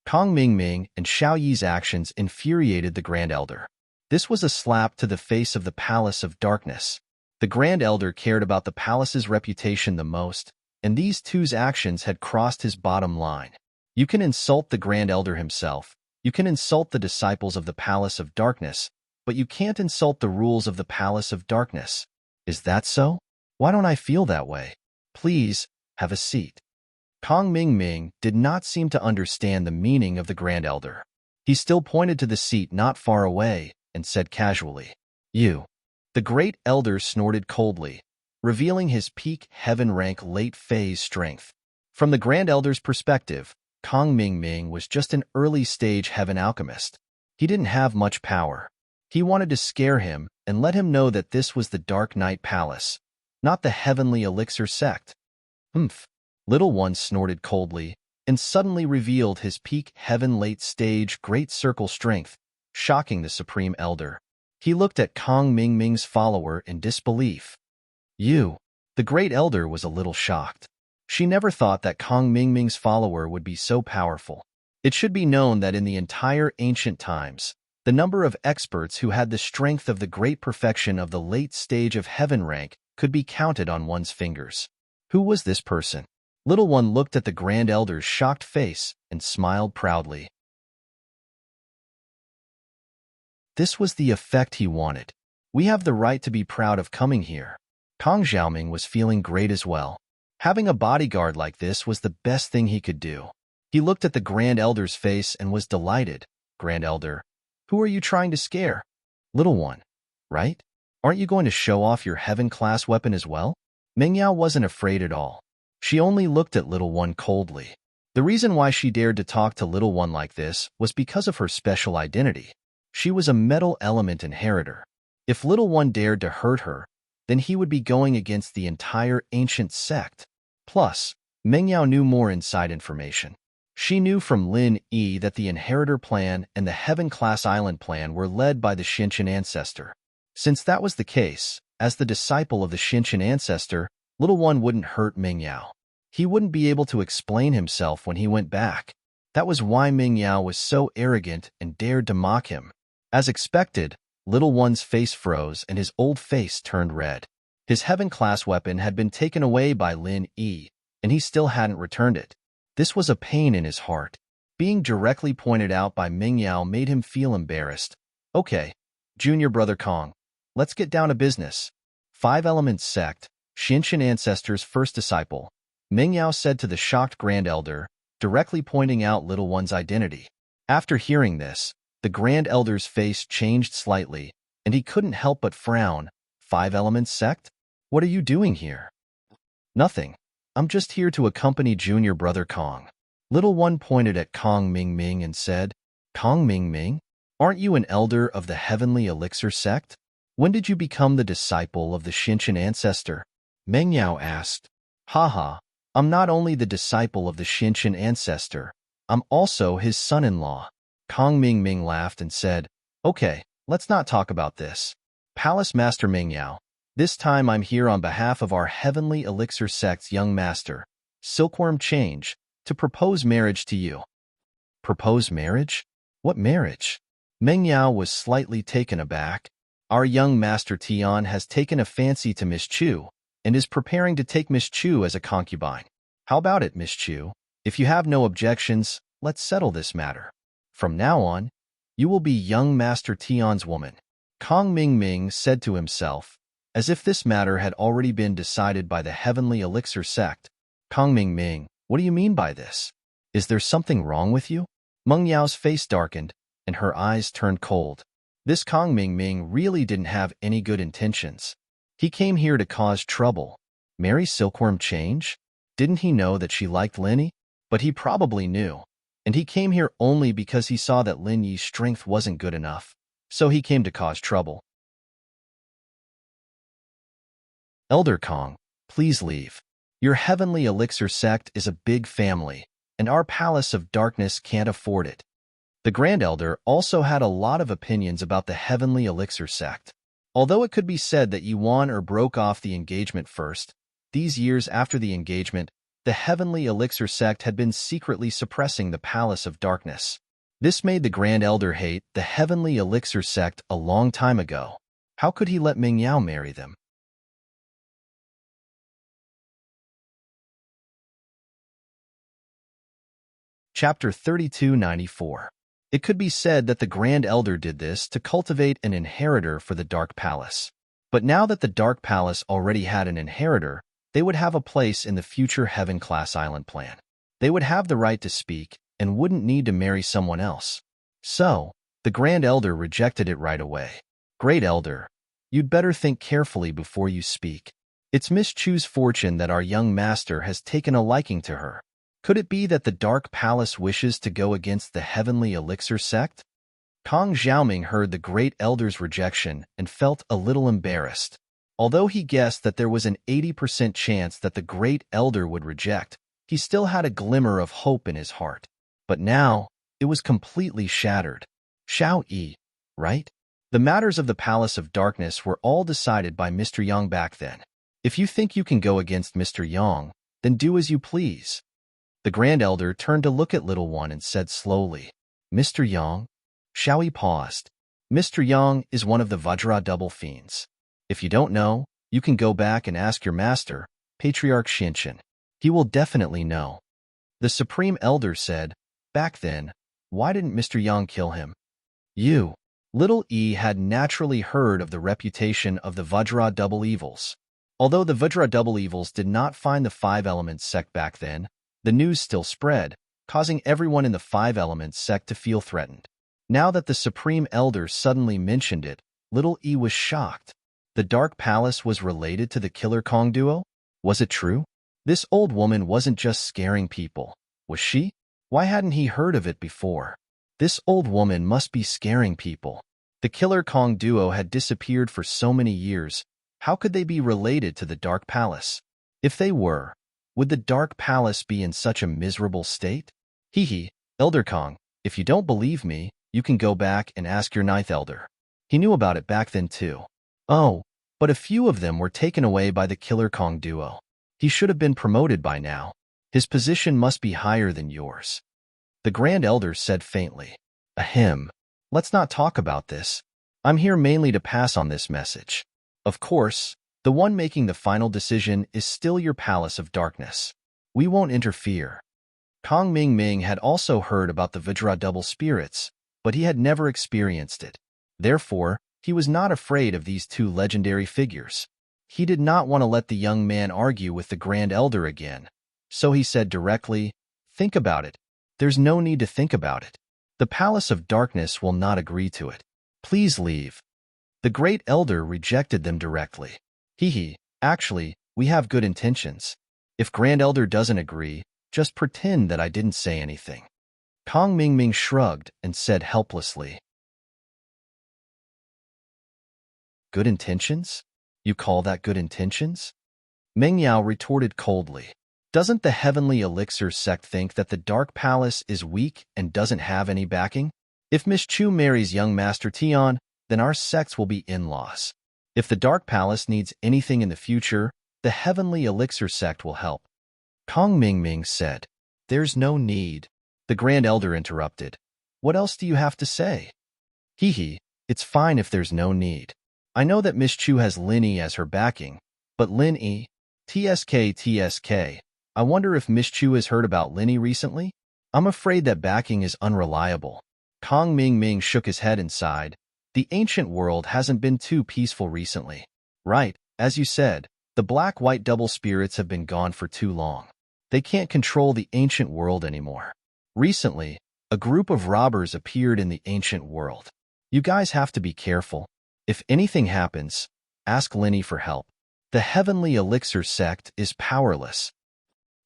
Kong Mingming and Xiao Yi's actions infuriated the Grand Elder. This was a slap to the face of the Palace of Darkness. The Grand Elder cared about the palace's reputation the most, and these two's actions had crossed his bottom line. You can insult the Grand Elder himself, you can insult the disciples of the Palace of Darkness, but you can't insult the rules of the Palace of Darkness. Is that so? Why don't I feel that way? Please, have a seat. Kong Mingming did not seem to understand the meaning of the Grand Elder. He still pointed to the seat not far away and said casually, "You." The Great Elder snorted coldly, revealing his peak heaven rank late phase strength. From the Grand Elder's perspective, Kong Mingming was just an early-stage heaven alchemist. He didn't have much power. He wanted to scare him and let him know that this was the Dark Knight Palace, not the Heavenly Elixir sect. "Humph." Little One snorted coldly and suddenly revealed his peak heaven late-stage Great Circle strength, shocking the Supreme Elder. He looked at Kong Mingming's follower in disbelief. "You." The Great Elder was a little shocked. She never thought that Kong Mingming's follower would be so powerful. It should be known that in the entire ancient times, the number of experts who had the strength of the great perfection of the late stage of heaven rank could be counted on one's fingers. Who was this person? Little One looked at the Grand Elder's shocked face and smiled proudly. This was the effect he wanted. We have the right to be proud of coming here. Kong Xiaoming was feeling great as well. Having a bodyguard like this was the best thing he could do. He looked at the Grand Elder's face and was delighted. Grand Elder, who are you trying to scare? Little one, right? Aren't you going to show off your heaven-class weapon as well? Meng Yao wasn't afraid at all. She only looked at Little One coldly. The reason why she dared to talk to Little One like this was because of her special identity. She was a metal element inheritor. If Little One dared to hurt her, then he would be going against the entire ancient sect. Plus, Meng Yao knew more inside information. She knew from Lin Yi that the Inheritor Plan and the Heaven-class Island Plan were led by the Xinshan ancestor. Since that was the case, as the disciple of the Xinshan ancestor, Little One wouldn't hurt Meng Yao. He wouldn't be able to explain himself when he went back. That was why Meng Yao was so arrogant and dared to mock him. As expected, Little One's face froze and his old face turned red. His heaven-class weapon had been taken away by Lin Yi, and he still hadn't returned it. This was a pain in his heart. Being directly pointed out by Meng Yao made him feel embarrassed. Okay, Junior Brother Kong, let's get down to business. Five Elements Sect, Xinshan Ancestor's first disciple, Meng Yao said to the shocked Grand Elder, directly pointing out Little One's identity. After hearing this, the Grand Elder's face changed slightly, and he couldn't help but frown. Five Elements Sect? What are you doing here? Nothing. I'm just here to accompany Junior Brother Kong. Little One pointed at Kong Ming Ming and said, Kong Ming Ming? Aren't you an elder of the Heavenly Elixir Sect? When did you become the disciple of the Xinshan ancestor? Meng Yao asked. Haha, I'm not only the disciple of the Xinshan ancestor, I'm also his son-in-law. Kong Ming Ming laughed and said, Okay, let's not talk about this. Palace Master Meng Yao, this time I'm here on behalf of our Heavenly Elixir Sect's young master, Silkworm Change, to propose marriage to you. Propose marriage? What marriage? Meng Yao was slightly taken aback. Our young master Tian has taken a fancy to Miss Chu and is preparing to take Miss Chu as a concubine. How about it, Miss Chu? If you have no objections, let's settle this matter. From now on, you will be young Master Tian's woman. Kong Ming Ming said to himself, as if this matter had already been decided by the Heavenly Elixir Sect. Kong Ming Ming, what do you mean by this? Is there something wrong with you? Meng Yao's face darkened, and her eyes turned cold. This Kong Ming Ming really didn't have any good intentions. He came here to cause trouble. Marry Silkworm Change? Didn't he know that she liked Lin Yi? But he probably knew. And he came here only because he saw that Lin Yi's strength wasn't good enough. So he came to cause trouble. Elder Kong, please leave. Your Heavenly Elixir Sect is a big family, and our Palace of Darkness can't afford it. The Grand Elder also had a lot of opinions about the Heavenly Elixir Sect. Although it could be said that you won or broke off the engagement first, these years after the engagement, the Heavenly Elixir Sect had been secretly suppressing the Palace of Darkness. This made the Grand Elder hate the Heavenly Elixir Sect a long time ago. How could he let Meng Yao marry them? Chapter 3294. It could be said that the Grand Elder did this to cultivate an inheritor for the Dark Palace. But now that the Dark Palace already had an inheritor, they would have a place in the future Heaven-class Island Plan. They would have the right to speak and wouldn't need to marry someone else. So, the Grand Elder rejected it right away. Great Elder, you'd better think carefully before you speak. It's Miss Chu's fortune that our young master has taken a liking to her. Could it be that the Dark Palace wishes to go against the Heavenly Elixir Sect? Kong Xiaoming heard the Great Elder's rejection and felt a little embarrassed. Although he guessed that there was an 80% chance that the Great Elder would reject, he still had a glimmer of hope in his heart. But now, it was completely shattered. Xiao Yi, right? The matters of the Palace of Darkness were all decided by Mr. Yang back then. If you think you can go against Mr. Yang, then do as you please. The Grand Elder turned to look at Little One and said slowly, Mr. Yang? Xiao Yi paused. Mr. Yang is one of the Vajra double fiends. If you don't know, you can go back and ask your master, Patriarch Xinshan. He will definitely know. The Supreme Elder said, back then, why didn't Mr. Yang kill him? You. Little E had naturally heard of the reputation of the Vajra double evils. Although the Vajra double evils did not find the Five Elements sect back then, the news still spread, causing everyone in the Five Elements sect to feel threatened. Now that the Supreme Elder suddenly mentioned it, Little E was shocked. The Dark Palace was related to the Killer Kong duo? Was it true? This old woman wasn't just scaring people, was she? Why hadn't he heard of it before? This old woman must be scaring people. The Killer Kong duo had disappeared for so many years. How could they be related to the Dark Palace? If they were, would the Dark Palace be in such a miserable state? Hee, Elder Kong, if you don't believe me, you can go back and ask your ninth elder. He knew about it back then too. Oh, but a few of them were taken away by the Killer Kong duo. He should have been promoted by now. His position must be higher than yours. The Grand Elder said faintly. Ahem. Let's not talk about this. I'm here mainly to pass on this message. Of course, the one making the final decision is still your Palace of Darkness. We won't interfere. Kong Ming Ming had also heard about the Vajra double spirits, but he had never experienced it. Therefore, he was not afraid of these two legendary figures. He did not want to let the young man argue with the Grand Elder again, so he said directly, Think about it. There's no need to think about it. The Palace of Darkness will not agree to it. Please leave. The Great Elder rejected them directly. Actually, we have good intentions. If Grand Elder doesn't agree, just pretend that I didn't say anything. Kong Ming Ming shrugged and said helplessly. Good intentions? You call that good intentions? Meng Yao retorted coldly. Doesn't the Heavenly Elixir sect think that the Dark Palace is weak and doesn't have any backing? If Miss Chu marries young Master Tian, then our sects will be in-laws. If the Dark Palace needs anything in the future, the Heavenly Elixir sect will help. Kong Ming Ming said. There's no need. The Grand Elder interrupted. What else do you have to say? It's fine if there's no need. I know that Miss Chu has Lin Yi as her backing, but Lin Yi, TSK, I wonder if Miss Chu has heard about Lin Yi recently? I'm afraid that backing is unreliable. Kong Ming Ming shook his head and sighed. The ancient world hasn't been too peaceful recently. Right, as you said, the black-white double spirits have been gone for too long. They can't control the ancient world anymore. Recently, a group of robbers appeared in the ancient world. You guys have to be careful. If anything happens, ask Lin Yi for help. The Heavenly Elixir sect is powerless.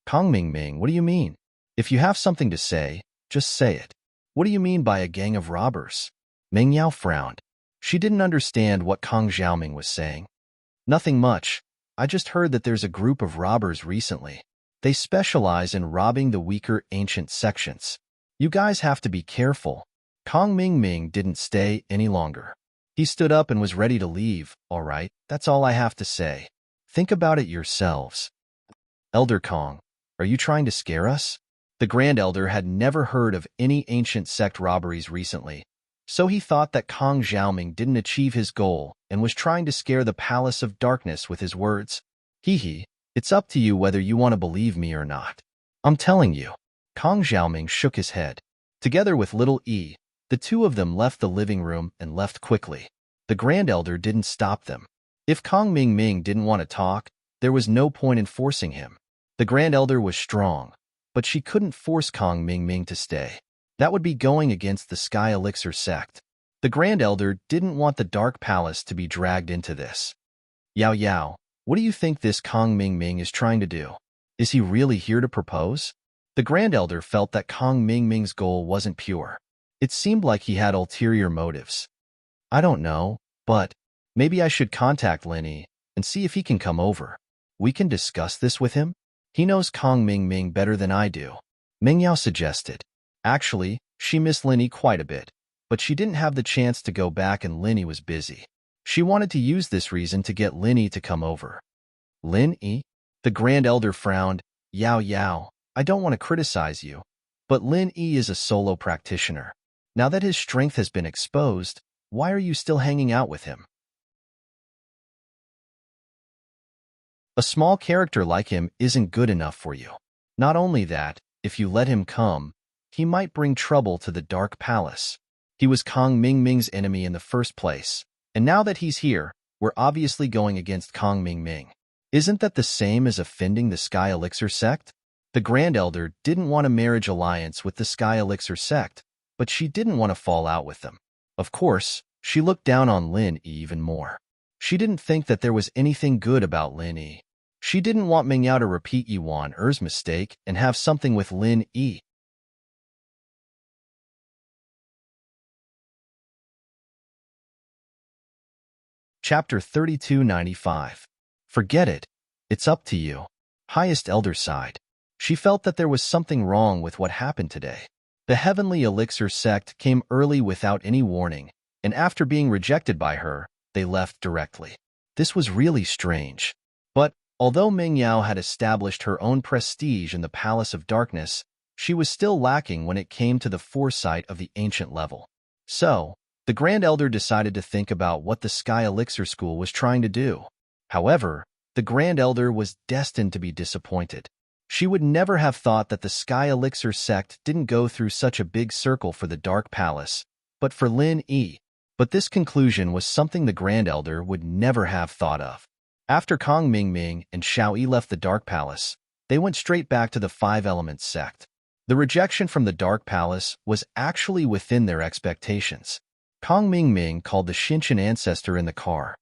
Kong Ming Ming, what do you mean? If you have something to say, just say it. What do you mean by a gang of robbers? Meng Yao frowned. She didn't understand what Kong Xiaoming was saying. Nothing much. I just heard that there's a group of robbers recently. They specialize in robbing the weaker ancient sections. You guys have to be careful. Kong Ming Ming didn't stay any longer. He stood up and was ready to leave. All right, that's all I have to say. Think about it yourselves. Elder Kong, are you trying to scare us? The Grand Elder had never heard of any ancient sect robberies recently, so he thought that Kong Xiaoming didn't achieve his goal and was trying to scare the Palace of Darkness with his words. It's up to you whether you want to believe me or not. I'm telling you. Kong Xiaoming shook his head. Together with Little E, the two of them left the living room and left quickly. The Grand Elder didn't stop them. If Kong Ming Ming didn't want to talk, there was no point in forcing him. The Grand Elder was strong, but she couldn't force Kong Ming Ming to stay. That would be going against the Sky Elixir sect. The Grand Elder didn't want the Dark Palace to be dragged into this. Yao, what do you think this Kong Ming Ming is trying to do? Is he really here to propose? The Grand Elder felt that Kong Ming Ming's goal wasn't pure. It seemed like he had ulterior motives. I don't know, but maybe I should contact Lin Yi and see if he can come over. We can discuss this with him. He knows Kong Ming Ming better than I do. Meng Yao suggested. Actually, she missed Lin Yi quite a bit, but she didn't have the chance to go back and Lin Yi was busy. She wanted to use this reason to get Lin Yi to come over. Lin Yi? The Grand Elder frowned. Yao, I don't want to criticize you, but Lin Yi is a solo practitioner. Now that his strength has been exposed, why are you still hanging out with him? A small character like him isn't good enough for you. Not only that, if you let him come, he might bring trouble to the Dark Palace. He was Kong Ming Ming's enemy in the first place, and now that he's here, we're obviously going against Kong Ming Ming. Isn't that the same as offending the Sky Elixir sect? The Grand Elder didn't want a marriage alliance with the Sky Elixir sect, but she didn't want to fall out with them. Of course, she looked down on Lin Yi even more. She didn't think that there was anything good about Lin Yi. She didn't want Ming Yao to repeat Yuan Er's mistake and have something with Lin Yi. Chapter 3295. Forget it. It's up to you. Highest Elder sighed. She felt that there was something wrong with what happened today. The Heavenly Elixir sect came early without any warning, and after being rejected by her, they left directly. This was really strange. But, although Ming Yao had established her own prestige in the Palace of Darkness, she was still lacking when it came to the foresight of the ancient level. So, the Grand Elder decided to think about what the Sky Elixir School was trying to do. However, the Grand Elder was destined to be disappointed. She would never have thought that the Sky Elixir sect didn't go through such a big circle for the Dark Palace, but for Lin Yi. But this conclusion was something the Grand Elder would never have thought of. After Kong Ming Ming and Xiao Yi left the Dark Palace, they went straight back to the Five Elements sect. The rejection from the Dark Palace was actually within their expectations. Kong Ming Ming called the Xinshan ancestor in the car.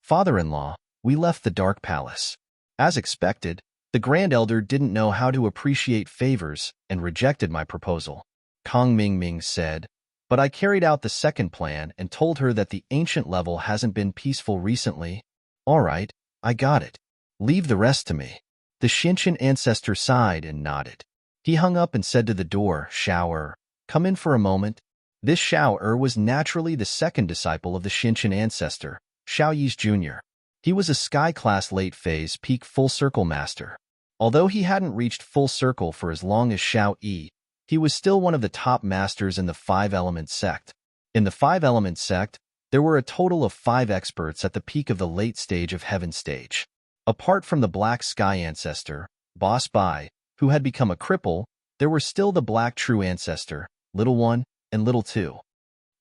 "Father-in-law, we left the Dark Palace." As expected, the Grand Elder didn't know how to appreciate favors and rejected my proposal. Kong Ming Ming said, "But I carried out the second plan and told her that the ancient level hasn't been peaceful recently." "All right, I got it. Leave the rest to me." The Xinshan ancestor sighed and nodded. He hung up and said to the door, "Xiao, come in for a moment." This Xiao was naturally the second disciple of the Xinshan ancestor, Xiao Yi's junior. He was a Sky-class late-phase peak full-circle master. Although he hadn't reached full circle for as long as Xiao Yi, he was still one of the top masters in the Five-Element sect. In the Five-Element sect, there were a total of 5 experts at the peak of the late stage of Heaven stage. Apart from the Black Sky ancestor, Boss Bai, who had become a cripple, there were still the Black True ancestor, Little One, and Little Two.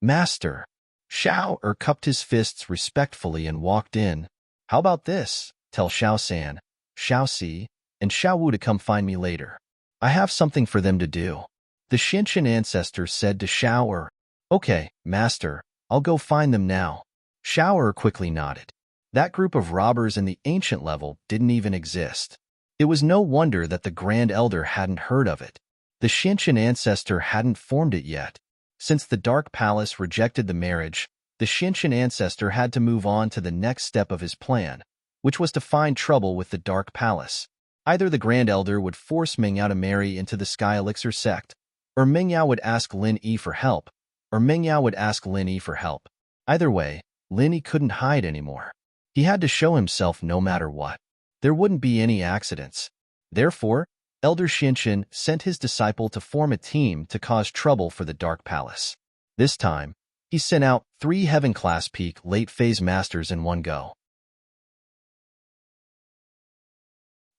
"Master." Xiao cupped his fists respectfully and walked in. "How about this? Tell Xiao San, Xiao Si, and Xiao Wu to come find me later. I have something for them to do." The Xinshan ancestor said to Xiao. "Okay, Master, I'll go find them now." Xiao quickly nodded. That group of robbers in the ancient level didn't even exist. It was no wonder that the Grand Elder hadn't heard of it. The Xinshan ancestor hadn't formed it yet. Since the Dark Palace rejected the marriage, the Xinshan ancestor had to move on to the next step of his plan, which was to find trouble with the Dark Palace. Either the Grand Elder would force Ming Yao to marry into the Sky Elixir sect, or Ming Yao would ask Lin Yi for help, or Ming Yao would ask Lin Yi for help. Either way, Lin Yi couldn't hide anymore. He had to show himself no matter what. There wouldn't be any accidents. Therefore, Elder Xinshan sent his disciple to form a team to cause trouble for the Dark Palace. This time, he sent out 3 Heaven-class peak late-phase masters in one go.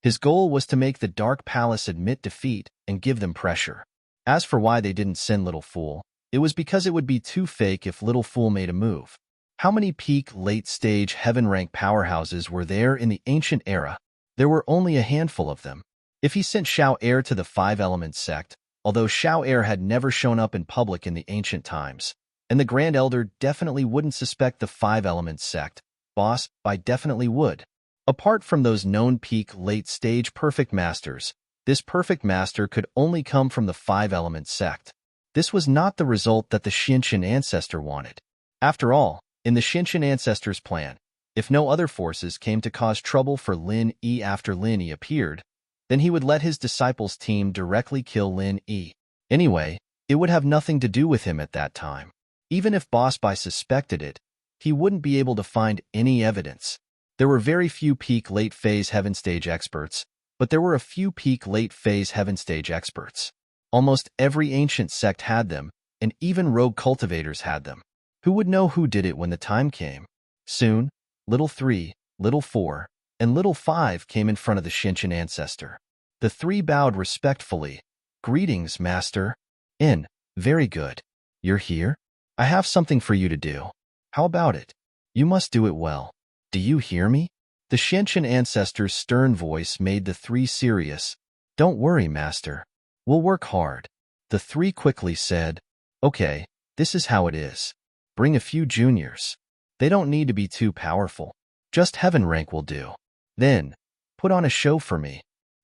His goal was to make the Dark Palace admit defeat and give them pressure. As for why they didn't send Little Fool, it was because it would be too fake if Little Fool made a move. How many peak late-stage heaven-rank powerhouses were there in the ancient era? There were only a handful of them. If he sent Xiao to the Five-Element sect, although Xiao had never shown up in public in the ancient times, and the Grand Elder definitely wouldn't suspect the Five-Element sect, Boss Bai definitely would. Apart from those known peak late-stage perfect masters, this perfect master could only come from the Five-Element sect. This was not the result that the Xinshan ancestor wanted. After all, in the Xinshan ancestor's plan, if no other forces came to cause trouble for Lin Yi after Lin Yi appeared, then he would let his disciples' team directly kill Lin Yi. Anyway, it would have nothing to do with him at that time. Even if Boss Bai suspected it, he wouldn't be able to find any evidence. There were very few peak late-phase Heaven stage experts, but there were a few peak late-phase Heaven stage experts. Almost every ancient sect had them, and even rogue cultivators had them. Who would know who did it when the time came? Soon, Little 3, Little 4, and Little 5 came in front of the Xinshan ancestor. The 3 bowed respectfully. "Greetings, Master." "In. Very good. You're here?" I have something for you to do. How about it? You must do it well. Do you hear me? The Xiantian ancestor's stern voice made the three serious. Don't worry, master. We'll work hard. The three quickly said, Okay, this is how it is. Bring a few juniors. They don't need to be too powerful. Just heaven rank will do. Then, put on a show for me.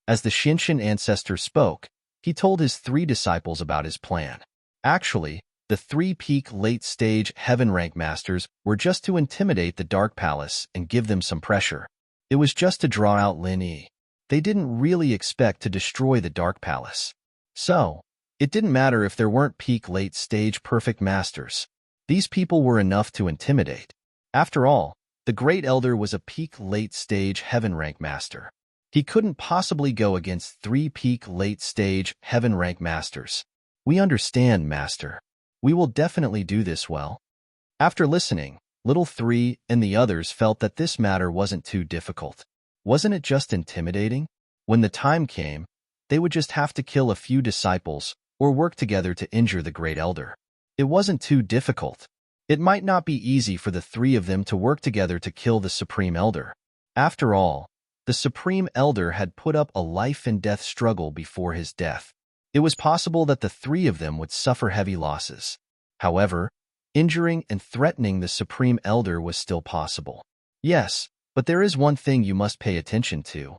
As the Xiantian ancestor spoke, he told his three disciples about his plan. Actually, the three-peak late-stage heaven rank masters were just to intimidate the Dark Palace and give them some pressure. It was just to draw out Lin Yi. They didn't really expect to destroy the Dark Palace. So, it didn't matter if there weren't peak late-stage perfect masters. These people were enough to intimidate. After all, the Great Elder was a peak late-stage heaven rank master. He couldn't possibly go against three peak late-stage heaven rank masters. We understand, master. We will definitely do this well. After listening, Little Three and the others felt that this matter wasn't too difficult. Wasn't it just intimidating? When the time came, they would just have to kill a few disciples or work together to injure the Great Elder. It wasn't too difficult. It might not be easy for the three of them to work together to kill the Supreme Elder. After all, the Supreme Elder had put up a life-and-death struggle before his death. It was possible that the three of them would suffer heavy losses. However, injuring and threatening the Supreme Elder was still possible. Yes, but there is one thing you must pay attention to.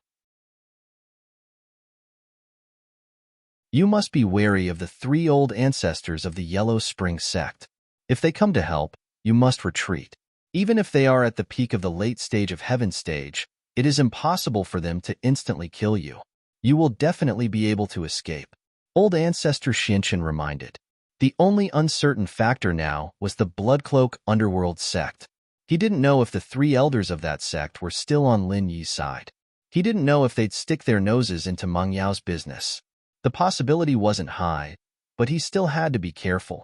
You must be wary of the three old ancestors of the Yellow Spring sect. If they come to help, you must retreat. Even if they are at the peak of the late stage of heaven stage, it is impossible for them to instantly kill you. You will definitely be able to escape. Old Ancestor Xiantian reminded. The only uncertain factor now was the Bloodcloak Underworld sect. He didn't know if the three elders of that sect were still on Lin Yi's side. He didn't know if they'd stick their noses into Meng Yao's business. The possibility wasn't high, but he still had to be careful.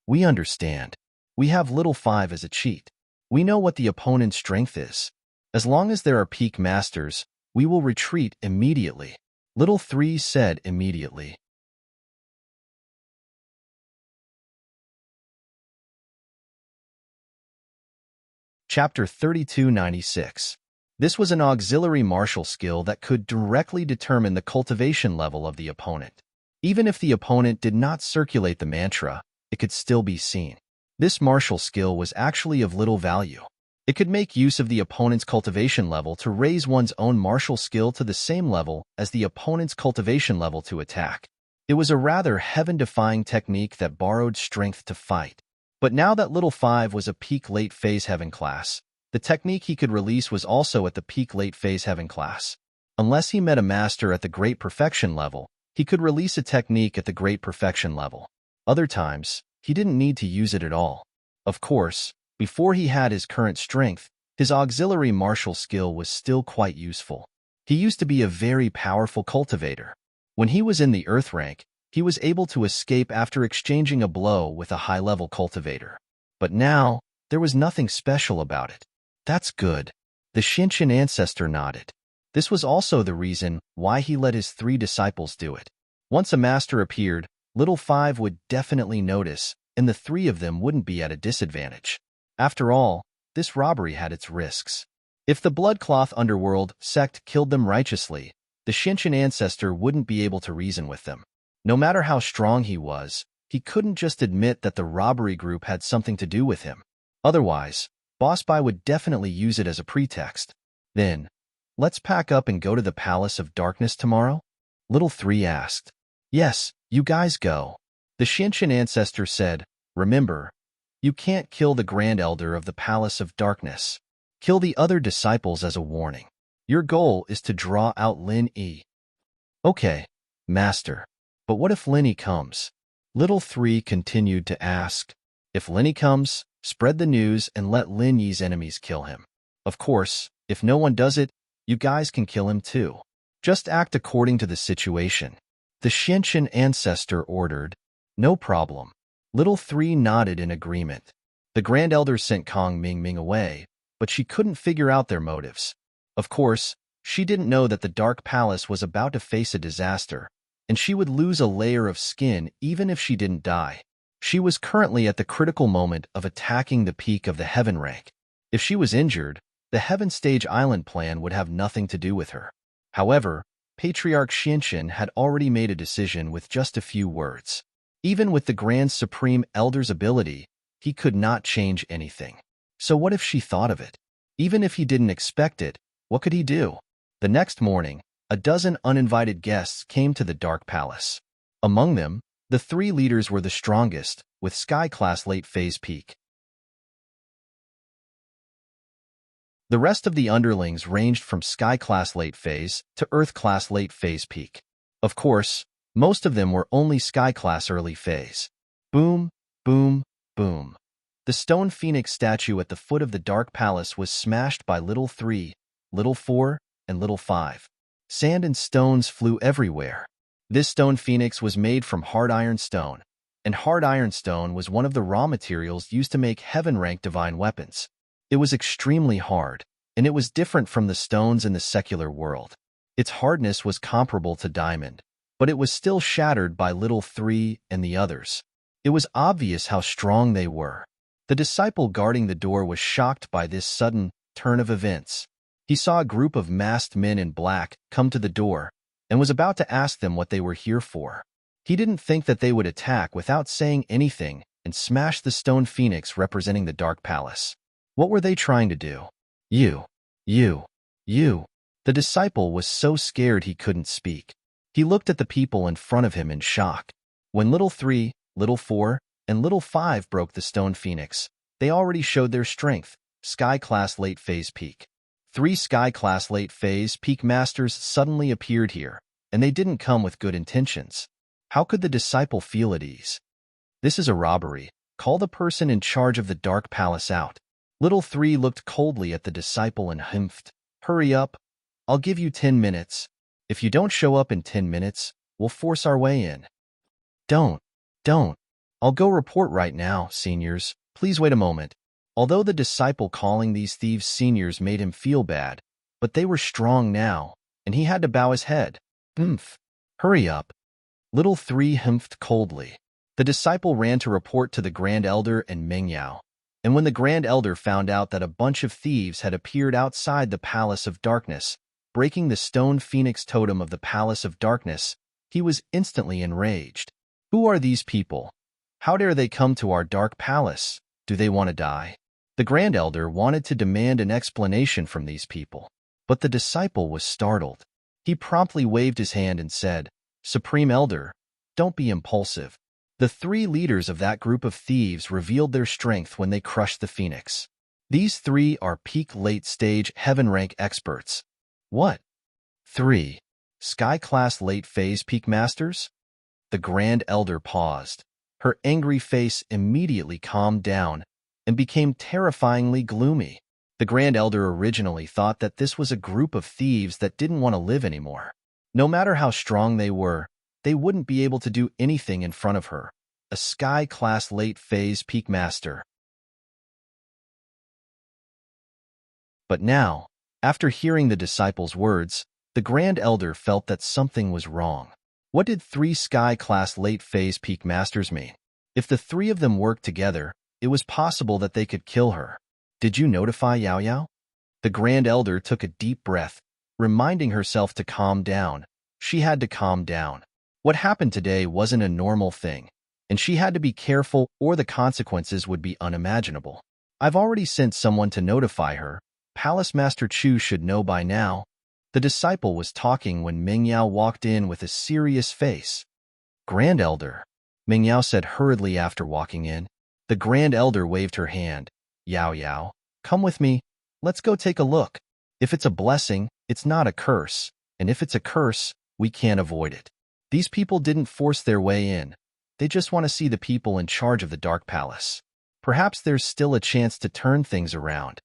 We understand. We have Little Five as a cheat. We know what the opponent's strength is. As long as there are peak masters, we will retreat immediately. Little Three said immediately. Chapter 3296. This was an auxiliary martial skill that could directly determine the cultivation level of the opponent. Even if the opponent did not circulate the mantra, it could still be seen. This martial skill was actually of little value. It could make use of the opponent's cultivation level to raise one's own martial skill to the same level as the opponent's cultivation level to attack. It was a rather heaven-defying technique that borrowed strength to fight. But now that Little Five was a peak late phase heaven class, the technique he could release was also at the peak late phase heaven class. Unless he met a master at the great perfection level, he could release a technique at the great perfection level. Other times, he didn't need to use it at all. Of course, before he had his current strength, his auxiliary martial skill was still quite useful. He used to be a very powerful cultivator. When he was in the Earth rank, he was able to escape after exchanging a blow with a high-level cultivator. But now, there was nothing special about it. That's good. The Xiantian ancestor nodded. This was also the reason why he let his three disciples do it. Once a master appeared, Little Five would definitely notice, and the three of them wouldn't be at a disadvantage. After all, this robbery had its risks. If the Bloodcloth Underworld sect killed them righteously, the Xiantian ancestor wouldn't be able to reason with them. No matter how strong he was, he couldn't just admit that the robbery group had something to do with him. Otherwise, Boss Bai would definitely use it as a pretext. Then, let's pack up and go to the Palace of Darkness tomorrow? Little Three asked. Yes, you guys go. The Xiantian ancestor said, Remember, you can't kill the Grand Elder of the Palace of Darkness. Kill the other disciples as a warning. Your goal is to draw out Lin Yi. Okay, Master. But what if Lin Yi comes? Little Three continued to ask. If Lin Yi comes, spread the news and let Lin Yi's enemies kill him. Of course, if no one does it, you guys can kill him too. Just act according to the situation. The Xiantian ancestor ordered. No problem. Little Three nodded in agreement. The Grand Elder sent Kong Ming away, but she couldn't figure out their motives. Of course, she didn't know that the Dark Palace was about to face a disaster, and she would lose a layer of skin even if she didn't die. She was currently at the critical moment of attacking the peak of the heaven rank. If she was injured, the Heaven Stage Island plan would have nothing to do with her. However, Patriarch Xianxian had already made a decision with just a few words. Even with the Grand Supreme Elder's ability, he could not change anything. So what if she thought of it? Even if he didn't expect it, what could he do? The next morning, a dozen uninvited guests came to the Dark Palace. Among them, the 3 leaders were the strongest, with Sky-class late phase peak. The rest of the underlings ranged from Sky-class late phase to Earth-class late phase peak. Of course, most of them were only Sky-class early phase. Boom, boom, boom. The stone phoenix statue at the foot of the Dark Palace was smashed by Little 3, Little 4, and Little 5. Sand and stones flew everywhere. This stone phoenix was made from hard iron stone, and hard iron stone was one of the raw materials used to make heaven-rank divine weapons. It was extremely hard, and it was different from the stones in the secular world. Its hardness was comparable to diamond, but it was still shattered by Little 3 and the others. It was obvious how strong they were. The disciple guarding the door was shocked by this sudden turn of events. He saw a group of masked men in black come to the door and was about to ask them what they were here for. He didn't think that they would attack without saying anything and smash the stone phoenix representing the Dark Palace. What were they trying to do? You. The disciple was so scared he couldn't speak. He looked at the people in front of him in shock. When Little 3, Little 4, and Little 5 broke the stone phoenix, they already showed their strength. Sky-class late phase peak. 3 Sky-class late phase peak masters suddenly appeared here, and they didn't come with good intentions. How could the disciple feel at ease? This is a robbery. Call the person in charge of the Dark Palace out. Little 3 looked coldly at the disciple and humphed. Hurry up. I'll give you 10 minutes. If you don't show up in 10 minutes, we'll force our way in. Don't. I'll go report right now, seniors. Please wait a moment. Although the disciple calling these thieves seniors made him feel bad, but they were strong now, and he had to bow his head. Hurry up. Little 3 humphed coldly. The disciple ran to report to the Grand Elder and Mengyao. And when the Grand Elder found out that a bunch of thieves had appeared outside the Palace of Darkness, breaking the stone phoenix totem of the Palace of Darkness, he was instantly enraged. Who are these people? How dare they come to our Dark Palace? Do they want to die? The Grand Elder wanted to demand an explanation from these people, but the disciple was startled. He promptly waved his hand and said, Supreme Elder, don't be impulsive. The 3 leaders of that group of thieves revealed their strength when they crushed the phoenix. These 3 are peak late-stage heaven-rank experts. What? 3 Sky-class late-phase peak masters? The Grand Elder paused. Her angry face immediately calmed down and became terrifyingly gloomy. The Grand Elder originally thought that this was a group of thieves that didn't want to live anymore. No matter how strong they were, they wouldn't be able to do anything in front of her, a Sky-class late-phase peak master. But now, after hearing the disciple's words, the Grand Elder felt that something was wrong. What did 3 Sky-class late-phase peak masters mean? If the 3 of them worked together, it was possible that they could kill her. Did you notify Yao Yao? The Grand Elder took a deep breath, reminding herself to calm down. She had to calm down. What happened today wasn't a normal thing, and she had to be careful or the consequences would be unimaginable. I've already sent someone to notify her. Palace Master Chu should know by now. The disciple was talking when Mengyao walked in with a serious face. Grand Elder, Mengyao said hurriedly after walking in. The Grand Elder waved her hand. Yao Yao, come with me. Let's go take a look. If it's a blessing, it's not a curse, and if it's a curse, we can't avoid it. These people didn't force their way in. They just want to see the people in charge of the Dark Palace. Perhaps there's still a chance to turn things around.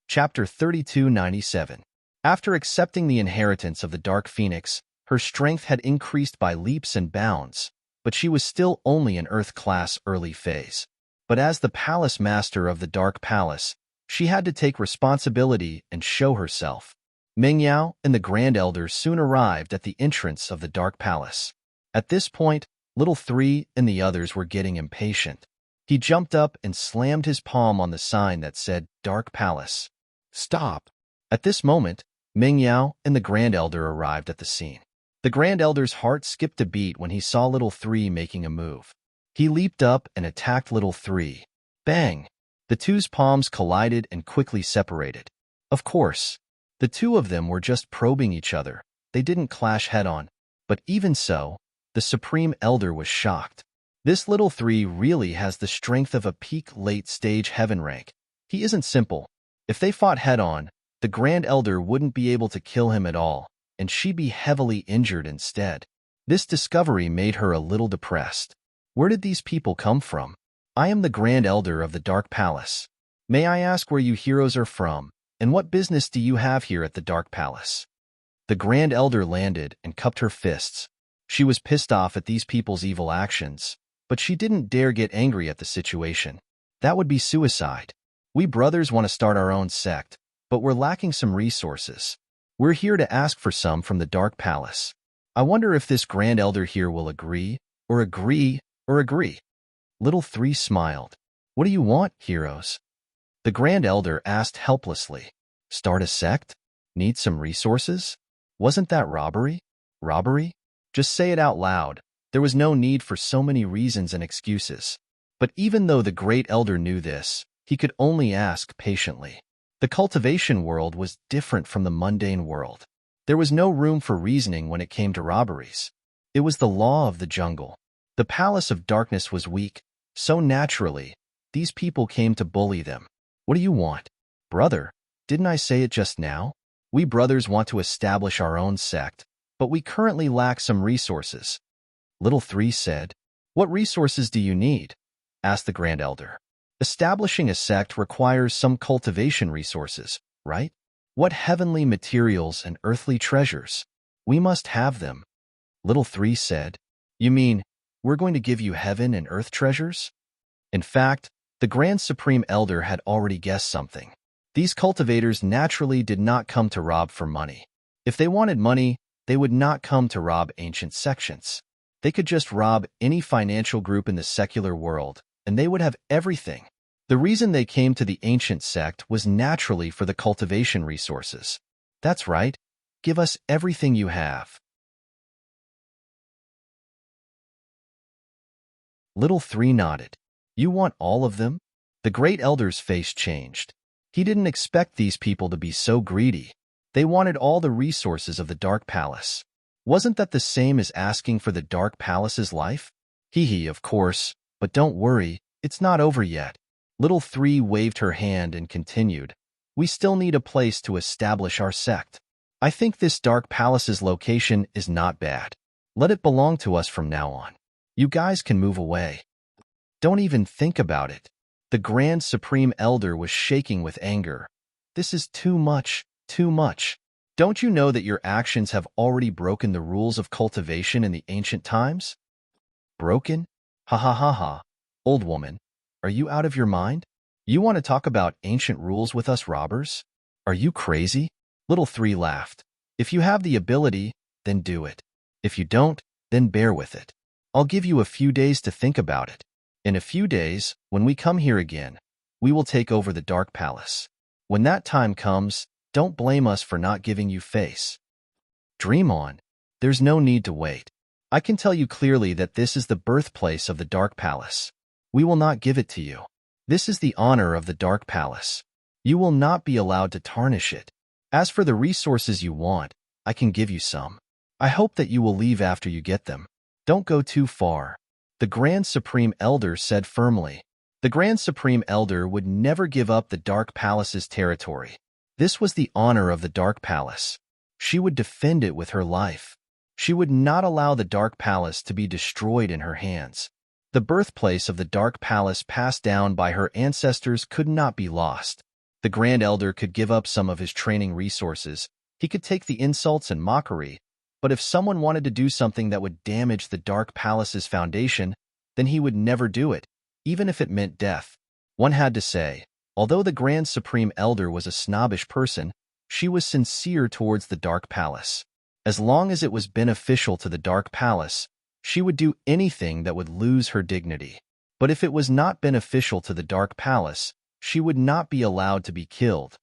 Chapter 3297. After accepting the inheritance of the Dark Phoenix, her strength had increased by leaps and bounds, but she was still only an Earth-class early phase. But as the Palace Master of the Dark Palace, she had to take responsibility and show herself. Mingyao and the Grand Elder soon arrived at the entrance of the Dark Palace. At this point, Little Three and the others were getting impatient. He jumped up and slammed his palm on the sign that said Dark Palace. Stop! At this moment, Mingyao and the Grand Elder arrived at the scene. The Grand Elder's heart skipped a beat when he saw Little Three making a move. He leaped up and attacked Little Three. Bang! The two's palms collided and quickly separated. Of course, the two of them were just probing each other. They didn't clash head-on. But even so, the Supreme Elder was shocked. This Little Three really has the strength of a peak late-stage heaven rank. He isn't simple. If they fought head-on, the Grand Elder wouldn't be able to kill him at all, and she'd be heavily injured instead. This discovery made her a little depressed. Where did these people come from? I am the Grand Elder of the Dark Palace. May I ask where you heroes are from, and what business do you have here at the Dark Palace? The Grand Elder landed and cupped her fists. She was pissed off at these people's evil actions, but she didn't dare get angry at the situation. That would be suicide. We brothers want to start our own sect, but we're lacking some resources. We're here to ask for some from the Dark Palace. I wonder if this Grand Elder here will agree, or agree, or agree. Little Three smiled. What do you want, heroes? The Grand Elder asked helplessly. Start a sect? Need some resources? Wasn't that robbery? Robbery? Just say it out loud. There was no need for so many reasons and excuses. But even though the Great Elder knew this, he could only ask patiently. The cultivation world was different from the mundane world. There was no room for reasoning when it came to robberies. It was the law of the jungle. The Palace of Darkness was weak, so naturally, these people came to bully them. What do you want? Brother, didn't I say it just now? We brothers want to establish our own sect, but we currently lack some resources. Little Three said. What resources do you need? Asked the Grand Elder. Establishing a sect requires some cultivation resources, right? What heavenly materials and earthly treasures? We must have them. Little Three said. You mean, we're going to give you heaven and earth treasures? In fact, the Grand Supreme Elder had already guessed something. These cultivators naturally did not come to rob for money. If they wanted money, they would not come to rob ancient sections. They could just rob any financial group in the secular world, and they would have everything. The reason they came to the ancient sect was naturally for the cultivation resources. That's right. Give us everything you have. Little Three nodded. You want all of them? The Great Elder's face changed. He didn't expect these people to be so greedy. They wanted all the resources of the Dark Palace. Wasn't that the same as asking for the Dark Palace's life? Hee, of course, but don't worry, it's not over yet. Little Three waved her hand and continued. We still need a place to establish our sect. I think this Dark Palace's location is not bad. Let it belong to us from now on. You guys can move away. Don't even think about it. The Grand Supreme Elder was shaking with anger. This is too much, too much. Don't you know that your actions have already broken the rules of cultivation in the ancient times? Broken? Ha ha ha ha. Old woman, are you out of your mind? You want to talk about ancient rules with us robbers? Are you crazy? Little Three laughed. If you have the ability, then do it. If you don't, then bear with it. I'll give you a few days to think about it. In a few days, when we come here again, we will take over the Dark Palace. When that time comes, don't blame us for not giving you face. Dream on. There's no need to wait. I can tell you clearly that this is the birthplace of the Dark Palace. We will not give it to you. This is the honor of the Dark Palace. You will not be allowed to tarnish it. As for the resources you want, I can give you some. I hope that you will leave after you get them. Don't go too far. The Grand Supreme Elder said firmly. The Grand Supreme Elder would never give up the Dark Palace's territory. This was the honor of the Dark Palace. She would defend it with her life. She would not allow the Dark Palace to be destroyed in her hands. The birthplace of the Dark Palace passed down by her ancestors could not be lost. The Grand Elder could give up some of his training resources. He could take the insults and mockery. But if someone wanted to do something that would damage the Dark Palace's foundation, then he would never do it, even if it meant death. One had to say, although the Grand Supreme Elder was a snobbish person, She was sincere towards the Dark Palace. As long as it was beneficial to the Dark Palace, she would do anything that would lose her dignity. But if it was not beneficial to the Dark Palace, she would not be allowed to be killed.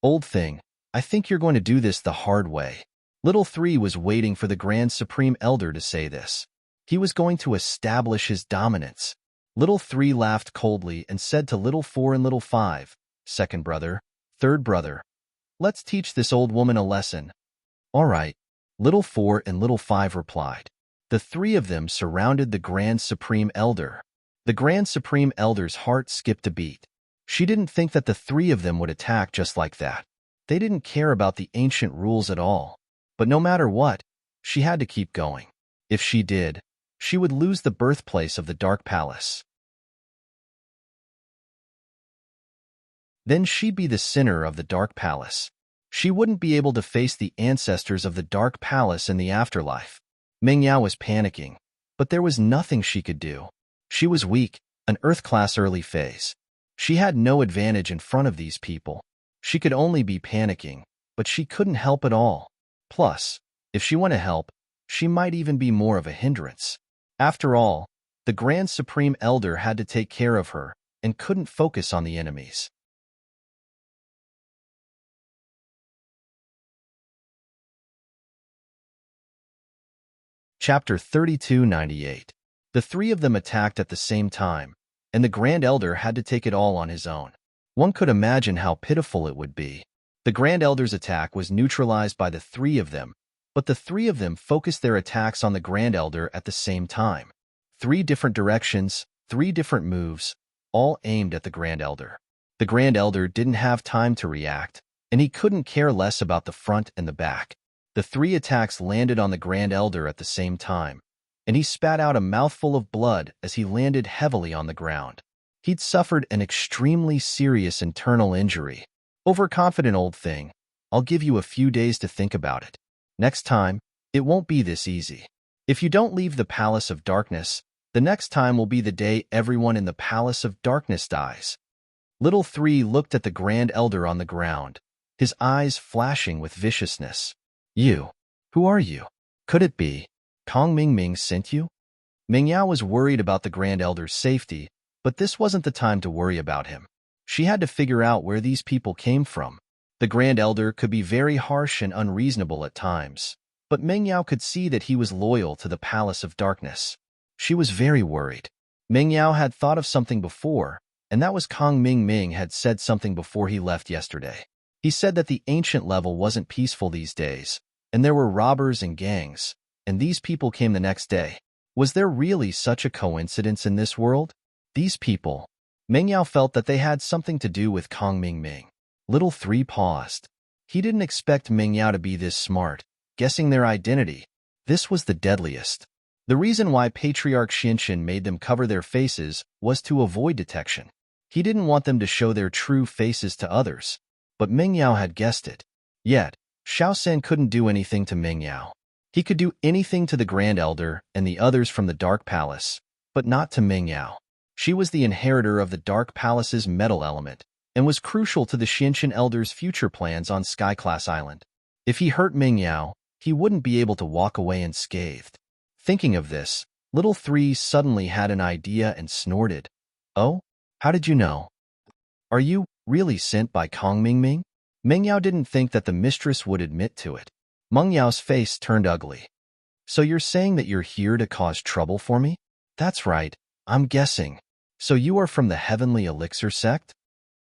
Old thing, I think you're going to do this the hard way. Little 3 was waiting for the Grand Supreme Elder to say this. He was going to establish his dominance. Little 3 laughed coldly and said to Little 4 and Little 5, "Second brother, third brother, let's teach this old woman a lesson." "All right," Little 4 and Little 5 replied. The 3 of them surrounded the Grand Supreme Elder. The Grand Supreme Elder's heart skipped a beat. She didn't think that the 3 of them would attack just like that. They didn't care about the ancient rules at all. But no matter what, she had to keep going. If she did, she would lose the birthplace of the Dark Palace. Then she'd be the sinner of the Dark Palace. She wouldn't be able to face the ancestors of the Dark Palace in the afterlife. Meng Yao was panicking, but there was nothing she could do. She was weak, an Earth-class early phase. She had no advantage in front of these people. She could only be panicking, but she couldn't help at all. Plus, if she went to help, she might even be more of a hindrance. After all, the Grand Supreme Elder had to take care of her and couldn't focus on the enemies. Chapter 3298. The 3 of them attacked at the same time, and the Grand Elder had to take it all on his own. One could imagine how pitiful it would be. The Grand Elder's attack was neutralized by the 3 of them, but the 3 of them focused their attacks on the Grand Elder at the same time. 3 different directions, 3 different moves, all aimed at the Grand Elder. The Grand Elder didn't have time to react, and he couldn't care less about the front and the back. The 3 attacks landed on the Grand Elder at the same time, and he spat out a mouthful of blood as he landed heavily on the ground. He'd suffered an extremely serious internal injury. "Overconfident old thing, I'll give you a few days to think about it. Next time, it won't be this easy. If you don't leave the Palace of Darkness, the next time will be the day everyone in the Palace of Darkness dies." Little 3 looked at the Grand Elder on the ground, his eyes flashing with viciousness. "You? Who are you? Could it be Kong Ming sent you?" Meng Yao was worried about the Grand Elder's safety, but this wasn't the time to worry about him. She had to figure out where these people came from. The Grand Elder could be very harsh and unreasonable at times, but Meng Yao could see that he was loyal to the Palace of Darkness. She was very worried. Meng Yao had thought of something before, and that was Kong Ming had said something before he left yesterday. He said that the ancient level wasn't peaceful these days, and there were robbers and gangs, and these people came the next day. Was there really such a coincidence in this world? These people. Meng Yao felt that they had something to do with Kong Ming. Little 3 paused. He didn't expect Meng Yao to be this smart, guessing their identity. This was the deadliest. The reason why Patriarch Xianxin made them cover their faces was to avoid detection. He didn't want them to show their true faces to others. But Meng Yao had guessed it. Yet, Xiaosan couldn't do anything to Meng Yao. He could do anything to the Grand Elder and the others from the Dark Palace, but not to Meng Yao. She was the inheritor of the Dark Palace's metal element, and was crucial to the Xianxin Elder's future plans on Sky-class Island. If he hurt Meng Yao, he wouldn't be able to walk away unscathed. Thinking of this, Little 3 suddenly had an idea and snorted. "Oh? How did you know? Are you really sent by Kong Ming?" Meng Yao didn't think that the mistress would admit to it. Meng Yao's face turned ugly. "So you're saying that you're here to cause trouble for me?" "That's right, I'm guessing. So you are from the Heavenly Elixir sect?"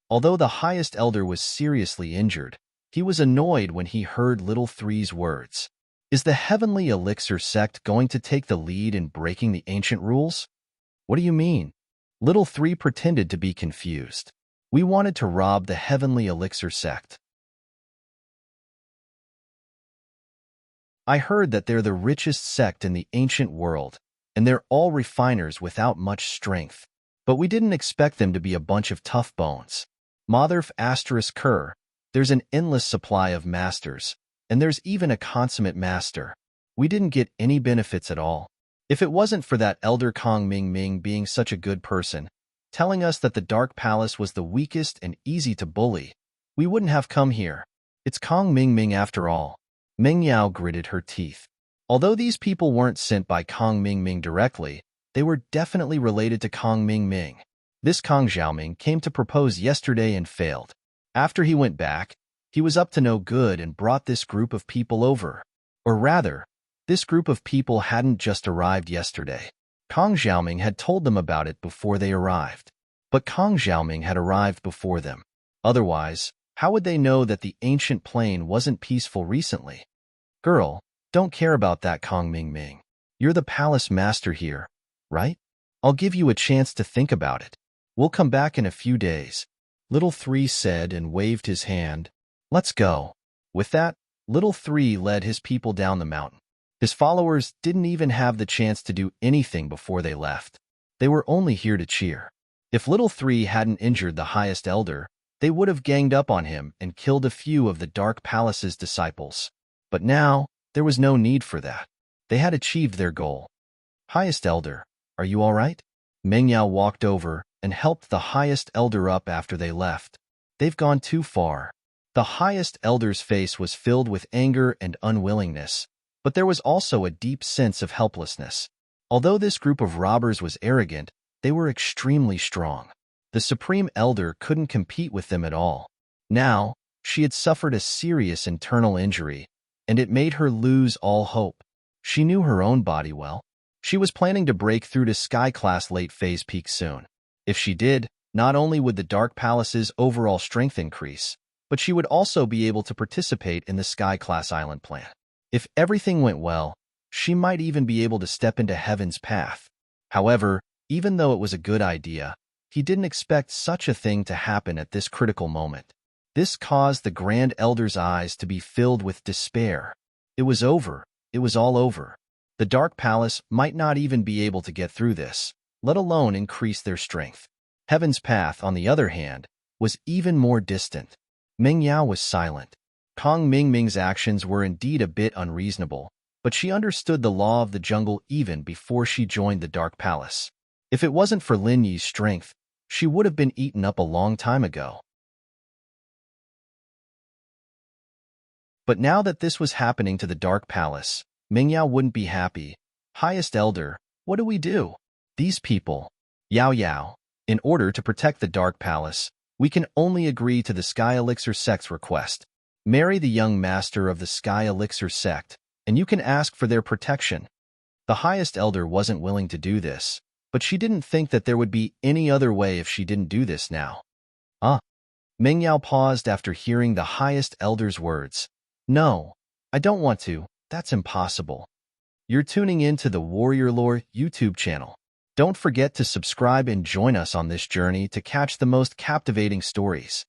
Although the highest elder was seriously injured, he was annoyed when he heard Little 3's words. Is the Heavenly Elixir sect going to take the lead in breaking the ancient rules? What do you mean? Little 3 pretended to be confused. "We wanted to rob the Heavenly Elixir sect. I heard that they're the richest sect in the ancient world, and they're all refiners without much strength. But we didn't expect them to be a bunch of tough bones. Motherf ****, there's an endless supply of masters, and there's even a consummate master. We didn't get any benefits at all. If it wasn't for that Elder Kong Ming being such a good person, telling us that the Dark Palace was the weakest and easy to bully, we wouldn't have come here. It's Kong Ming Ming after all. Ming Yao gritted her teeth. Although these people weren't sent by Kong Ming Ming directly, they were definitely related to Kong Ming Ming. This Kong Xiaoming came to propose yesterday and failed. After he went back, he was up to no good and brought this group of people over. Or rather, this group of people hadn't just arrived yesterday. Kong Xiaoming had told them about it before they arrived. But Kong Xiaoming had arrived before them. Otherwise, how would they know that the ancient plane wasn't peaceful recently? Girl, don't care about that, Kong Ming Ming. You're the palace master here, right? I'll give you a chance to think about it. We'll come back in a few days. Little Three said and waved his hand. Let's go. With that, Little Three led his people down the mountain. His followers didn't even have the chance to do anything before they left. They were only here to cheer. If Little Three hadn't injured the highest elder, they would have ganged up on him and killed a few of the Dark Palace's disciples. But now, there was no need for that. They had achieved their goal. Highest Elder, are you all right? Meng Yao walked over and helped the highest elder up after they left. They've gone too far. The highest elder's face was filled with anger and unwillingness, but there was also a deep sense of helplessness. Although this group of robbers was arrogant, they were extremely strong. The Supreme Elder couldn't compete with them at all. Now, she had suffered a serious internal injury, and it made her lose all hope. She knew her own body well. She was planning to break through to Sky Class late phase peak soon. If she did, not only would the Dark Palace's overall strength increase, but she would also be able to participate in the Sky Class Island plan. If everything went well, she might even be able to step into Heaven's path. However, even though it was a good idea, he didn't expect such a thing to happen at this critical moment. This caused the Grand Elder's eyes to be filled with despair. It was over. It was all over. The Dark Palace might not even be able to get through this, let alone increase their strength. Heaven's path, on the other hand, was even more distant. Meng Yao was silent. Kong Ming Ming's actions were indeed a bit unreasonable, but she understood the law of the jungle even before she joined the Dark Palace. If it wasn't for Lin Yi's strength, she would have been eaten up a long time ago. But now that this was happening to the Dark Palace, Meng Yao wouldn't be happy. Highest Elder, what do we do? These people. Yao Yao, in order to protect the Dark Palace, we can only agree to the Sky Elixir sect's request. Marry the young master of the Sky Elixir sect, and you can ask for their protection. The highest elder wasn't willing to do this, but she didn't think that there would be any other way if she didn't do this now. Meng Yao paused after hearing the highest elder's words. No, I don't want to. That's impossible. You're tuning in to the Warrior Lore YouTube channel. Don't forget to subscribe and join us on this journey to catch the most captivating stories.